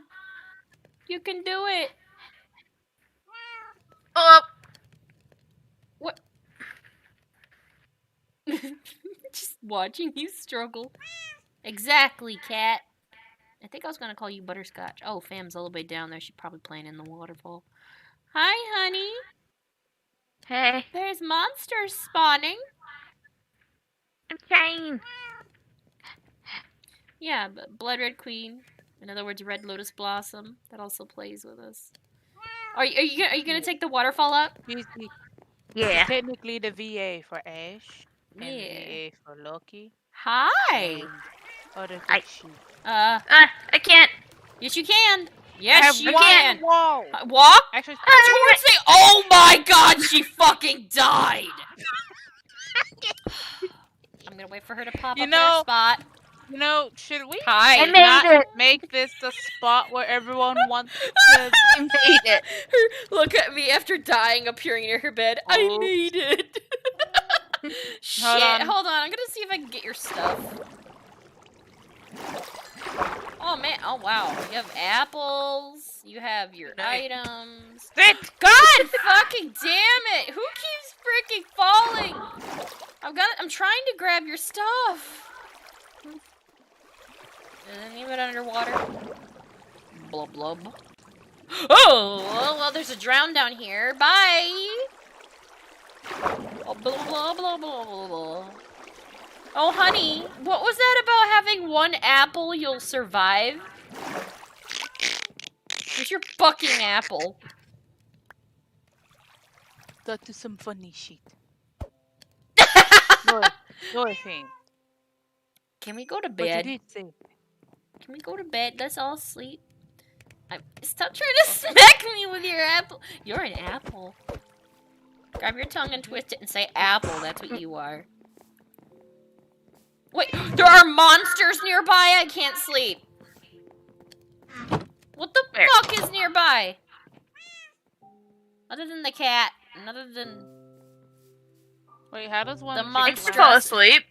You can do it. Oh, What? Just watching you struggle. Exactly, cat. I think I was gonna call you Butterscotch. Oh, Fam's all the way down there. She's probably playing in the waterfall. Hi, honey. hey. There's monsters spawning. I'm trying. Yeah, but Blood Red Queen. In other words, Red Lotus Blossom. That also plays with us. Are you gonna take the waterfall up? He's Yeah. technically the VA for Ash and Yeah. VA for Loki. Hi. And other I- good shit. I can't. Yes you can. I Yes have you one can. wall. Walk Actually, towards the. Oh my God! She fucking died. I'm gonna wait for her to pop You up in her know- spot. should we Hi. I made not it. make this the spot where everyone wants to? I made it. Look at me after dying, appearing near her bed. I Oops. made it. Shit. on. Hold on. I'm gonna see if I can get your stuff. Oh man. Oh wow. You have apples. You have your items. Sit. God fucking damn it! Who keeps freaking falling? I'm trying to grab your stuff. And leave it underwater. Blub blub. Oh well, there's a drown down here. Bye. Oh, blah blah blah blah blah blah. Oh honey, what was that about having one apple you'll survive? Where's your fucking apple? That is some funny shit. No thing. Can we go to But you bed? did say. Can we go to bed? Let's all sleep. Stop trying to smack me with your apple. You're an apple. Grab your tongue and twist it and say apple. That's what you are. Wait, there are monsters nearby? I can't sleep. What the Where? fuck is nearby? Other than the cat. And other than... Wait, how does one? The chicken I monster- can run? fall asleep.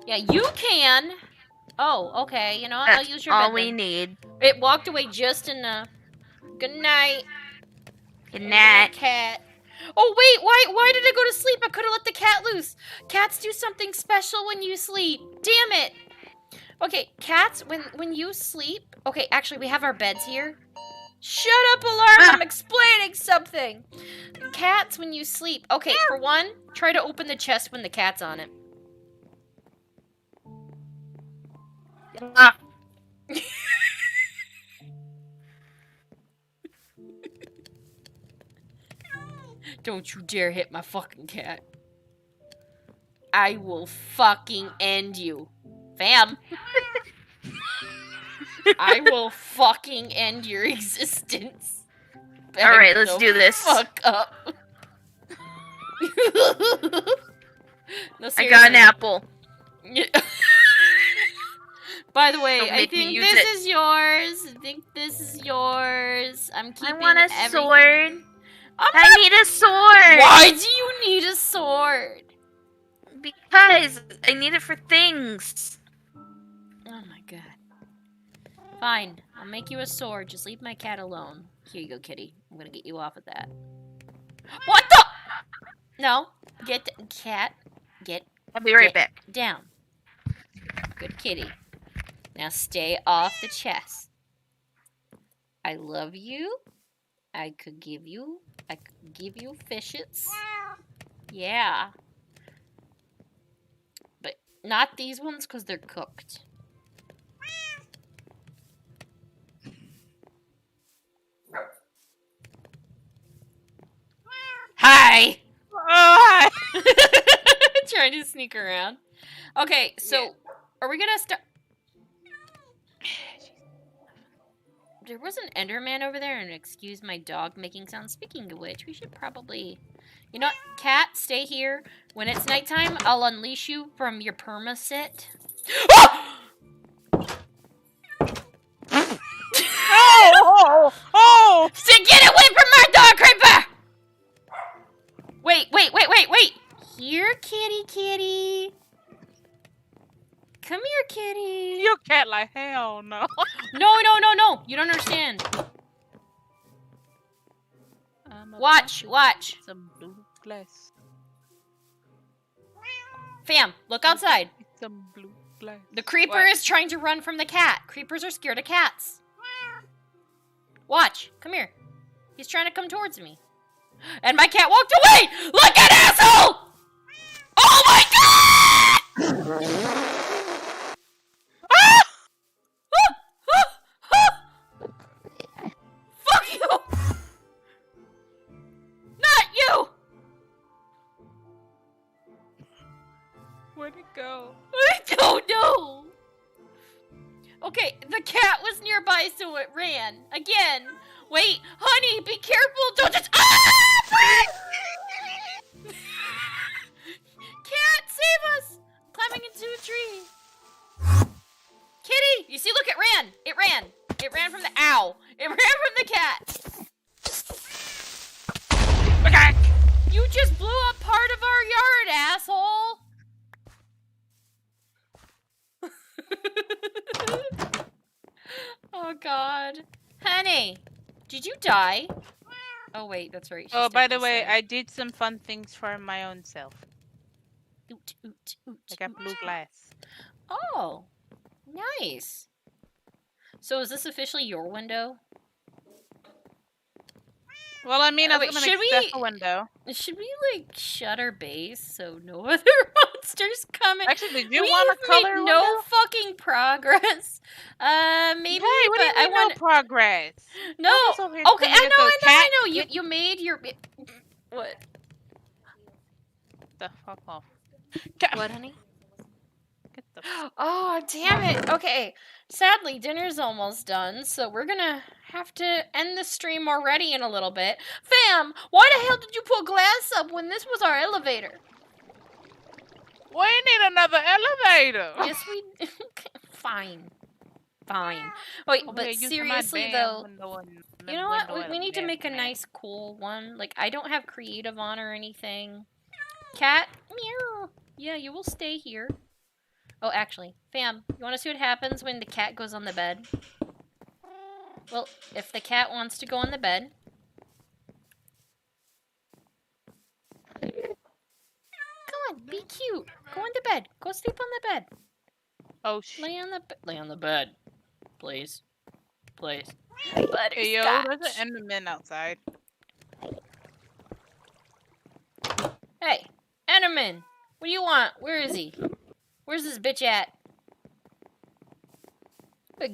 Yeah, you can. Oh, okay. You know what? I'll That's use your all bed we then. need. It walked away just enough. Good night. Good night. Cat. Oh wait, why did I go to sleep? I could have let the cat loose. Cats do something special when you sleep. Damn it. Okay, cats, when you sleep. Okay, actually we have our beds here. Shut up, alarm. I'm explaining something. Cats, when you sleep. Okay, for one, try to open the chest when the cat's on it. Don't you dare hit my fucking cat. I will fucking end you. Fam. I will fucking end your existence. Alright, let's Back do the this. Fuck up. No, I got an seriously. apple. By the way, Don't I make me think use this it. is yours. I think this is yours. I'm keeping I want a everything. sword. I'm I not- need a sword. Why do you need a sword? Because I need it for things. Oh my god. Fine, I'll make you a sword. Just leave my cat alone. Here you go, kitty. I'm gonna get you off of that. What the? No, get cat. Get I'll be right back. down. Good kitty. Now stay off the chest. I love you. I could give you fishets. Yeah. But not these ones because they're cooked. Hi! Oh, hi. Trying to sneak around. Okay, so are we gonna start? There was an Enderman over there, and excuse my dog making sounds. Speaking of which, we should probably... You know what? Cat, stay here. When it's nighttime, I'll unleash you from your perma-sit. Oh! So get away from my dog, Creeper! Wait. Here, kitty. Come here, kitty. You cat like hell no. No. You don't understand. Watch. Some blue glass. Fam, look outside. Some blue glass. The creeper is trying to run from the cat. Creepers are scared of cats. Watch. Come here. He's trying to come towards me. And my cat walked away! Like an asshole! Oh my god! Fuck you! Not you! Where'd it go? I don't know. Okay, the cat was nearby, so it ran. Again. Wait, honey, be careful. Don't just... Ah! Cat, save us! Climbing into a tree. Kitty, you see, look, it ran. It ran from the ow. It ran from the cat. Okay. You just blew up part of our yard, asshole. Oh, God. Honey, did you die? Oh, wait, that's right. Oh, by the way, I did some fun things for my own self. Oot. I got blue glass. Oh, nice. So is this officially your window? Well, I mean, I was Wait, gonna should make we- stuff a window. Should we, like, shut our base so no other monsters come in? Actually, did you We've want a color made no window? fucking progress. Maybe, Hey, what do but you I mean want no progress? no. Nobody's over here Okay, telling me I to go, "Cat, know. get You made your what? the fuck off. What, honey? Get the Oh, damn it. Okay. Sadly, dinner's almost done, so we're gonna have to end the stream already in a little bit. Fam, why the hell did you put glass up when this was our elevator? We need another elevator. Yes, we... Fine. Wait, Over but here using my seriously, damn though, window and you know what? window We need to and make a damn nice, cool one. Like, I don't have creative on or anything. Cat? Meow. Yeah, you will stay here. Oh, actually, fam, you want to see what happens when the cat goes on the bed? Well, if the cat wants to go on the bed... Come on, be cute. Go on the bed. Go sleep on the bed. Oh shit. Lay on the bed. Please. Hey yo, Butterscotch. there's an Enderman outside. Hey, Enderman, what do you want? Where is he? Where's this bitch at?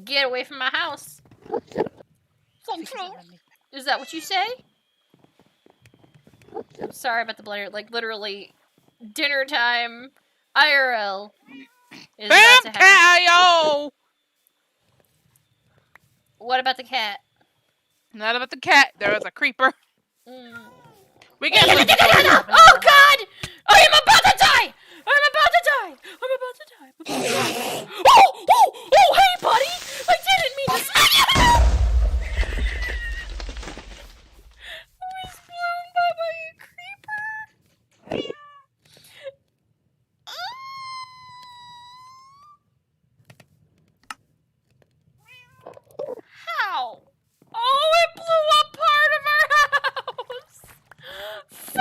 Get away from my house. Is that what you say? I'm sorry about the blender. Like, literally, dinner time, IRL, is about to happen. Vampire! What about the cat? Not about the cat. There was a creeper. Mm. We got loot. Oh God! I am about to die! I'm about to die! I'm about to die! Oh, hey, buddy! I didn't mean to. I was blown by a creeper. How? Oh, it blew up part of our house. Fail.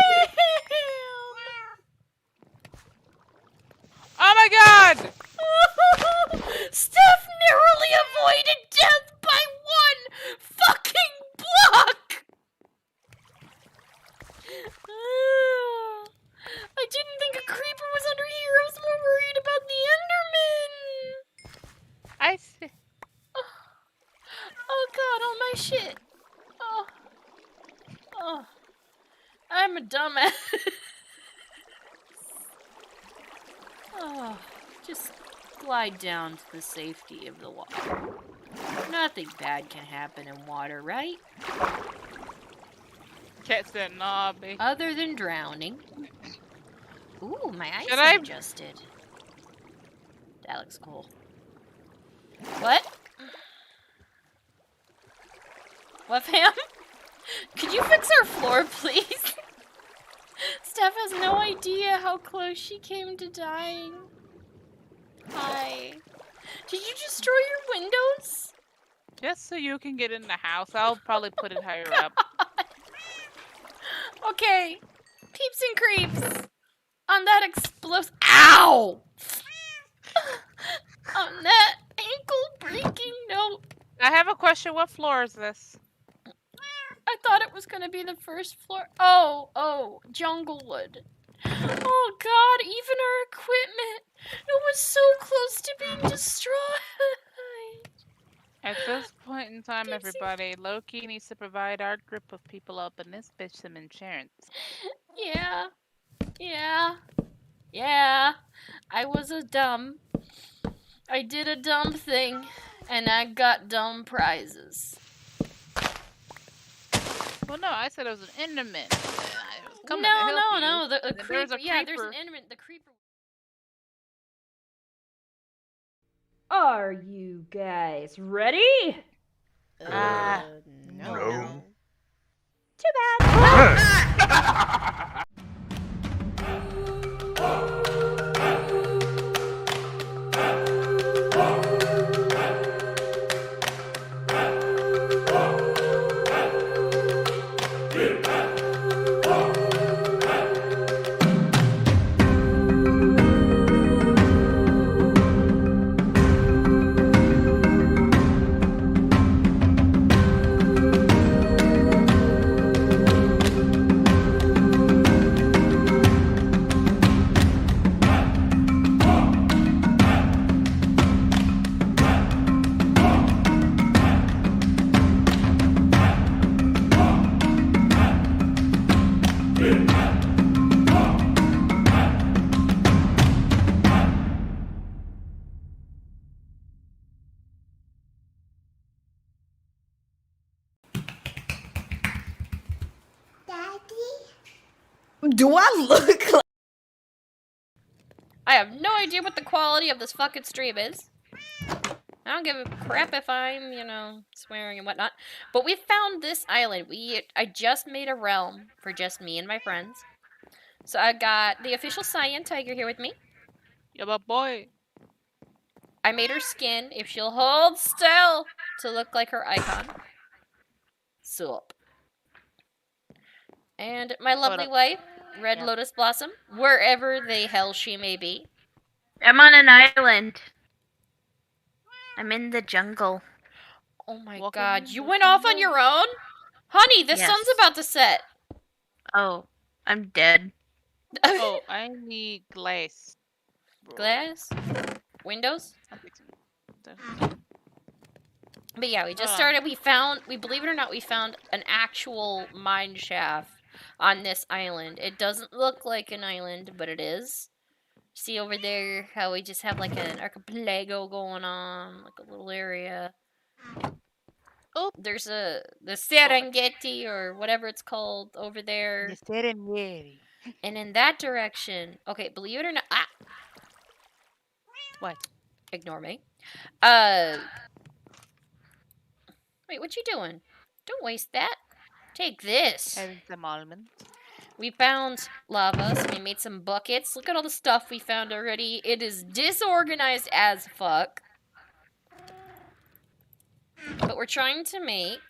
Oh my god! Steph narrowly avoided death by one fucking block! I didn't think a creeper was under here. I was more worried about the Enderman. I see. Oh God, all my shit. Oh. I'm a dumbass. Oh, just glide down to the safety of the water. Nothing bad can happen in water, right? Cat said, nah, babe. Other than drowning. Ooh, my eyes Should are I- adjusted. That looks cool. What? What, fam? Could you fix our floor, please? Steph has no idea how close she came to dying. Hi. Did you destroy your windows? Just so you can get in the house. I'll probably put it higher up. Okay. Peeps and creeps. On that explosive. Ow! On that ankle-breaking note. I have a question. What floor is this? I thought it was gonna be the first floor. Oh, Junglewood. Oh God, even our equipment. It was so close to being destroyed. At this point in time, everybody, Loki needs to provide our group of people up and this bitch some insurance. Yeah. I was a dumb. I did a dumb thing, and I got dumb prizes. Well, no, I said it was an Enderman. And I was coming No, to help you. the And creeper. there's a Yeah, there's creeper. an Enderman. The creeper. Are you guys ready? No. Too bad. Do I look like? I have no idea what the quality of this fucking stream is. I don't give a crap if I'm, swearing and whatnot. But we found this island. I just made a realm for just me and my friends. So I got the official Cyan Tiger here with me. Yeah, but boy. I made her skin, if she'll hold still, to look like her icon. Sup. And my lovely wife, Red Lotus Blossom, wherever the hell she may be. I'm on an island. I'm in the jungle. Oh my Welcome God, to you the went off on jungle. your own? Honey, the Yes. sun's about to set. Oh, I'm dead. Oh, I need glass. Glass? Windows? Bro. But yeah, we just Hold on. started, we believe it or not, we found an actual mine shaft on this island. It doesn't look like an island, but it is. See over there how we just have like an archipelago going on, like a little area. Oh, There's the Serengeti or whatever it's called over there. the Serengeti. And in that direction, okay, believe it or not, What? ignore me. Wait, what you doing? Don't waste that. Take this. Having some almonds. We found lava, so we made some buckets. Look at all the stuff we found already. It is disorganized as fuck. But we're trying to make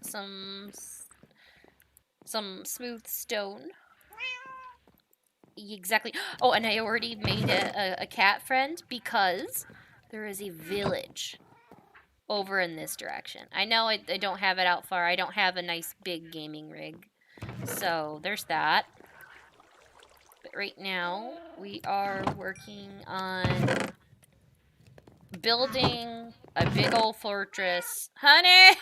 some smooth stone. Exactly. Oh, and I already made a cat friend because there is a village over in this direction. I know I don't have it out far. I don't have a nice big gaming rig. So there's that. But right now, we are working on building a big old fortress. Honey!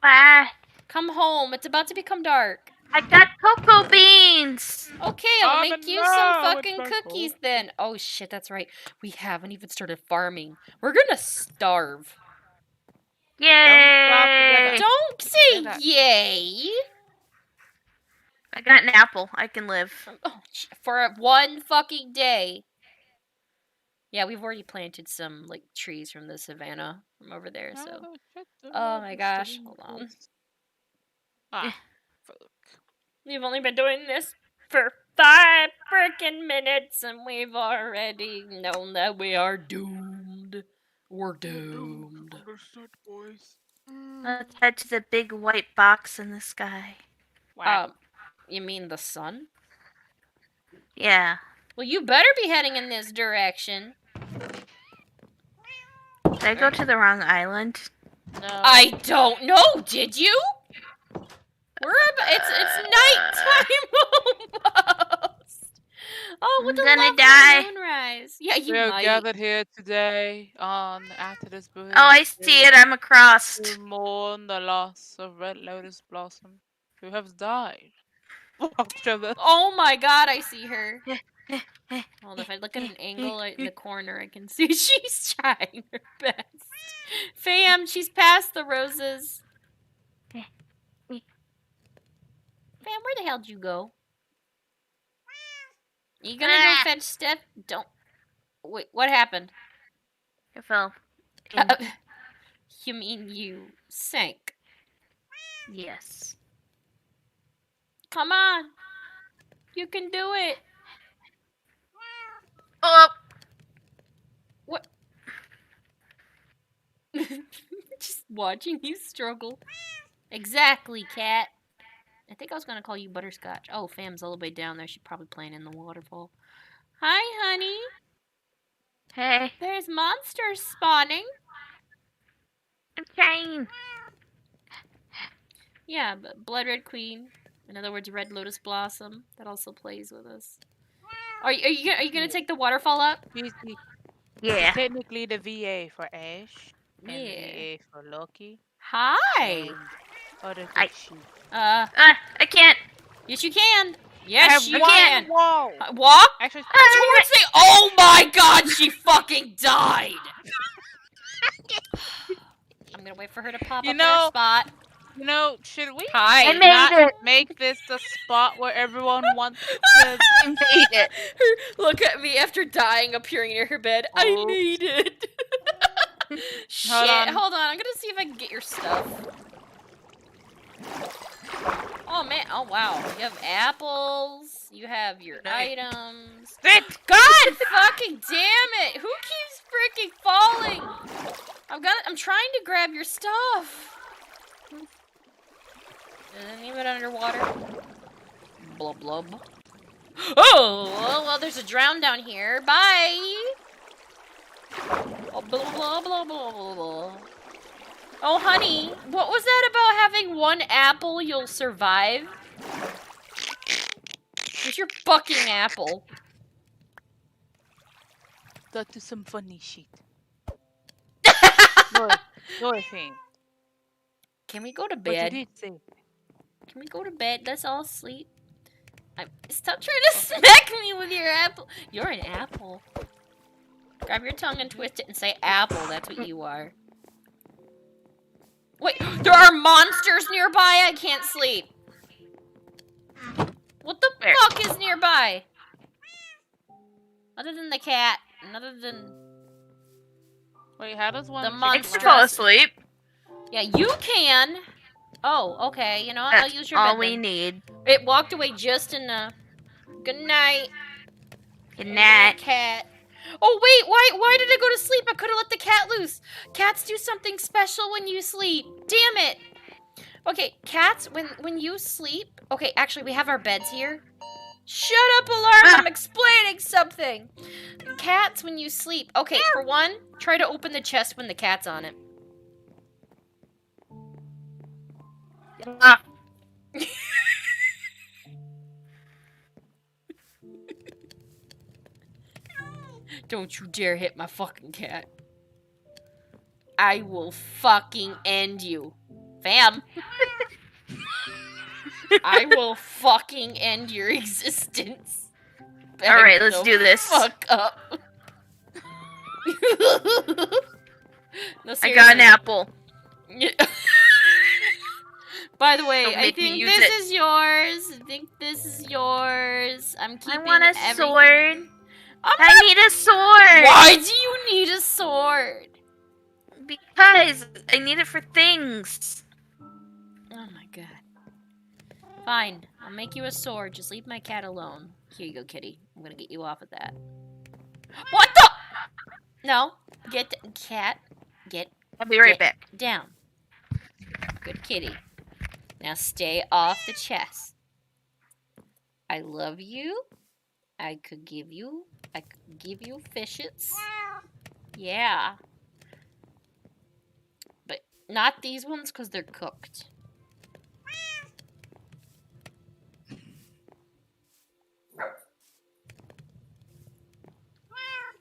Ah, Come home. It's about to become dark. I got cocoa beans. Okay, I'll Oh, make you no, some it's fucking purple. cookies then. Oh shit, that's right. We haven't even started farming. We're gonna starve. Yay! Don't say that. yay! I got an apple. I can live. Oh, for one fucking day. Yeah, we've already planted some like trees from the savannah from over there, so. Oh my gosh, hold on. Ah, fuck. We've only been doing this for 5 freaking minutes and we've already known that we are doomed. We're doomed. Understood, boys. Let's head to the big white box in the sky. You mean the sun? Yeah. Well, you better be heading in this direction. Did I go to the wrong island? No. I don't know. Did you? It's nighttime almost. Oh, with I'm the gonna lovely die. moonrise. Yeah, you We are might. gathered here today on after this Oh, I see it. I'm across. to mourn the loss of Red Lotus Blossom, who has died. Oh my god, I see her. Well, if I look at an angle in the corner, I can see she's trying her best. Fam, she's past the roses. Fam, where the hell did you go? You gonna go fetch Steph? Don't. Wait, what happened? I fell. You mean you sank? Yes. Come on. You can do it. Oh! What? Just watching you struggle. Exactly, cat. I think I was gonna call you Butterscotch. Oh, Fam's all the way down there. She's probably playing in the waterfall. Hi, honey. Hey, There's monsters spawning. I'm trying. Yeah, but Blood Red Queen. In other words, Red Lotus Blossom. That also plays with us. Are you gonna take the waterfall up? She's Yeah. technically the VA for Ash. And the Yeah. VA for Loki. Hi. And other I- good shit. I can't. Yes, you can. Yes, you one can. wall. Walk Actually, towards the. Oh my God! She fucking died. I'm gonna wait for her to pop You up in know- her spot. you know, should we Hi. I made not it. make this the spot where everyone wants to I made it. Look at me after dying, appearing near her bed. I Oh. made it. Shit. on. Hold on. I'm gonna see if I can get your stuff. Oh man. Oh wow. You have apples. You have your items. God fucking damn it! Who keeps freaking falling? I'm trying to grab your stuff. Doesn't leave it underwater. Blub blub. Oh well, there's a drown down here. Bye. Oh, blah blah blah blah blah blah. Oh honey, what was that about having one apple you'll survive? Where's your fucking apple? That is some funny shit. No, thing. Can we go to But you bed? did say. Can we go to bed? Let's all sleep. Stop trying to smack me with your apple. You're an apple. Grab your tongue and twist it and say apple. That's what you are. Wait, there are monsters nearby? I can't sleep. What the fuck is nearby? Other than the cat. And other than... Wait, how does one... The I monster. can fall asleep. Yeah, you can. Oh, okay. You know what? I'll That's use your all bed we then. need. It walked away just in the... Good night. Good night. Cat. Oh wait, why did I go to sleep? I could have let the cat loose. Cats do something special when you sleep. Damn it. Okay, cats, when you sleep... Okay, actually, we have our beds here. Shut up, alarm! I'm explaining something. Cats, when you sleep... Okay, for one, try to open the chest when the cat's on it. Don't you dare hit my fucking cat. I will fucking end you. Fam. I will fucking end your existence. Alright, let's do this. Fuck up. No, I got an apple. By the way, Don't I make me think use this it. is yours. I think this is yours. I'm keeping I want a everything. sword. I'm I need a sword. Why do you need a sword? Because I need it for things. Oh my god. Fine, I'll make you a sword. Just leave my cat alone. Here you go, kitty. I'm gonna get you off of that. What the? No. Get the cat. Get I'll be right back. down. Good kitty. Now stay off the chest. I love you. I could give you fishets. Yeah. But not these ones because they're cooked.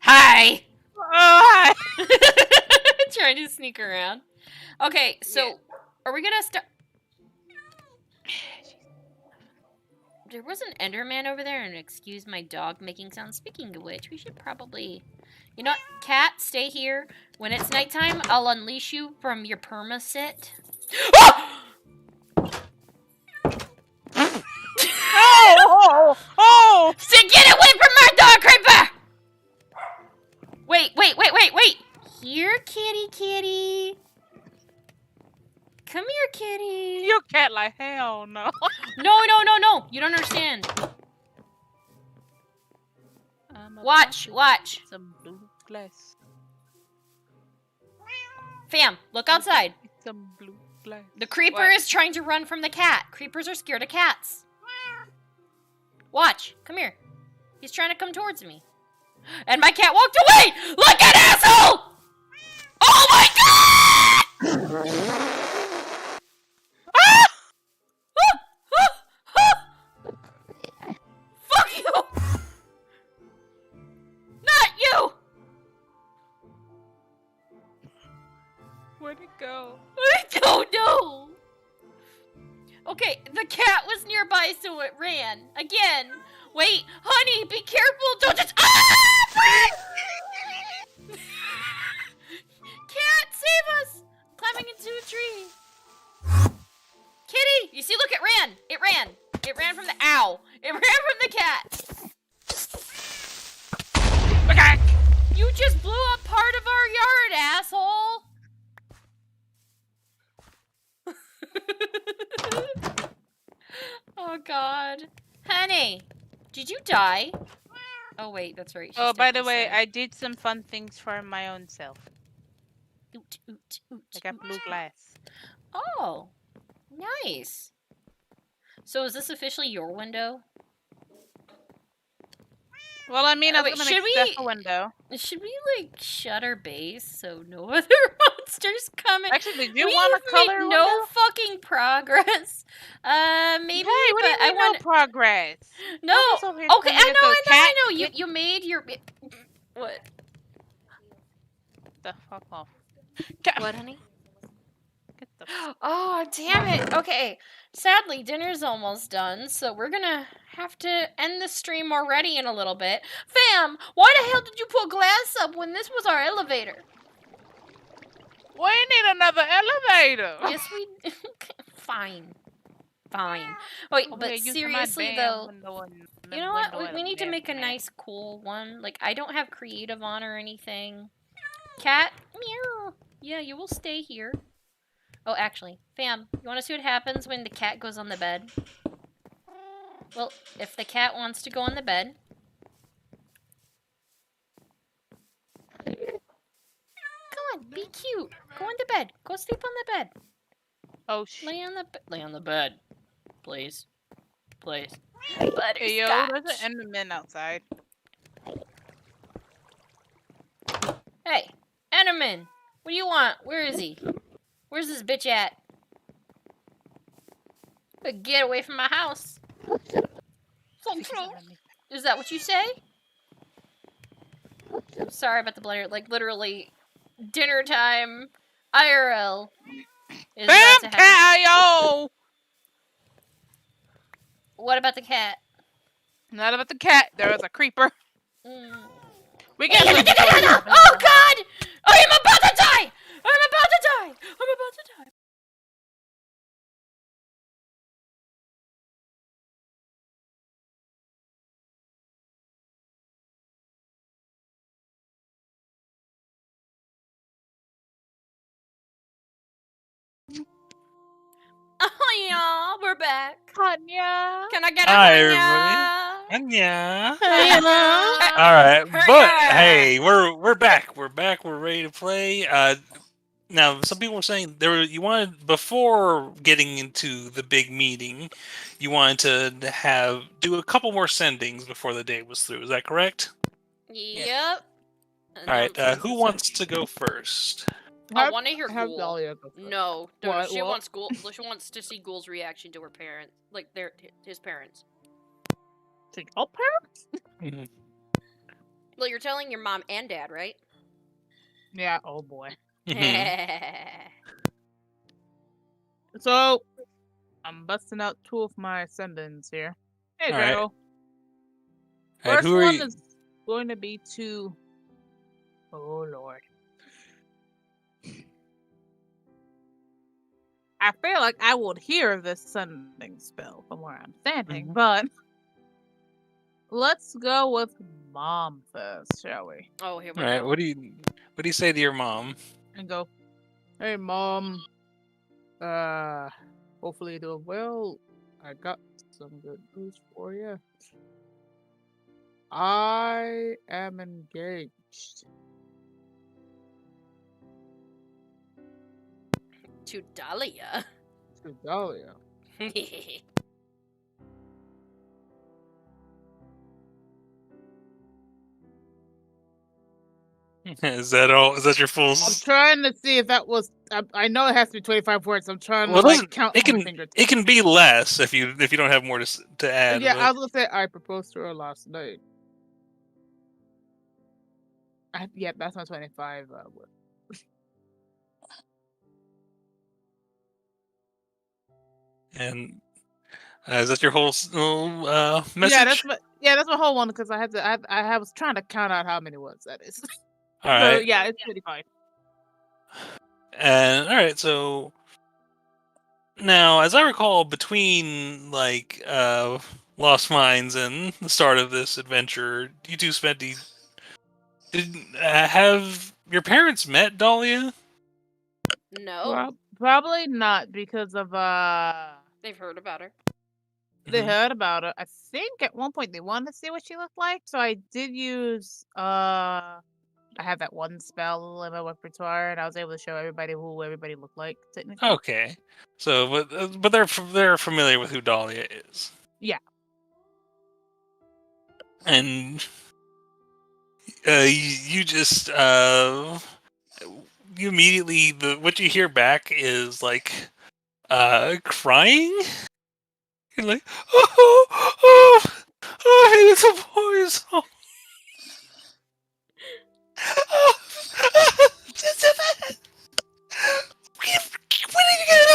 Hi! Oh, hi! Trying to sneak around. Okay, so are we gonna start? There was an Enderman over there, and excuse my dog making sounds. Speaking of which, we should probably... You know what? Cat, stay here. When it's nighttime, I'll unleash you from your perma-sit. Oh! So get away from my dog, Creeper! Wait. Here, kitty. Come here, kitty. Your cat like hell no. No. You don't understand. Watch. Some blue glass. Fam, look outside. Some blue glass. The creeper What? is trying to run from the cat. Creepers are scared of cats. Watch. Come here. He's trying to come towards me. And my cat walked away! Like an asshole! Oh my god! Fuck you! Not you! Where'd it go? I don't know! Okay, the cat was nearby, so it ran. Again. Wait, honey, be careful! Don't just... Ah! Cat, save us! Climbing into a tree. Kitty! You see, look, it ran! It ran from the... Ow! It ran from the cat! Okay. You just blew up part of our yard, asshole! Oh, God. Honey, did you die? Oh, wait, that's right. Oh, by the way, I did some fun things for my own self. Oot. I got blue glass. Oh, nice. So is this officially your window? Well, I mean, I was wait, gonna should make Steph a window. Should we, like, shut our base so no other monsters come in? Actually, did you We want have a color made window? no fucking progress. Maybe, Hey, what do but you I mean want no progress? no. Nobody's over here Okay, telling me I that the cat know. You made your what? the fuck off. Cat. What, honey? Get the Oh, damn it. Okay. Sadly, dinner's almost done, so we're gonna have to end the stream already in a little bit. Fam, why the hell did you put glass up when this was our elevator? We need another elevator. Yes, we. Fine. Fine. Wait, Over but here using my seriously damn though, window and you know what? window at We a need to damn make a man. nice, cool one. Like, I don't have creative on or anything. Cat? Meow. Yeah, you will stay here. Oh, actually, fam, you want to see what happens when the cat goes on the bed? Well, if the cat wants to go on the bed... Come on, be cute. Go on the bed. Go sleep on the bed. Oh shit. Lay on the bed. Please. Please. Hey yo, there's Butterscotch. an Enderman outside. Hey, Enderman. What do you want? Where is he? Where's this bitch at? Get away from my house. Is that what you say? I'm sorry about the blender. Like, literally, dinner time, IRL, is about to happen. Cat, yo! What about the cat? Not about the cat. There is a creeper. Mm. We can. Oh, God! I am about to die! I'm about to die! I'm about to die! Oh, yeah, we're back. Tanya. Can I get a Hi, Hanya? everybody. Yeah. Hanya. All right, but Hanya. hey, we're back. We're back. We're ready to play. Now some people were saying you wanted, before getting into the big meeting, you wanted to do a couple more sendings before the day was through. Is that correct? Yep. All right. Who wants to go first? I want to hear Have Ghoul. Dahlia go first. No, What, she what? wants Ghoul. She wants to see Ghoul's reaction to her parents, like his parents. To your parents? Mhm. Well, you're telling your mom and dad, right? Yeah. Oh boy. Mhm. So I'm busting out 2 of my ascendants here. Hey, All right. Drago. All right, First who are one you? is going to be to. Oh lord. I feel like I would hear this sending spell from where I'm standing, Mhm. but let's go with Mom first, shall we? Oh, here we All right. go. What do you say to your mom? And go, hey Mom, hopefully you're doing well. I got some good news for you. I am engaged. To Dahlia. To Dahlia. Is that all? Is that your full? I'm trying to see if that was. I know it has to be 25 words. I'm trying Well, to it like doesn't. count It on my can. fingers. It can be less if you don't have more to add. Yeah, but- I was gonna say I proposed to her last night. Yeah, that's my 25 word. And is that your whole message? Yeah, that's my whole one because I was trying to count out how many words that is. All So right. yeah, it's 25. And all right. So now, as I recall, between like Lost Mines and the start of this adventure, you two spent Did have your parents met Dahlia? No, Probably not because of they've heard about her. they Mhm. heard about her. I think at one point they wanted to see what she looked like, so I did use I have that one spell in my repertoire, and I was able to show everybody who everybody looked like. Technically, Okay. So, but they're familiar with who Dahlia is. Yeah. And you just you immediately what you hear back is like crying. You're like, oh, oh, oh, hey, little boys. Oh. When are you gonna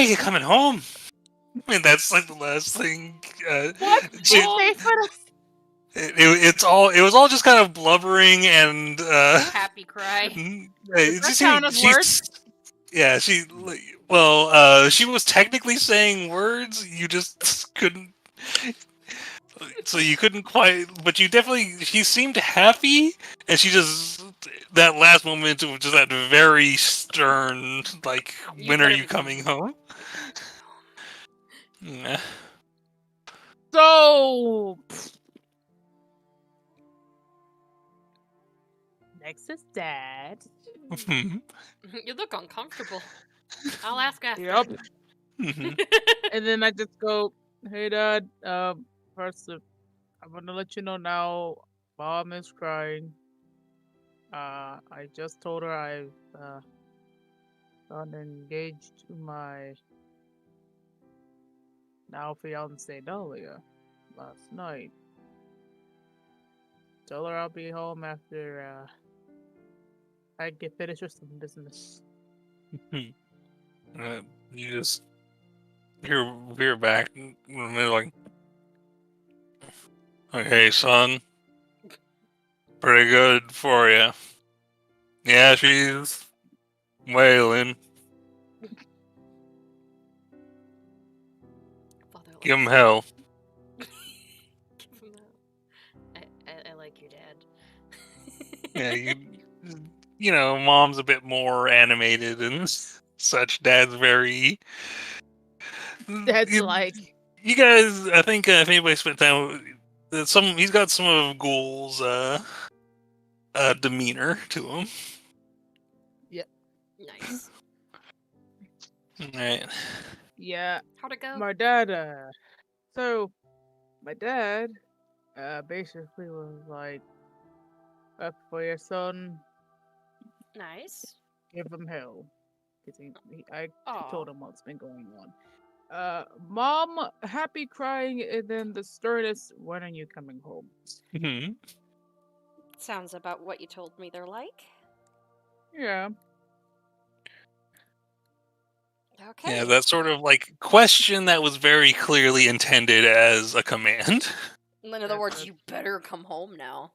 are you coming home? And that's like the last thing. What? She, Stay for the it was all just kind of blubbering and Happy cry. Does that count as words? Yeah, she was technically saying words. You just couldn't. So you couldn't quite, but you definitely. She seemed happy, and she just that last moment was just that very stern, like, You when are better you be coming home? Yeah. So next is Dad. You look uncomfortable. I'll ask after. Yep. Mhm. And then I just go, "Hey, Dad. First, I'm gonna let you know now. Mom is crying. I just told her I've gotten engaged to my now fiance Dahlia last night. Tell her I'll be home after I get finished with some business." You just hear back, and they're like, "Hey, son, pretty good for you." Yeah, she's wailing. Father, like, Give him hell. give him that. I like your dad. Yeah, you know, mom's a bit more animated and such. Dad's very. Dad's you, like, you guys, I think if anybody spent time, he's got some of Ghoul's demeanor to him. Nice. Right. yeah, How'd it go? my dad, so my dad, basically was like, up for your son, Nice. give him hell. Cause I Aw. told him what's been going on. Mom, happy crying, and then the sternest, when are you coming home? Hmm. Sounds about what you told me they're like. Yeah. Okay. Yeah, that sort of like question that was very clearly intended as a command. In other That's words, it. you better come home now.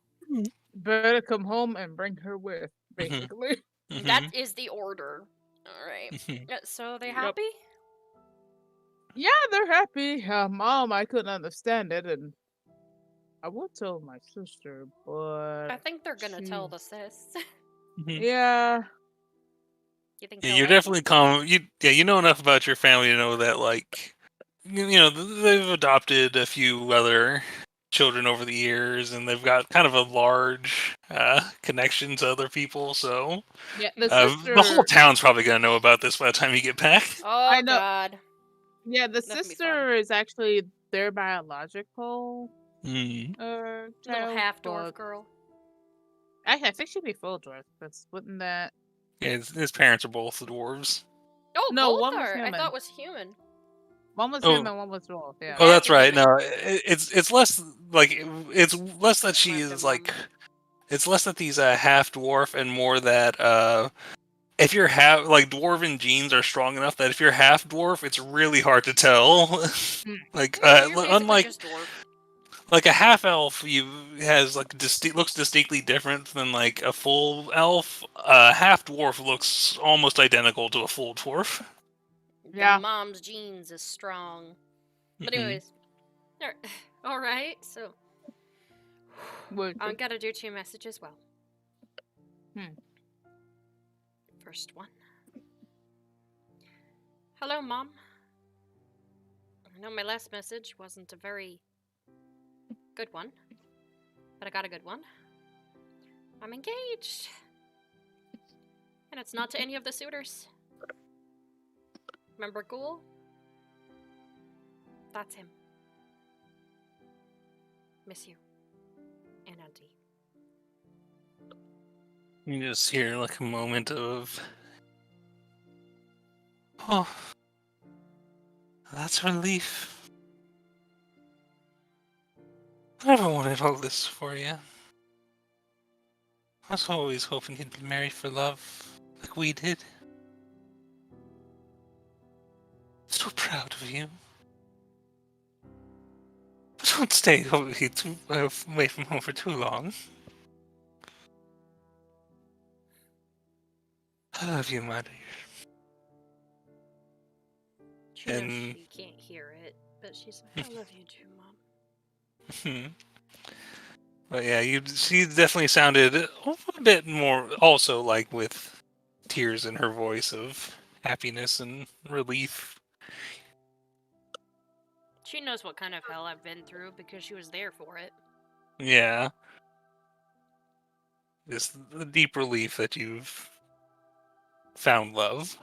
Better come home and bring her with, Mhm. basically. That is the order. Alright. Mhm. So they Yep. happy? Yeah, they're happy. Mom, I couldn't understand it, and I would tell my sister, but I think they're gonna tell the she's- sis. Mhm. Yeah, You think Yeah, they'll you're like definitely you know enough about your family to know that, like, you know, they've adopted a few other children over the years, and they've got kind of a large connection to other people. So yeah. The the whole sister, town's probably gonna know about this by the time you get back. Oh I know. god. Yeah, the That's gonna be fun. sister is actually their biological Mm. Little child, half dwarf but girl. I think she'd be full dwarf. That's wouldn't that? Yeah, his parents are both dwarves. Oh, No, both one was are. I human. thought it was human. One was Oh. him and one was dwarf. Yeah. Oh, Dad's that's a right. human. No, it's less like it's less that she Where's is their like. mom? It's less that he's a half dwarf and more that if you're half like dwarven genes are strong enough that if you're half dwarf, it's really hard to tell. Like Yeah, you're basically unlike just dwarf. like a half elf, you has like looks distinctly different than like a full elf. Half dwarf looks almost identical to a full dwarf. Yeah. The mom's genes is strong. But Mhm. anyways. Alright, so Would I you? gotta do 2 messages as well. Hmm. First one. Hello, Mom. I know my last message wasn't a very good one, but I got a good one. I'm engaged. And it's not to any of the suitors. Remember Ghoul? That's him. Miss you. And Auntie. You just hear like a moment of, oh, that's relief. I never wanted all this for you. I was always hoping you'd be married for love, like we did. so proud of you. But don't stay over here away from home for too long. I love you, my dear. She knows And- she can't hear it, but she's like, I love you too, Mom. But yeah, she definitely sounded a bit more, also like with tears in her voice of happiness and relief. She knows what kind of hell I've been through because she was there for it. Yeah. Just the deep relief that you've found love.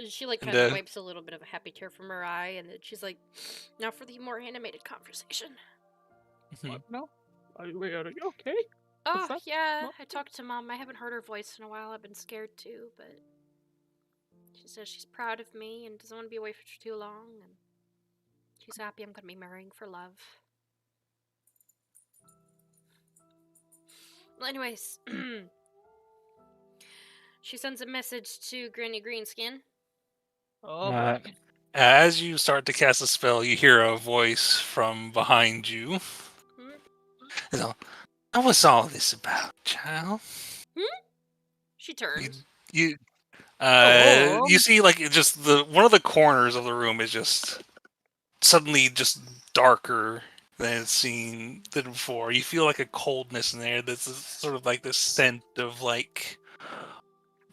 She like And, kind of wipes a little bit of a happy tear from her eye, and then she's like, "Now for the more animated conversation." What? No? Are you okay? Oh up, yeah, Mom? I talked to Mom. I haven't heard her voice in a while. I've been scared too, but she says she's proud of me and doesn't want to be away for too long, and she's happy I'm gonna be marrying for love. Well, anyways, she sends a message to Granny Greenskin. Oh, Uh, boy. as you start to cast a spell, you hear a voice from behind you. So, what's all this about, child? She turns. You Oh. you see, like, it just one of the corners of the room is just suddenly just darker than it's seen than before. You feel like a coldness in there. That's sort of like this scent of like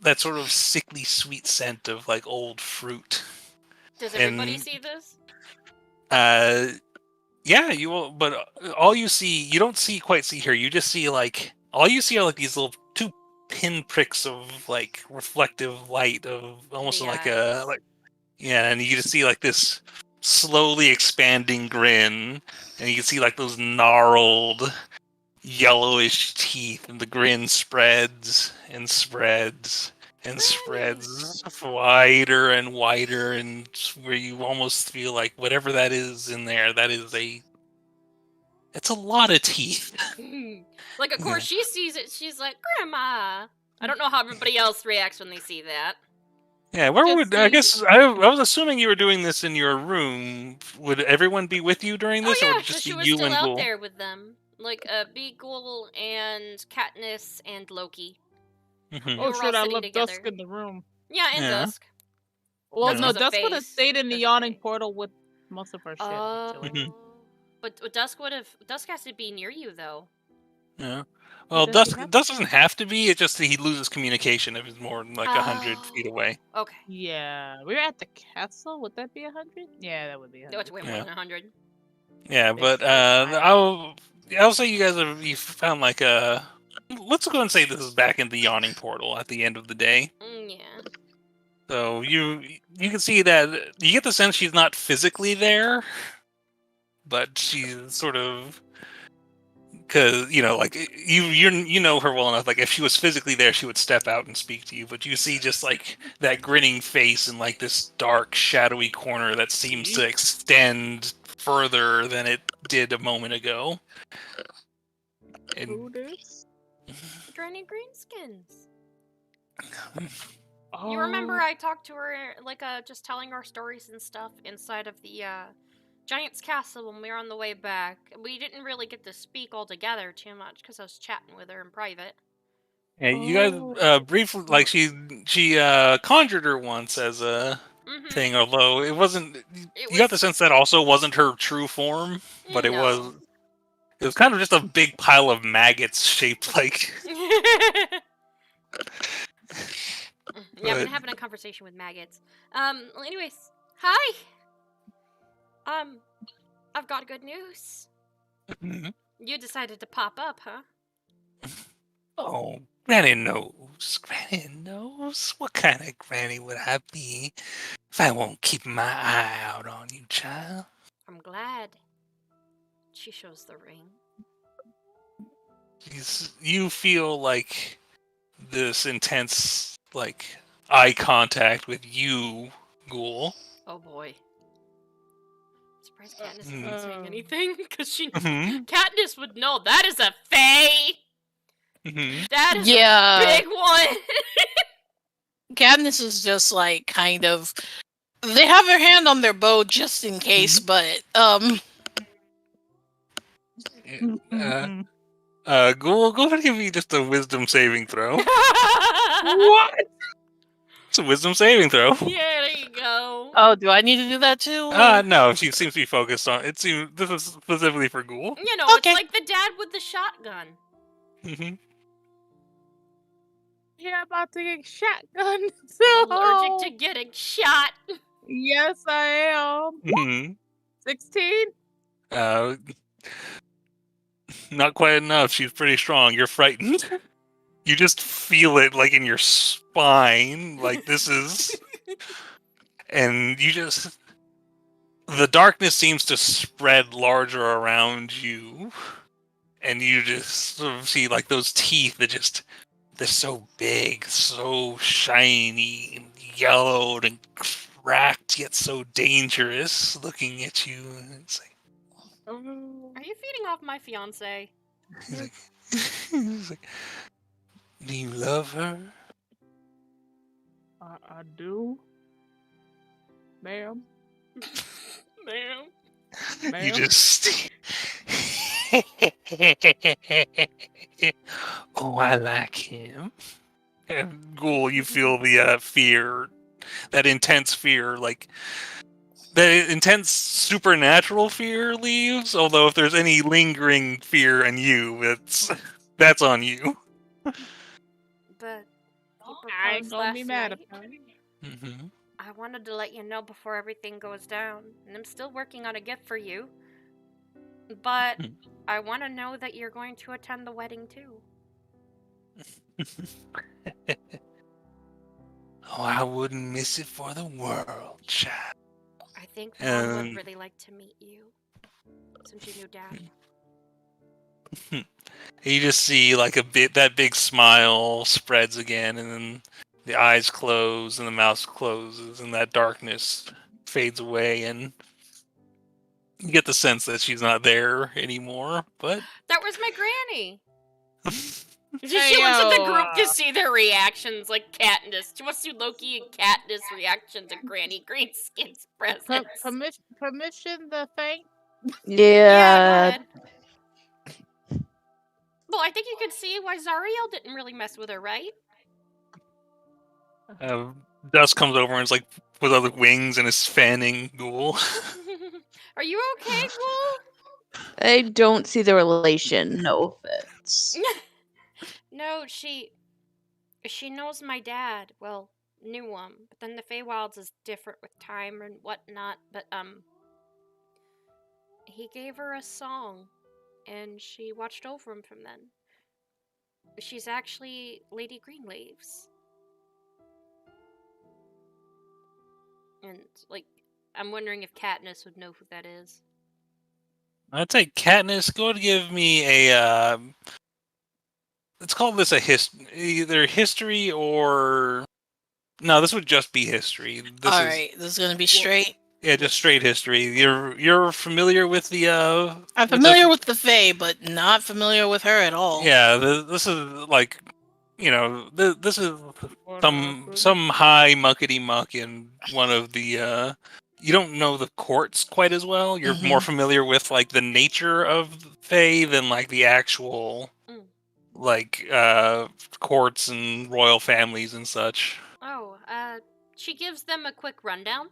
that sort of sickly sweet scent of like old fruit. Does everybody And- see this? Yeah, you will, but all you see, you don't quite see her. You just see like all you see are like these little two pinpricks of like reflective light of almost The like eyes. yeah, and you just see like this slowly expanding grin, and you can see like those gnarled yellowish teeth, and the grin spreads and spreads and spreads wider and wider, and where you almost feel like whatever that is in there, it's a lot of teeth. Like, of course, she sees it. She's like, Grandma. I don't know how everybody else reacts when they see that. Yeah, where Just would I see- guess I was assuming you were doing this in your room. Would everyone be with you during this, Oh or yeah, would it because just she be was you still and out Ghoul? there with them, like Beagle and Katniss and Loki. Mhm. Oh, were all shit, I sitting left Dusk together. in the room. Yeah, and Yeah. Dusk. Well, Dusk no, was a Dusk would have face. stayed in the There's a yawning face. portal with most of her shit. actually. Mhm. But Dusk would have. Dusk has to be near you though. Yeah. Well, does he Dusk have- doesn't have to be. It's just that he loses communication if he's more than like 100 feet away. Okay. Yeah, we were at the castle. Would that be 100? Yeah, that would be 100. No, it's way more Yeah. than 100. Yeah, but Basically, I'll say you guys you found like a. Let's go and say this is back in the yawning portal at the end of the day. Yeah. So you can see that you get the sense she's not physically there, but she's sort of because like you know her well enough. Like if she was physically there, she would step out and speak to you. But you see just like that grinning face and like this dark, shadowy corner that seems to extend further than it did a moment ago. And Who this? Granny Greenskins. Oh, You remember I talked to her, like, just telling her stories and stuff inside of the, Giant's Castle when we were on the way back. We didn't really get to speak all together too much because I was chatting with her in private. yeah, you guys briefly like she conjured her once as a Mm-hmm. thing, although it wasn't. It You got the was- sense that also wasn't her true form, but it was. No. It was kind of just a big pile of maggots shaped like. Yeah, I've been having a conversation with maggots. Well, anyways, hi! I've got good news. Mhm. You decided to pop up, huh? Oh, Granny knows. Granny knows. What kind of Granny would I be if I won't keep my eye out on you, child? I'm glad. She shows the ring. You feel like this intense, like, eye contact with you, Ghoul. Oh boy. Surprised Katniss Mm. isn't saying anything, because she... Mhm. Katniss would know that is a fae! Mhm. That is Yeah. a big one! Katniss is just like kind of. They have their hand on their bow just in case, but Ghoul, go ahead and give me just a wisdom saving throw. What? It's a wisdom saving throw. Yeah, there you go. oh, do I need to do that too? or- No, she seems to be focused on it. Seems this is specifically for Ghoul. You know, Okay. it's like the dad with the shotgun. Mm-hmm. You're about to get shotgun. So Allergic to getting shot. yes, I am. Mm-hmm. 16. Not quite enough. She's pretty strong. You're frightened. You just feel it like in your spine. Like this is, and you just. The darkness seems to spread larger around you, and you just sort of see like those teeth that just they're so big, so shiny, and yellowed and cracked, yet so dangerous, looking at you. And it's like, Are you feeding off my fiance? he's like, do you love her? I do. Ma'am. Ma'am. You Ma'am. just. Oh, I like him. And Ghoul, you feel the fear, that intense fear, like the intense supernatural fear leaves. Although if there's any lingering fear in you, that's on you. But I ain't gonna be mad night. about it. Mm-hmm. I wanted to let you know before everything goes down, and I'm still working on a gift for you. But I want to know that you're going to attend the wedding too. Oh, I wouldn't miss it for the world, child. I think Mom would really like to meet you, since you knew Dad. You just see like that big smile spreads again, and then the eyes close and the mouth closes, and that darkness fades away, and you get the sense that she's not there anymore. But That was my granny. She Hey, looks at the yo, group to see their reactions, like Katniss. She wants to see Loki and Katniss' reaction to Granny Greenskin's presence. permission the thing. Yeah. Go ahead. Well, I think you could see why Zariel didn't really mess with her, right? Dust comes over and it's like with other wings and is fanning Ghoul. Are you okay, Ghoul? I don't see the relation. No offense. No, she knows my dad. Well, knew him. But then the Feywilds is different with time and whatnot. But, he gave her a song, and she watched over him from then. She's actually Lady Greenleaves. And, like, I'm wondering if Katniss would know who that is. I'd say Katniss, go ahead and give me a. Let's call this a either history or. No, this would just be history. Alright, this is gonna be straight. Yeah, just straight history. You're familiar with the. I'm familiar with the Fae, but not familiar with her at all. Yeah, this is like, this is some high muckety muck in one of the. You don't know the courts quite as well. You're more familiar with like the nature of Fae than like the actual, like courts and royal families and such. Oh, she gives them a quick rundown.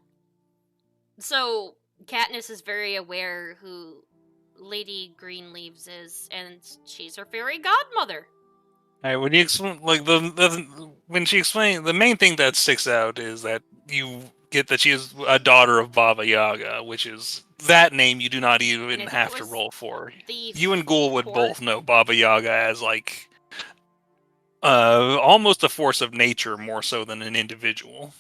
So, Katniss is very aware who Lady Greenleaves is, and she's her fairy godmother. Alright, when you explain, like when she explains, the main thing that sticks out is that you get that she is a daughter of Baba Yaga, which is that name you do not even have to roll for. You and Ghoul would both know Baba Yaga as like almost a force of nature more so than an individual.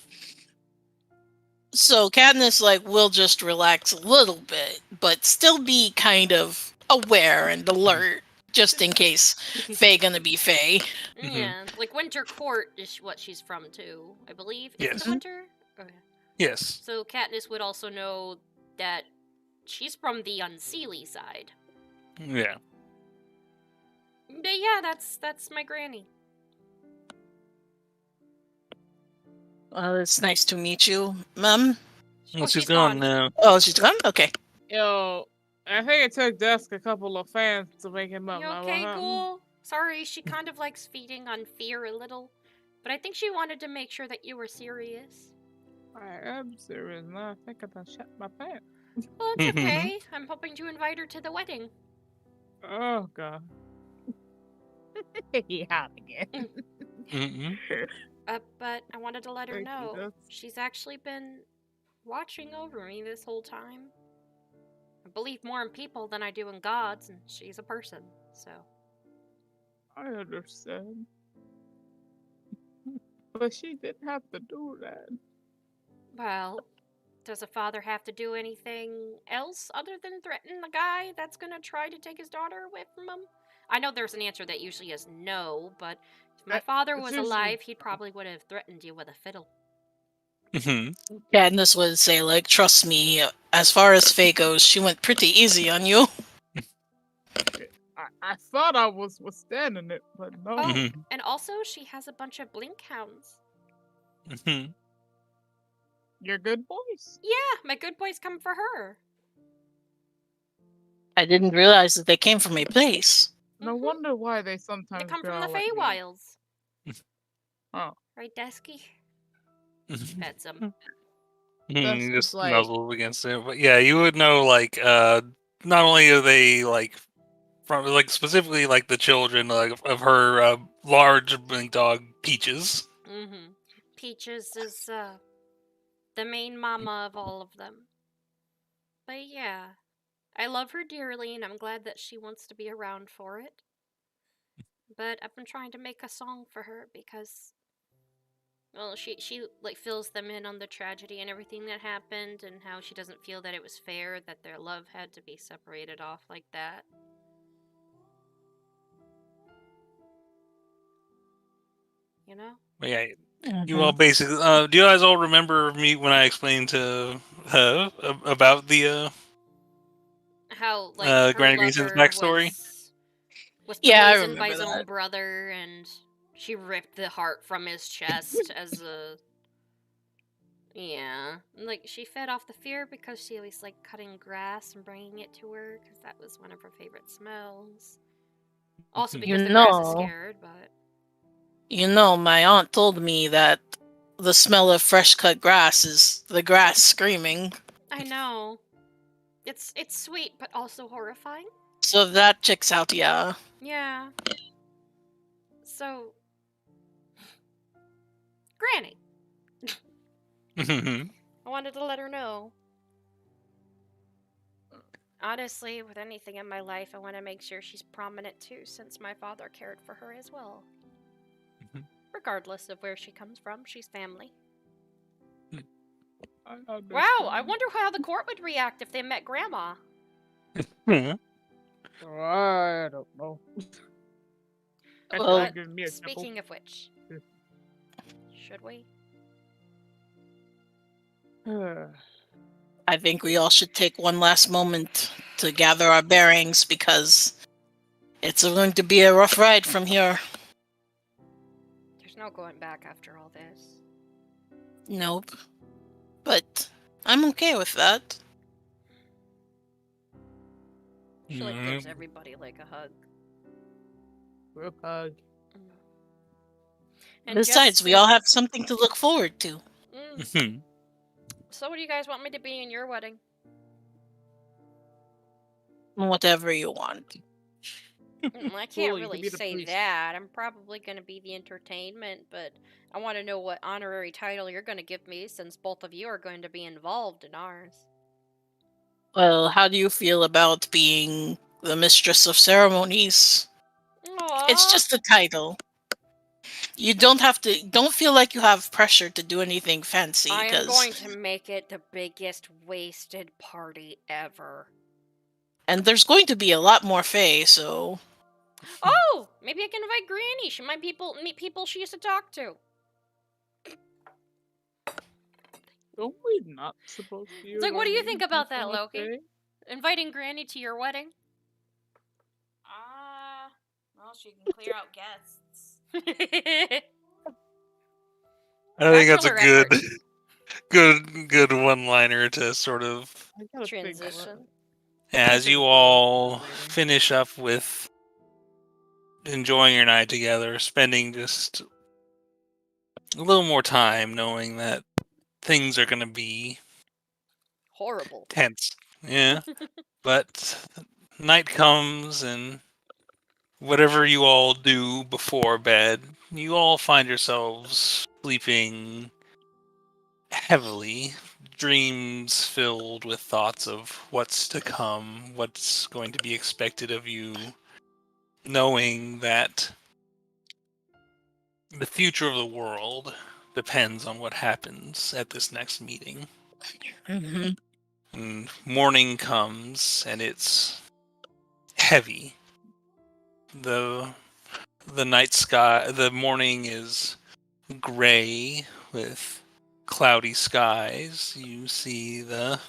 So Katniss will just relax a little bit, but still be kind of aware and alert, just in case Faye gonna be Faye. Yeah, like Winter Court is what she's from too, I believe. Is Yes. it Winter? Okay. Yes. So Katniss would also know that she's from the Unseelie side. Yeah. But yeah, that's my granny. Well, it's nice to meet you, Mum. Well, she's gone now. Oh, she's gone? Okay. Yo, I think it took Dusk a couple of fans to wake him up. You now, okay, huh? Ghoul? Sorry, she kind of likes feeding on fear a little. But I think she wanted to make sure that you were serious. I am serious now. I think I done shut my pants. Well, it's okay. I'm hoping to invite her to the wedding. Oh, God. He out again. But I wanted to let her Thank you, know. Dusk. She's actually been watching over me this whole time. I believe more in people than I do in gods, and she's a person, so. I understand. But she didn't have to do that. Well, does a father have to do anything else other than threaten the guy that's gonna try to take his daughter away from him? I know there's an answer that usually is no, but if my father was seriously. alive, he probably would have threatened you with a fiddle. Candace would say, like, trust me, as far as Faye goes, she went pretty easy on you. I thought I was withstanding it, but no. Oh, and also she has a bunch of blink hounds. You're good boys. Yeah, my good boys come for her. I didn't realize that they came from a place. No wonder why they sometimes They come from growl the at me. Feywilds. Oh. Right, Desky? Pet some. That's You just like- nuzzle against it. But yeah, you would know, like, not only are they, like, from, like, specifically, like, the children, like, of her large big dog, Peaches. Peaches is, the main mama of all of them. But yeah, I love her dearly, and I'm glad that she wants to be around for it. But I've been trying to make a song for her because, well, she like fills them in on the tragedy and everything that happened, and how she doesn't feel that it was fair that their love had to be separated off like that. You know? But yeah, you all basically. Do you guys all remember me when I explained to her about the How like her Granny Grayson's lover backstory? was Yeah, I poisoned by his remember own that. brother, and she ripped the heart from his chest as a. Yeah, like she fed off the fear because she was like cutting grass and bringing it to her because that was one of her favorite smells. Also because You the grass is know. scared, but You know, my aunt told me that the smell of fresh cut grass is the grass screaming. I know. It's sweet but also horrifying. So that checks out, yeah. Yeah. So Granny, I wanted to let her know. Honestly, with anything in my life, I want to make sure she's prominent too, since my father cared for her as well. Regardless of where she comes from, she's family. Wow, I wonder how the court would react if they met Grandma. I don't know. Well, Give me a Speaking of which, should we? I think we all should take one last moment to gather our bearings because it's going to be a rough ride from here. There's no going back after all this. Nope. But I'm okay with that. She like gives everybody like a hug. Group hug. And Besides, just we all have something to look forward to. So what do you guys want me to be in your wedding? Whatever you want. I Cool, can't you can really be the say priest. that. I'm probably going to be the entertainment, but I want to know what honorary title you're going to give me since both of you are going to be involved in ours. Well, how do you feel about being the mistress of ceremonies? Aww. It's just a title. You don't feel like you have pressure to do anything fancy. I am 'cause- going to make it the biggest wasted party ever. And there's going to be a lot more Fae, so... Oh! Maybe I can invite Granny. She might meet people she used to talk to. Don't we not supposed to? It's like, what do you think about that, people Loki? say? Inviting Granny to your wedding? Well, she can clear out guests. I think that's a Bachelor good one-liner to sort of, I gotta think what- transition. as think you of all later. finish up with enjoying your night together, spending just a little more time knowing that things are going to be Horrible. tense. Yeah. But night comes, and whatever you all do before bed, you all find yourselves sleeping heavily, dreams filled with thoughts of what's to come, what's going to be expected of you, knowing that the future of the world depends on what happens at this next meeting. Mm-hmm. And morning comes, and it's heavy. The night sky, the morning is gray with cloudy skies. You see the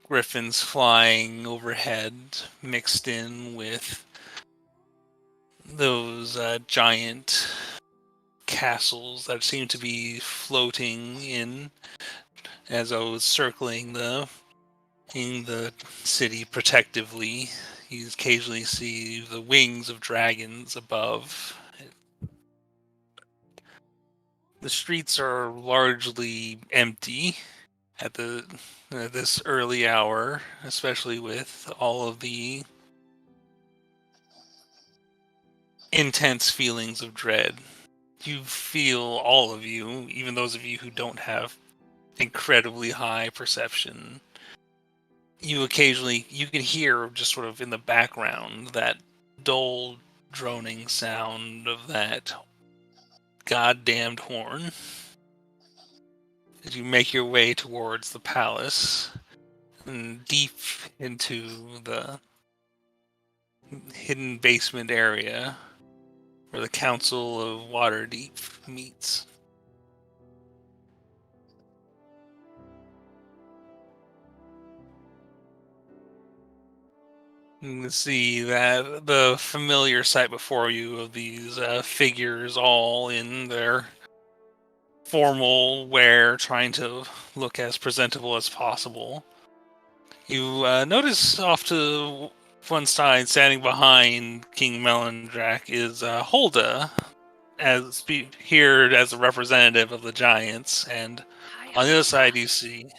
griffins flying overhead, mixed in with those giant castles that seem to be floating in as I was circling in the city protectively. You occasionally see the wings of dragons above. The streets are largely empty at this early hour, especially with all of the intense feelings of dread. You feel, all of you, even those of you who don't have incredibly high perception, you can hear just sort of in the background that dull droning sound of that goddamned horn as you make your way towards the palace and deep into the hidden basement area where the Council of Waterdeep meets. You can see that the familiar sight before you of these figures all in their formal wear, trying to look as presentable as possible. You notice off to one side, standing behind King Melendrak, is Holda, here as a representative of the giants, and on the other side you see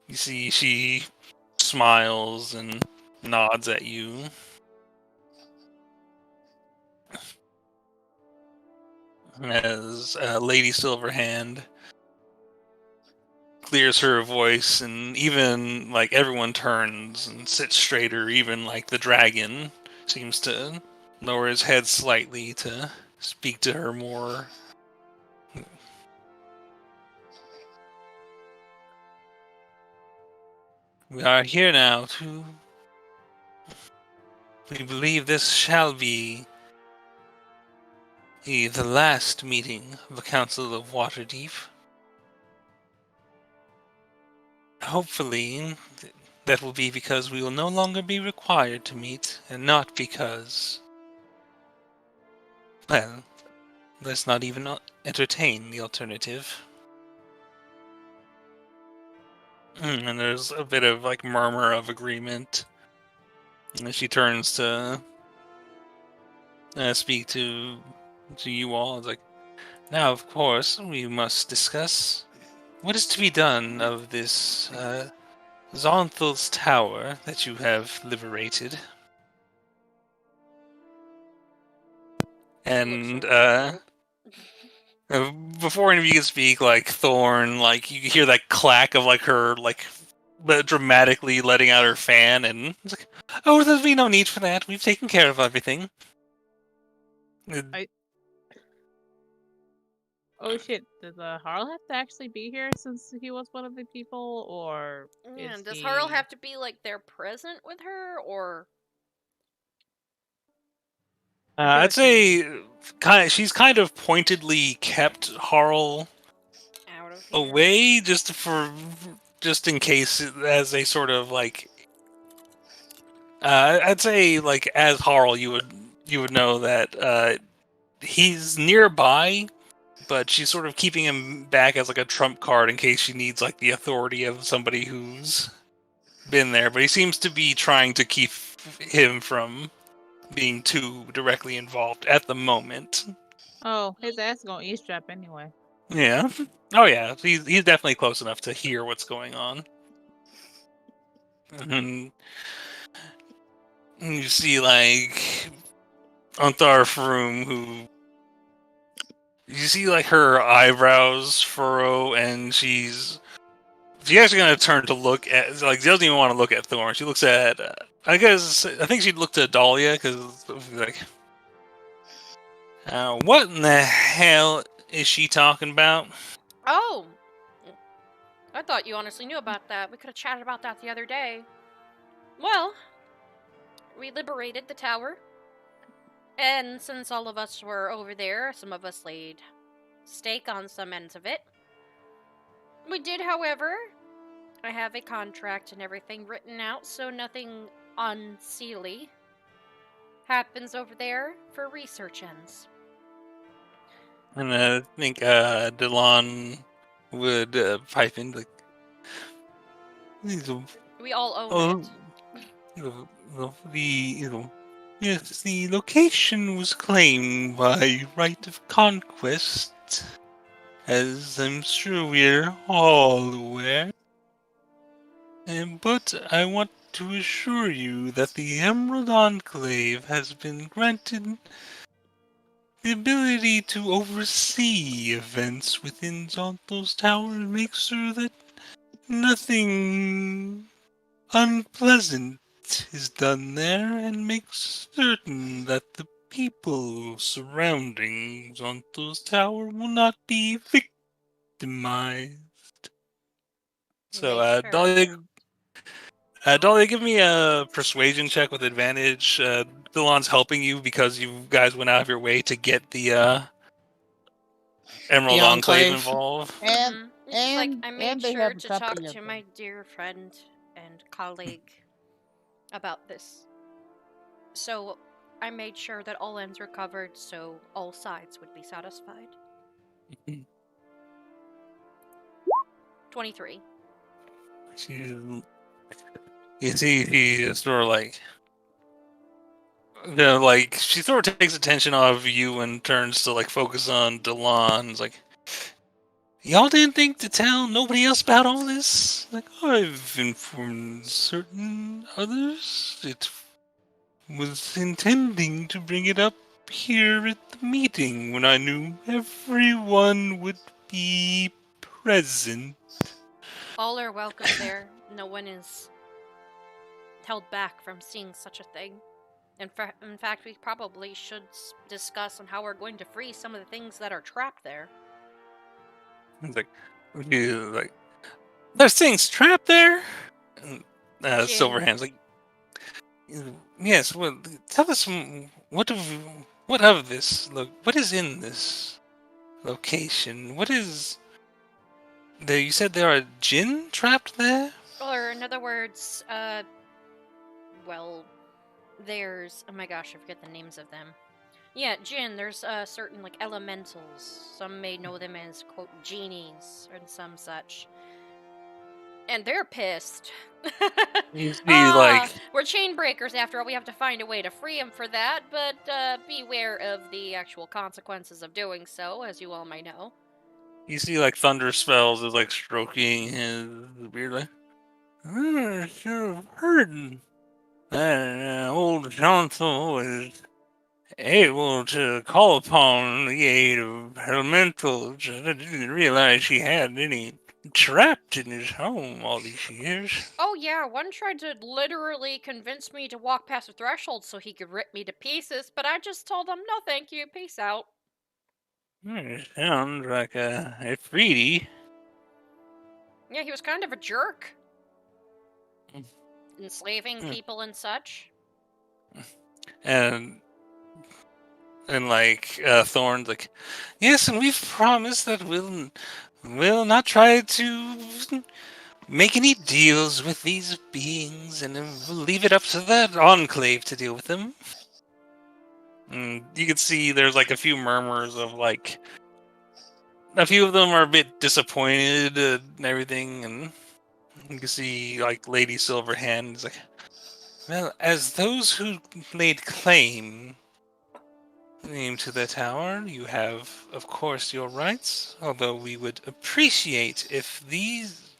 she smiles and nods at you. As Lady Silverhand clears her voice, and even like everyone turns and sits straighter, even like the dragon seems to lower his head slightly to speak to her more. We are here now to... We believe this shall be the last meeting of the Council of Waterdeep. Hopefully, that will be because we will no longer be required to meet, and not because... Well, let's not even entertain the alternative. And there's a bit of like murmur of agreement. And she turns to speak to you all. It's like, now, of course, we must discuss what is to be done of this Zonthal's tower that you have liberated. And before any of you can speak, like Thorn, like you hear that clack of like her like dramatically letting out her fan, and it's like, oh, there'll be no need for that. We've taken care of everything. Oh shit! Does Harl have to actually be here since he was one of the people, or Yeah, is does he... Harl have to be like there present with her, or I'd say she's kind of pointedly kept Harl out of here? away just in case, as a sort of like I'd say like as Harl you would know that he's nearby, but she's sort of keeping him back as like a trump card in case she needs like the authority of somebody who's been there. But he seems to be trying to keep him from being too directly involved at the moment. Oh, his ass is gonna eavesdrop anyway. Yeah. Oh yeah. He's definitely close enough to hear what's going on. And you see like Anthar Faroum, who you see like her eyebrows furrow, and she's actually gonna turn to look at, like, she doesn't even want to look at Thorn. She looks at I think she'd look to Dahlia because like, what in the hell is she talking about? Oh! I thought you honestly knew about that. We could have chatted about that the other day. Well, we liberated the tower. And since all of us were over there, some of us laid stake on some ends of it. We did, however, I have a contract and everything written out, so nothing unseelie happens over there for research ends. And I think Delon would pipe in like, We all own yes, the location was claimed by right of conquest, as I'm sure we're all aware. But I want to assure you that the Emerald Enclave has been granted the ability to oversee events within Zonthos Tower and make sure that nothing unpleasant is done there, and make certain that the people surrounding Zonthos Tower will not be victimized. So, Make sure of it. Dahlia, give me a persuasion check with advantage. Delon's helping you because you guys went out of your way to get the Emerald The Enclave Enclave. involved. And It's just like I and made they sure have a to talk copy to of my them. dear friend and colleague about this. So I made sure that all ends were covered so all sides would be satisfied. 23. You see, he is sort of like, like she sort of takes attention off you and turns to like focus on Delon. It's like, y'all didn't think to tell nobody else about all this? Like, I've informed certain others. It was intending to bring it up here at the meeting when I knew everyone would be present. All are welcome there. No one is held back from seeing such a thing. In fact, we probably should discuss on how we're going to free some of the things that are trapped there. It's like, there's things trapped there? And, Silverhand's like, yes, well, tell us what of this? Look, what is in this location? What is there? You said there are jinn trapped there? Or in other words, well, there's, oh my gosh, I forget the names of them. Yeah, jinn, there's certain like elementals. Some may know them as, quote, genies and some such. And they're pissed. You see, like, we're chain breakers after all. We have to find a way to free them for that, but beware of the actual consequences of doing so, as you all may know. you see, like, Thunder Spells is like stroking his beard, like, I should have heard that old Johnson was able to call upon the aid of elementals. I didn't realize he had any trapped in his home all these years. Oh yeah, one tried to literally convince me to walk past the threshold so he could rip me to pieces, but I just told him, no thank you, peace out. It sounds like a Ifriti. Yeah, he was kind of a jerk. Enslaving people and such. And like Thorn's like, yes, and we've promised that we'll not try to make any deals with these beings, and we'll leave it up to that enclave to deal with them. And you can see there's like a few murmurs of like a few of them are a bit disappointed and everything, and you can see like Lady Silverhand is like, well, as those who laid claim to the tower, you have, of course, your rights. Although we would appreciate if these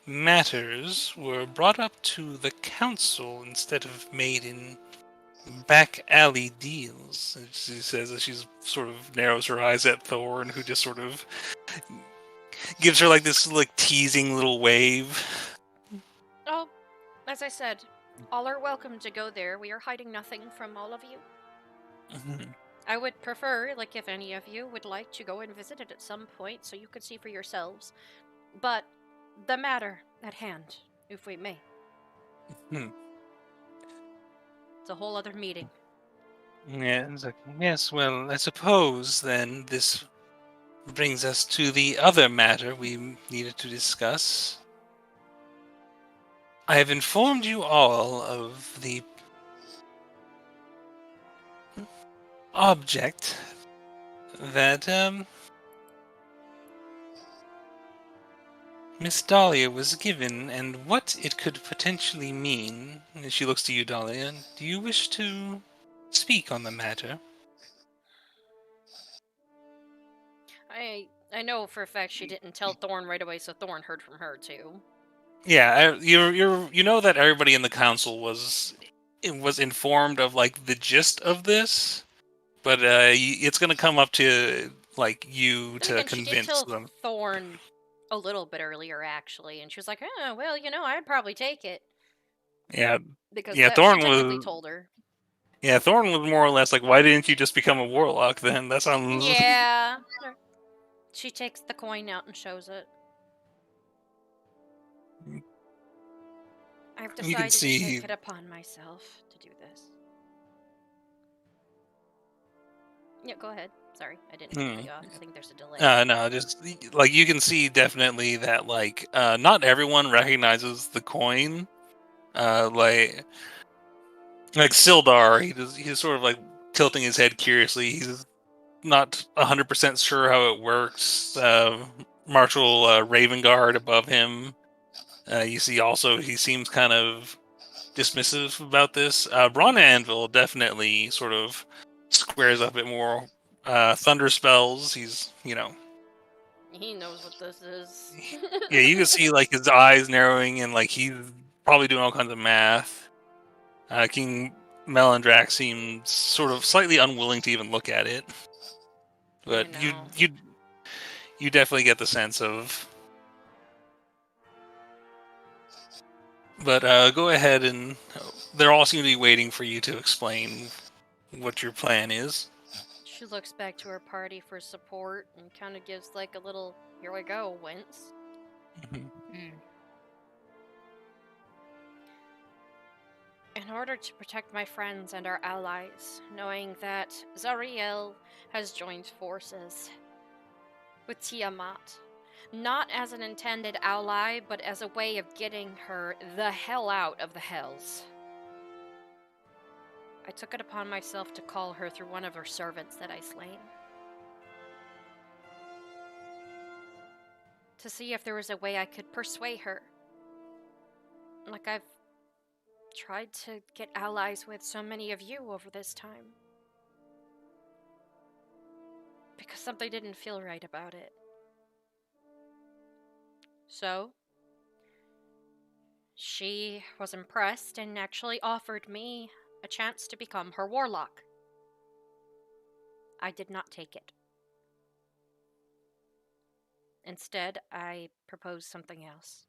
matters were brought up to the council instead of made in back alley deals. And she says as she's sort of narrows her eyes at Thorn, who just sort of gives her like this like teasing little wave. Oh, as I said, all are welcome to go there. We are hiding nothing from all of you. I would prefer, like, if any of you would like to go and visit it at some point so you could see for yourselves. But the matter at hand, if we may. It's a whole other meeting. Yeah, it's like, yes, well, I suppose then this brings us to the other matter we needed to discuss. I have informed you all of the object that Miss Dahlia was given and what it could potentially mean. And she looks to you, Dahlia. Do you wish to speak on the matter? I know for a fact she didn't tell Thorn right away, so Thorn heard from her too. Yeah, you know that everybody in the council was informed of like the gist of this, but it's gonna come up to like you Then to again, she did convince tell them. Thorn a little bit earlier, actually, and she was like, "Oh, well, I'd probably take it." Yeah, Because yeah. she Thorn technically was told her. Thorn was more or less like, why didn't you just become a warlock then? That sounds. Yeah. She takes the coin out and shows it. I've You can decided to see. take it upon myself to do this. Yeah, go ahead. Sorry, I didn't mean to cut you off. I think there's a delay. No, just like you can see definitely that like not everyone recognizes the coin. Like Sildar, he's sort of like tilting his head curiously. He's not 100% sure how it works. Marshal Ravengard above him. You see also he seems kind of dismissive about this. Braun Anvil definitely sort of squares up a bit more. Thunder spells, he's, He knows what this is. yeah, you can see like his eyes narrowing and like he's probably doing all kinds of math. King Melandrax seems sort of slightly unwilling to even look at it, but you definitely get the sense of. But go ahead and they're all seem to be waiting for you to explain what your plan is. She looks back to her party for support and kind of gives like a little, "Here we go," wince. In order to protect my friends and our allies, knowing that Zariel has joined forces with Tiamat, not as an intended ally, but as a way of getting her the hell out of the hells, I took it upon myself to call her through one of her servants that I slain, to see if there was a way I could persuade her, like I've tried to get allies with so many of you over this time. Because something didn't feel right about it. So, she was impressed and actually offered me a chance to become her warlock. I did not take it. Instead, I proposed something else.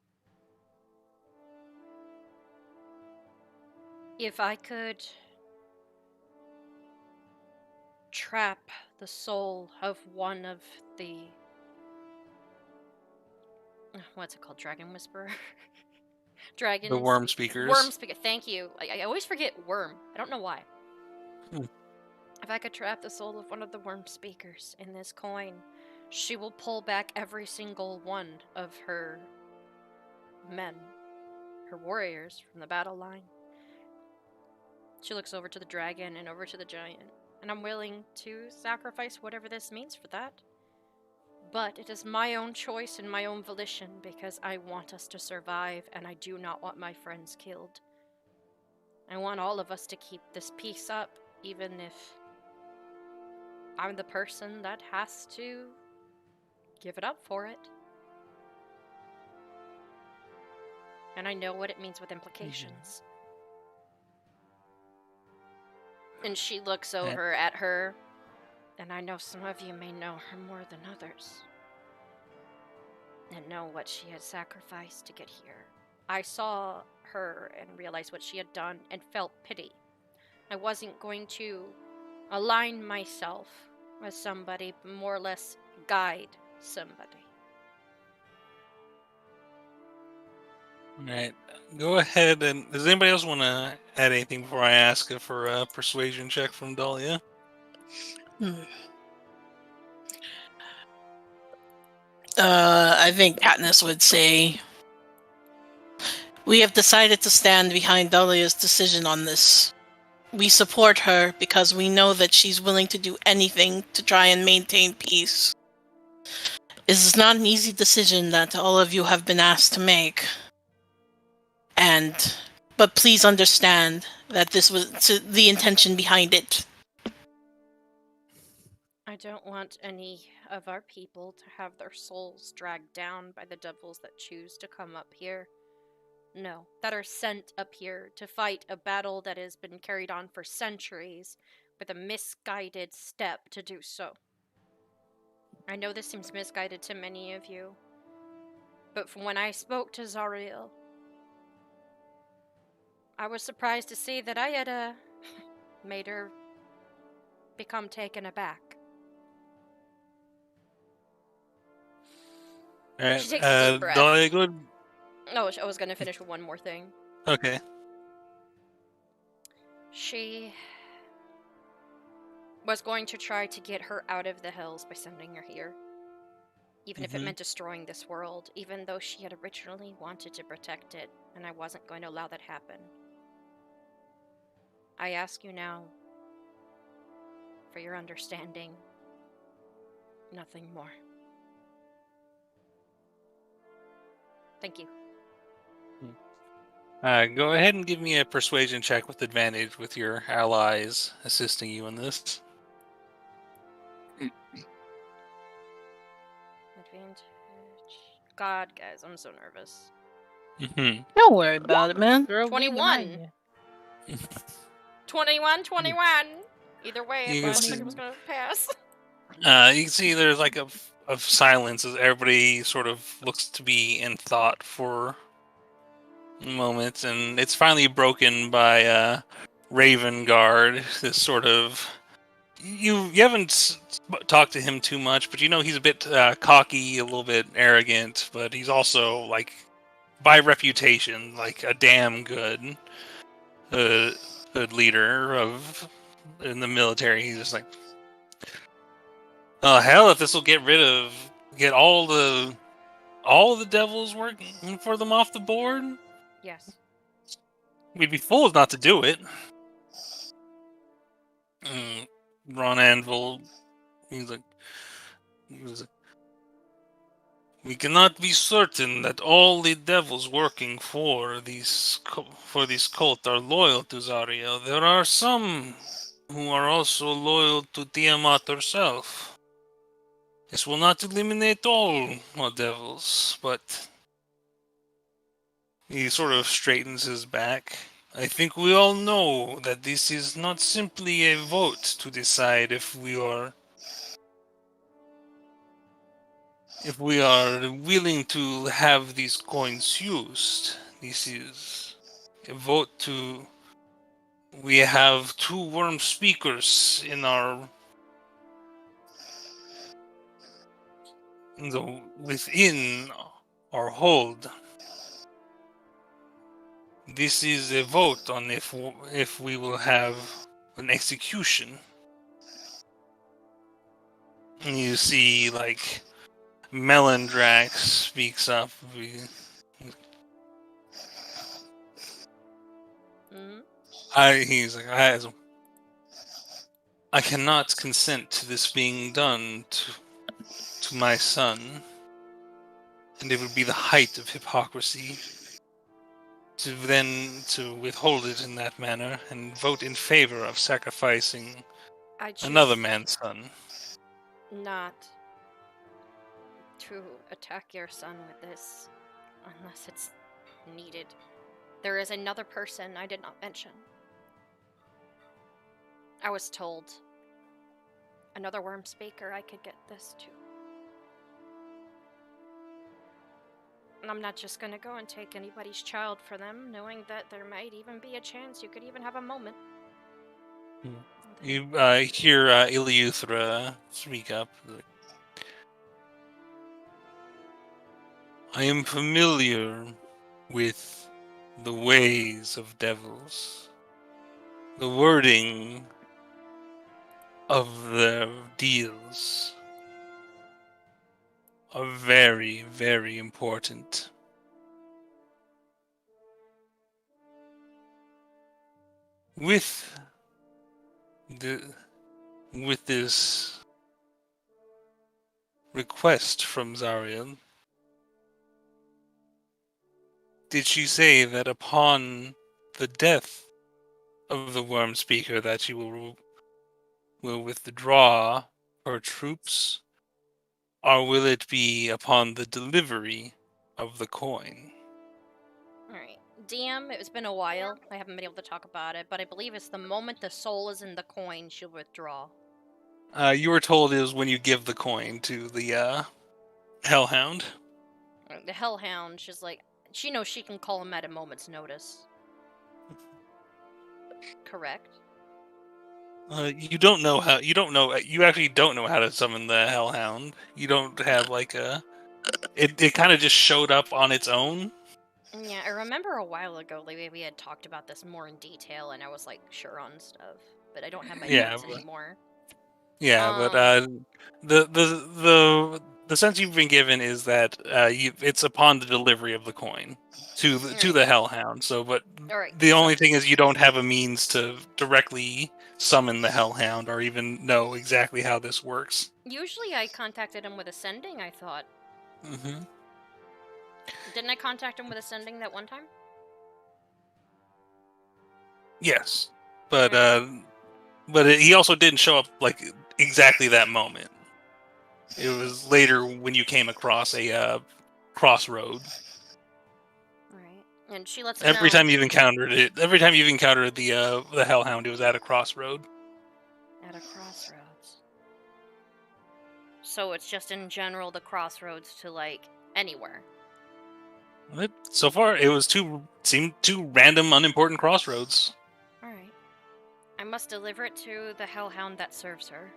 If I could trap the soul of one of the... what's it called? Dragon Whisperer? Dragons? The worm speakers. Worm speaker. Thank you. I always forget worm. I don't know why. If I could trap the soul of one of the worm speakers in this coin, she will pull back every single one of her men, her warriors, from the battle line. She looks over to the dragon and over to the giant, and I'm willing to sacrifice whatever this means for that. But it is my own choice and my own volition because I want us to survive and I do not want my friends killed. I want all of us to keep this peace up, even if I'm the person that has to give it up for it. And I know what it means with implications. And she looks over at her, and I know some of you may know her more than others, and know what she had sacrificed to get here. I saw her and realized what she had done and felt pity. I wasn't going to align myself with somebody, but more or less guide somebody. Alright, go ahead and... Does anybody else want to add anything before I ask for a persuasion check from Dahlia? I think Katniss would say, we have decided to stand behind Dahlia's decision on this. We support her because we know that she's willing to do anything to try and maintain peace. This is not an easy decision that all of you have been asked to make. But please understand that this was the intention behind it. I don't want any of our people to have their souls dragged down by the devils that choose to come up here. No, that are sent up here to fight a battle that has been carried on for centuries with a misguided step to do so. I know this seems misguided to many of you, but from when I spoke to Zariel, I was surprised to see that I had made her become taken aback. Alright, She takes a deep breath. Dahlia, go ahead. Oh, I was going to finish with one more thing. Okay. She was going to try to get her out of the hills by sending her here. Even if it meant destroying this world, even though she had originally wanted to protect it, and I wasn't going to allow that happen. I ask you now for your understanding. Nothing more. Thank you. Go ahead and give me a persuasion check with advantage with your allies assisting you in this. Advantage. God, guys, I'm so nervous. Don't worry about it, man. Girl, we 21. behind you. 21. Either way, I You didn't can think see- it was going to pass. You can see there's like a silence as everybody sort of looks to be in thought for a moment, and it's finally broken by Raven Guard. This sort of you haven't talked to him too much, but you know he's a bit cocky, a little bit arrogant, but he's also like by reputation like a damn good leader of in the military. He's just like, oh hell, if this will get all the devils working for them off the board, Yes. we'd be fools not to do it. Ron Anvil, he was like, we cannot be certain that all the devils working for this cult are loyal to Zariel. There are some who are also loyal to Tiamat herself. This will not eliminate all devils, but he sort of straightens his back. I think we all know that this is not simply a vote to decide if we are willing to have these coins used. This is a vote to... We have 2 worm speakers within our hold. This is a vote on if we will have an execution. And you see, like, Melandrax speaks up. He's like, I cannot consent to this being done to to my son, and it would be the height of hypocrisy to withhold it in that manner and vote in favor of sacrificing I choose another man's son. not to attack your son with this unless it's needed. There is another person I did not mention. I was told another worm speaker I could get this to. And I'm not just gonna go and take anybody's child for them, knowing that there might even be a chance you could even have a moment. You hear Ileuthra speak up. I am familiar with the ways of devils. The wording of their deals are very, very important. With this request from Zariel, did she say that upon the death of the worm speaker that she will withdraw her troops, or will it be upon the delivery of the coin? Alright. DM, it's been a while. I haven't been able to talk about it, but I believe it's the moment the soul is in the coin, she'll withdraw. You were told it was when you give the coin to the Hellhound. The Hellhound, she's like, she knows she can call him at a moment's notice. Correct? You don't know how. You don't know. You actually don't know how to summon the Hellhound. You don't have like a. It kind of just showed up on its own. Yeah, I remember a while ago, like, we had talked about this more in detail, and I was like, sure on stuff, but I don't have my notes anymore. Yeah, but the sense you've been given is that it's upon the delivery of the coin to the Hellhound. So, but Alright, the only thing is you don't have a means to directly summon the Hellhound or even know exactly how this works. Usually I contacted him with Ascending, I thought. Mm-hmm. Didn't I contact him with Ascending that one time? Yes, but he also didn't show up like exactly that moment. It was later when you came across a crossroad. Right, and she lets him Every know. time you've encountered it, every time you've encountered the Hellhound, it was at a crossroad. At a crossroads. So it's just in general the crossroads to like anywhere. So far, seemed two random, unimportant crossroads. Alright. I must deliver it to the Hellhound that serves her.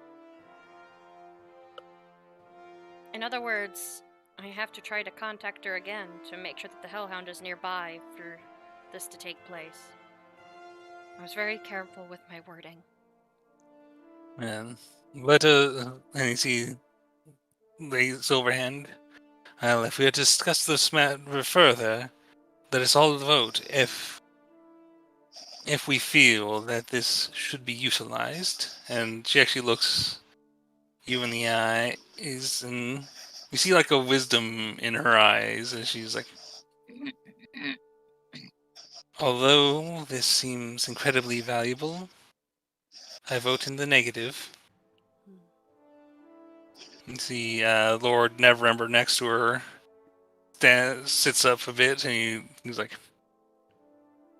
In other words, I have to try to contact her again to make sure that the Hellhound is nearby for this to take place. I was very careful with my wording. And and you see the Silverhand. Well, if we are to discuss this matter further, let us all vote if we feel that this should be utilized. And she actually looks you in the eye, and you see like a wisdom in her eyes, and she's like, although this seems incredibly valuable, I vote in the negative. You see Lord Neverember next to her sits up a bit, and he's like,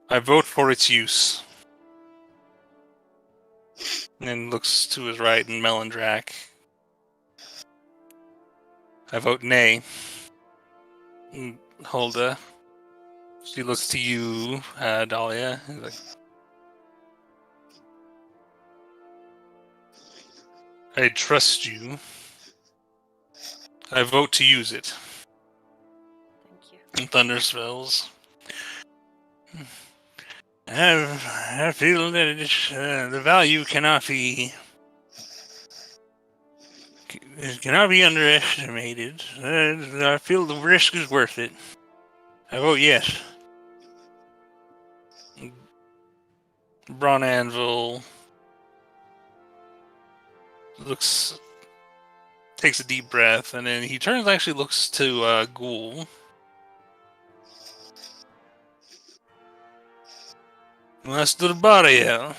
I vote for its use. And then looks to his right, and Melindrak. I vote nay. And Hulda. She looks to you, Dahlia. He's like, I trust you. I vote to use it. Thank you. And Thunder spells. I feel that the value cannot be underestimated. I feel the risk is worth it. I vote yes. Braun Anvil looks takes a deep breath, and then he turns. Actually, looks to Ghoul. Master Bariel,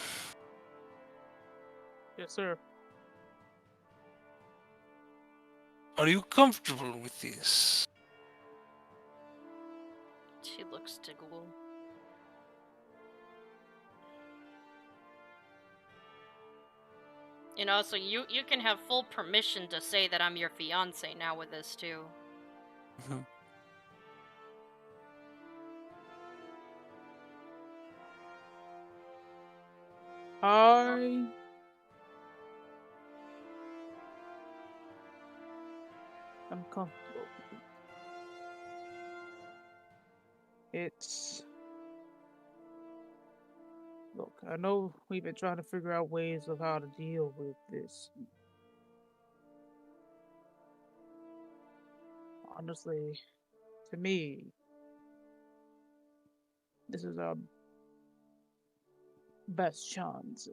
Yes, sir. are you comfortable with this? She looks to Ghoul. You know, so you can have full permission to say that I'm your fiance now with this too. Mhm. I am comfortable. It's look. I know we've been trying to figure out ways of how to deal with this. Honestly, to me, this is our best chance.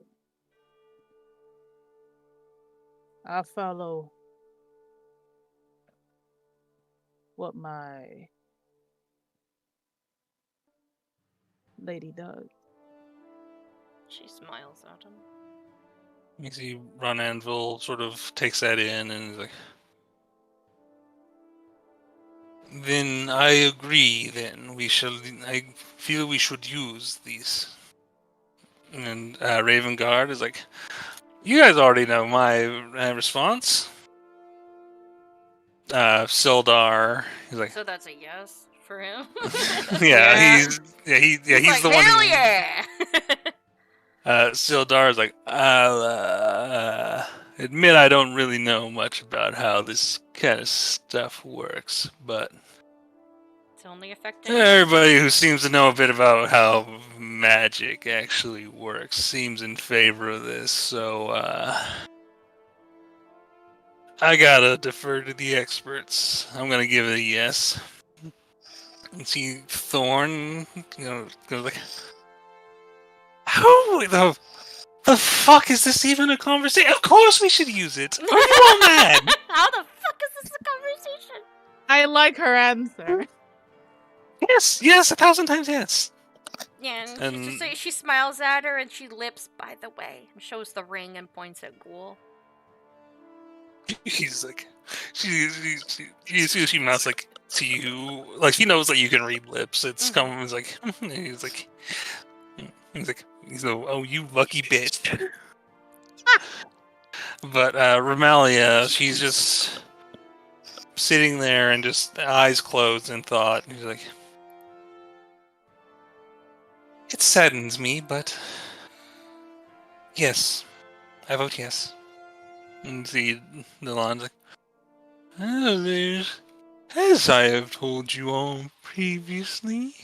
I follow what my lady does. She smiles at him. You see, Ron Anvil sort of takes that in and is like, "Then I agree. Then we shall. I feel we should use these." And Raven Guard is like, "You guys already know my response." Sildar, he's like, So that's a yes for him. yeah, Yeah. he's like, the one hell who. yeah! Sildar is like, "I'll admit I don't really know much about how this kind of stuff works, but It's only affecting everybody who seems to know a bit about how magic actually works seems in favor of this, so I gotta defer to the experts. I'm gonna give it a yes." And see Thorn, goes like, "How the fuck is this even a conversation? Of course we should use it. Are you all mad?" How the fuck is this a conversation? I like her answer. Yes, 1,000 times yes. Yeah, and And- she just say she smiles at her and she lips, by the way, and shows the ring and points at Ghoul. He's like, you see she mouths like to you, like he knows that you can read lips. It's Mhm. coming. He's like, he's like, "Oh, you lucky bitch." But Ramalia, she's just sitting there and just eyes closed in thought. He's like, "It saddens me, but yes, I vote yes." And see Delon's like, "Oh, there's, as I have told you all previously,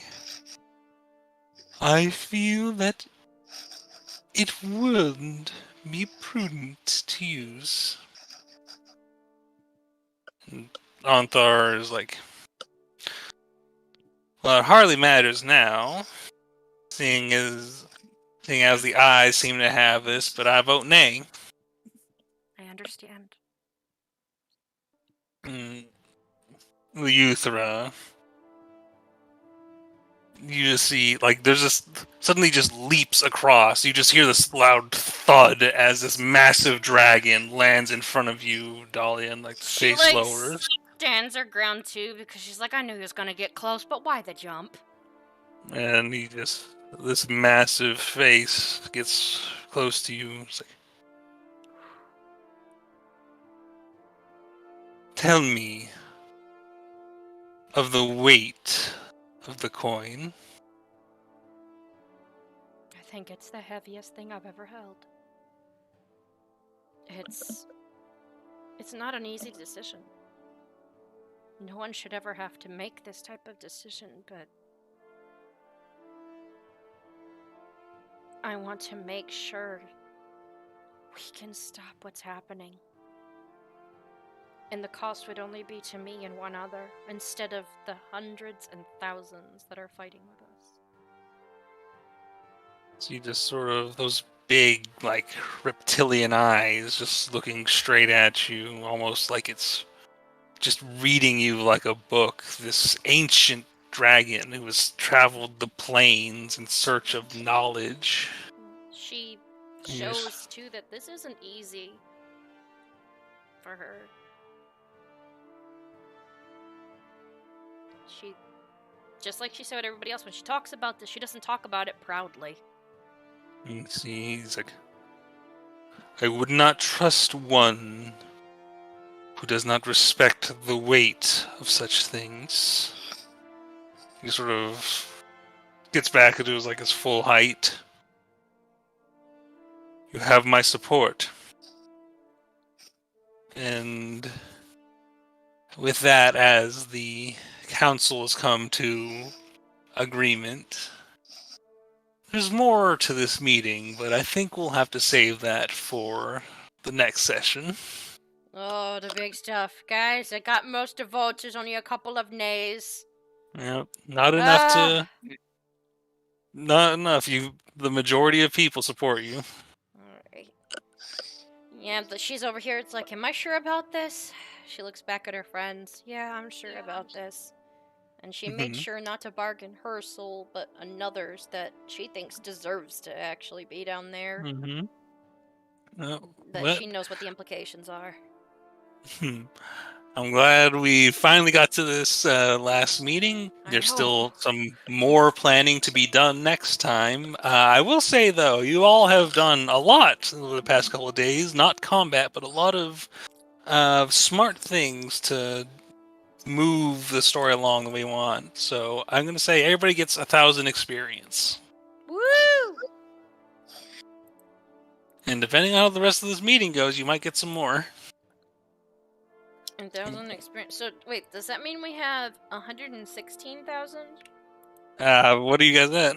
I feel that it would be prudent to use." And Anthar is like, "Well, it hardly matters now, seeing as the eyes seem to have this, but I vote nay." I understand. Mm, Leuthera, you just see, like, there's just suddenly just leaps across. You just hear this loud thud as this massive dragon lands in front of you, Dahlia, and, like, the She, face like, lowers. stands her ground too because she's like, I knew he was gonna get close, but why the jump? And this massive face gets close to you. It's like, "Tell me of the weight of the coin." I think it's the heaviest thing I've ever held. It's not an easy decision. No one should ever have to make this type of decision, but I want to make sure we can stop what's happening. And the cost would only be to me and one other, instead of the hundreds and thousands that are fighting with us. So you just sort of, those big, like, reptilian eyes just looking straight at you, almost like it's just reading you like a book. This ancient dragon who has traveled the plains in search of knowledge. She Yes. shows too that this isn't easy for her. She, just like she said to everybody else, when she talks about this, she doesn't talk about it proudly. You see, he's like, I would not trust one who does not respect the weight of such things. He sort of gets back into his full height. You have my support. And with that, as the council has come to agreement, there's more to this meeting, but I think we'll have to save that for the next session. Oh, the big stuff. Guys, I got most of votes. There's only a couple of nays. Yep, not enough to... Not enough. The majority of people support you. Alright. Yeah, but she's over here. It's like, am I sure about this? She looks back at her friends. Yeah, I'm sure about this. And she makes sure not to bargain her soul, but another's that she thinks deserves to actually be down there. That she knows what the implications are. I'm glad we finally got to this last meeting. There's still some more planning to be done next time. I will say, though, you all have done a lot over the past couple of days. Not combat, but a lot of smart things to move the story along the way we want. So I'm going to say everybody gets 1,000 experience. Woo! And depending on how the rest of this meeting goes, you might get some more. 1,000 experience. So, wait, does that mean we have 116,000? What are you guys at?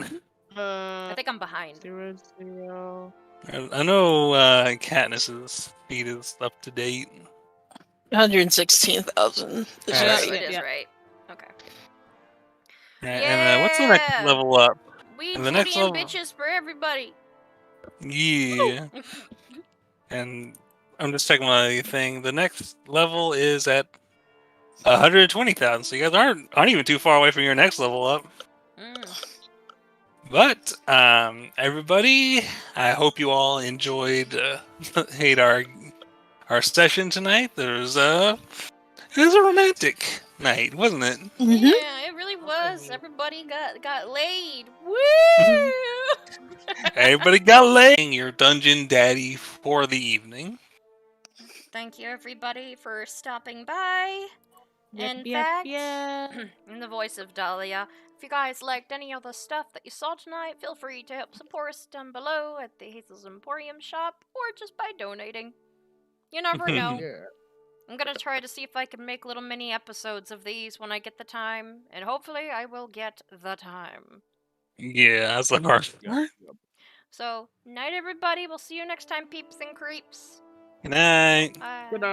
I think I'm behind. 0. I know Katniss's speed is up to date. 116,000. Oh, Right. it is right. Okay. Right, and what's the next Yeah! level up? We And the next booty and level- bitches for everybody. Yeah. And I'm just checking my thing. The next level is at 120,000. So you guys aren't even too far away from your next level up. But everybody, I hope you all enjoyed our session tonight. It was a romantic night, wasn't it? Yeah, it really was. Everybody got laid. Woo! Everybody got laid. Your dungeon daddy for the evening. Thank you, everybody, for stopping by. Yep, In yep, fact, yep. in the voice of Dahlia, if you guys liked any of the stuff that you saw tonight, feel free to help support us down below at the Hazel's Emporium shop, or just by donating. You never know. I'm gonna try to see if I can make little mini episodes of these when I get the time, and hopefully I will get the time. Yeah, that's the hard part. So, night everybody, we'll see you next time, peeps and creeps. Good night. Bye. Good night.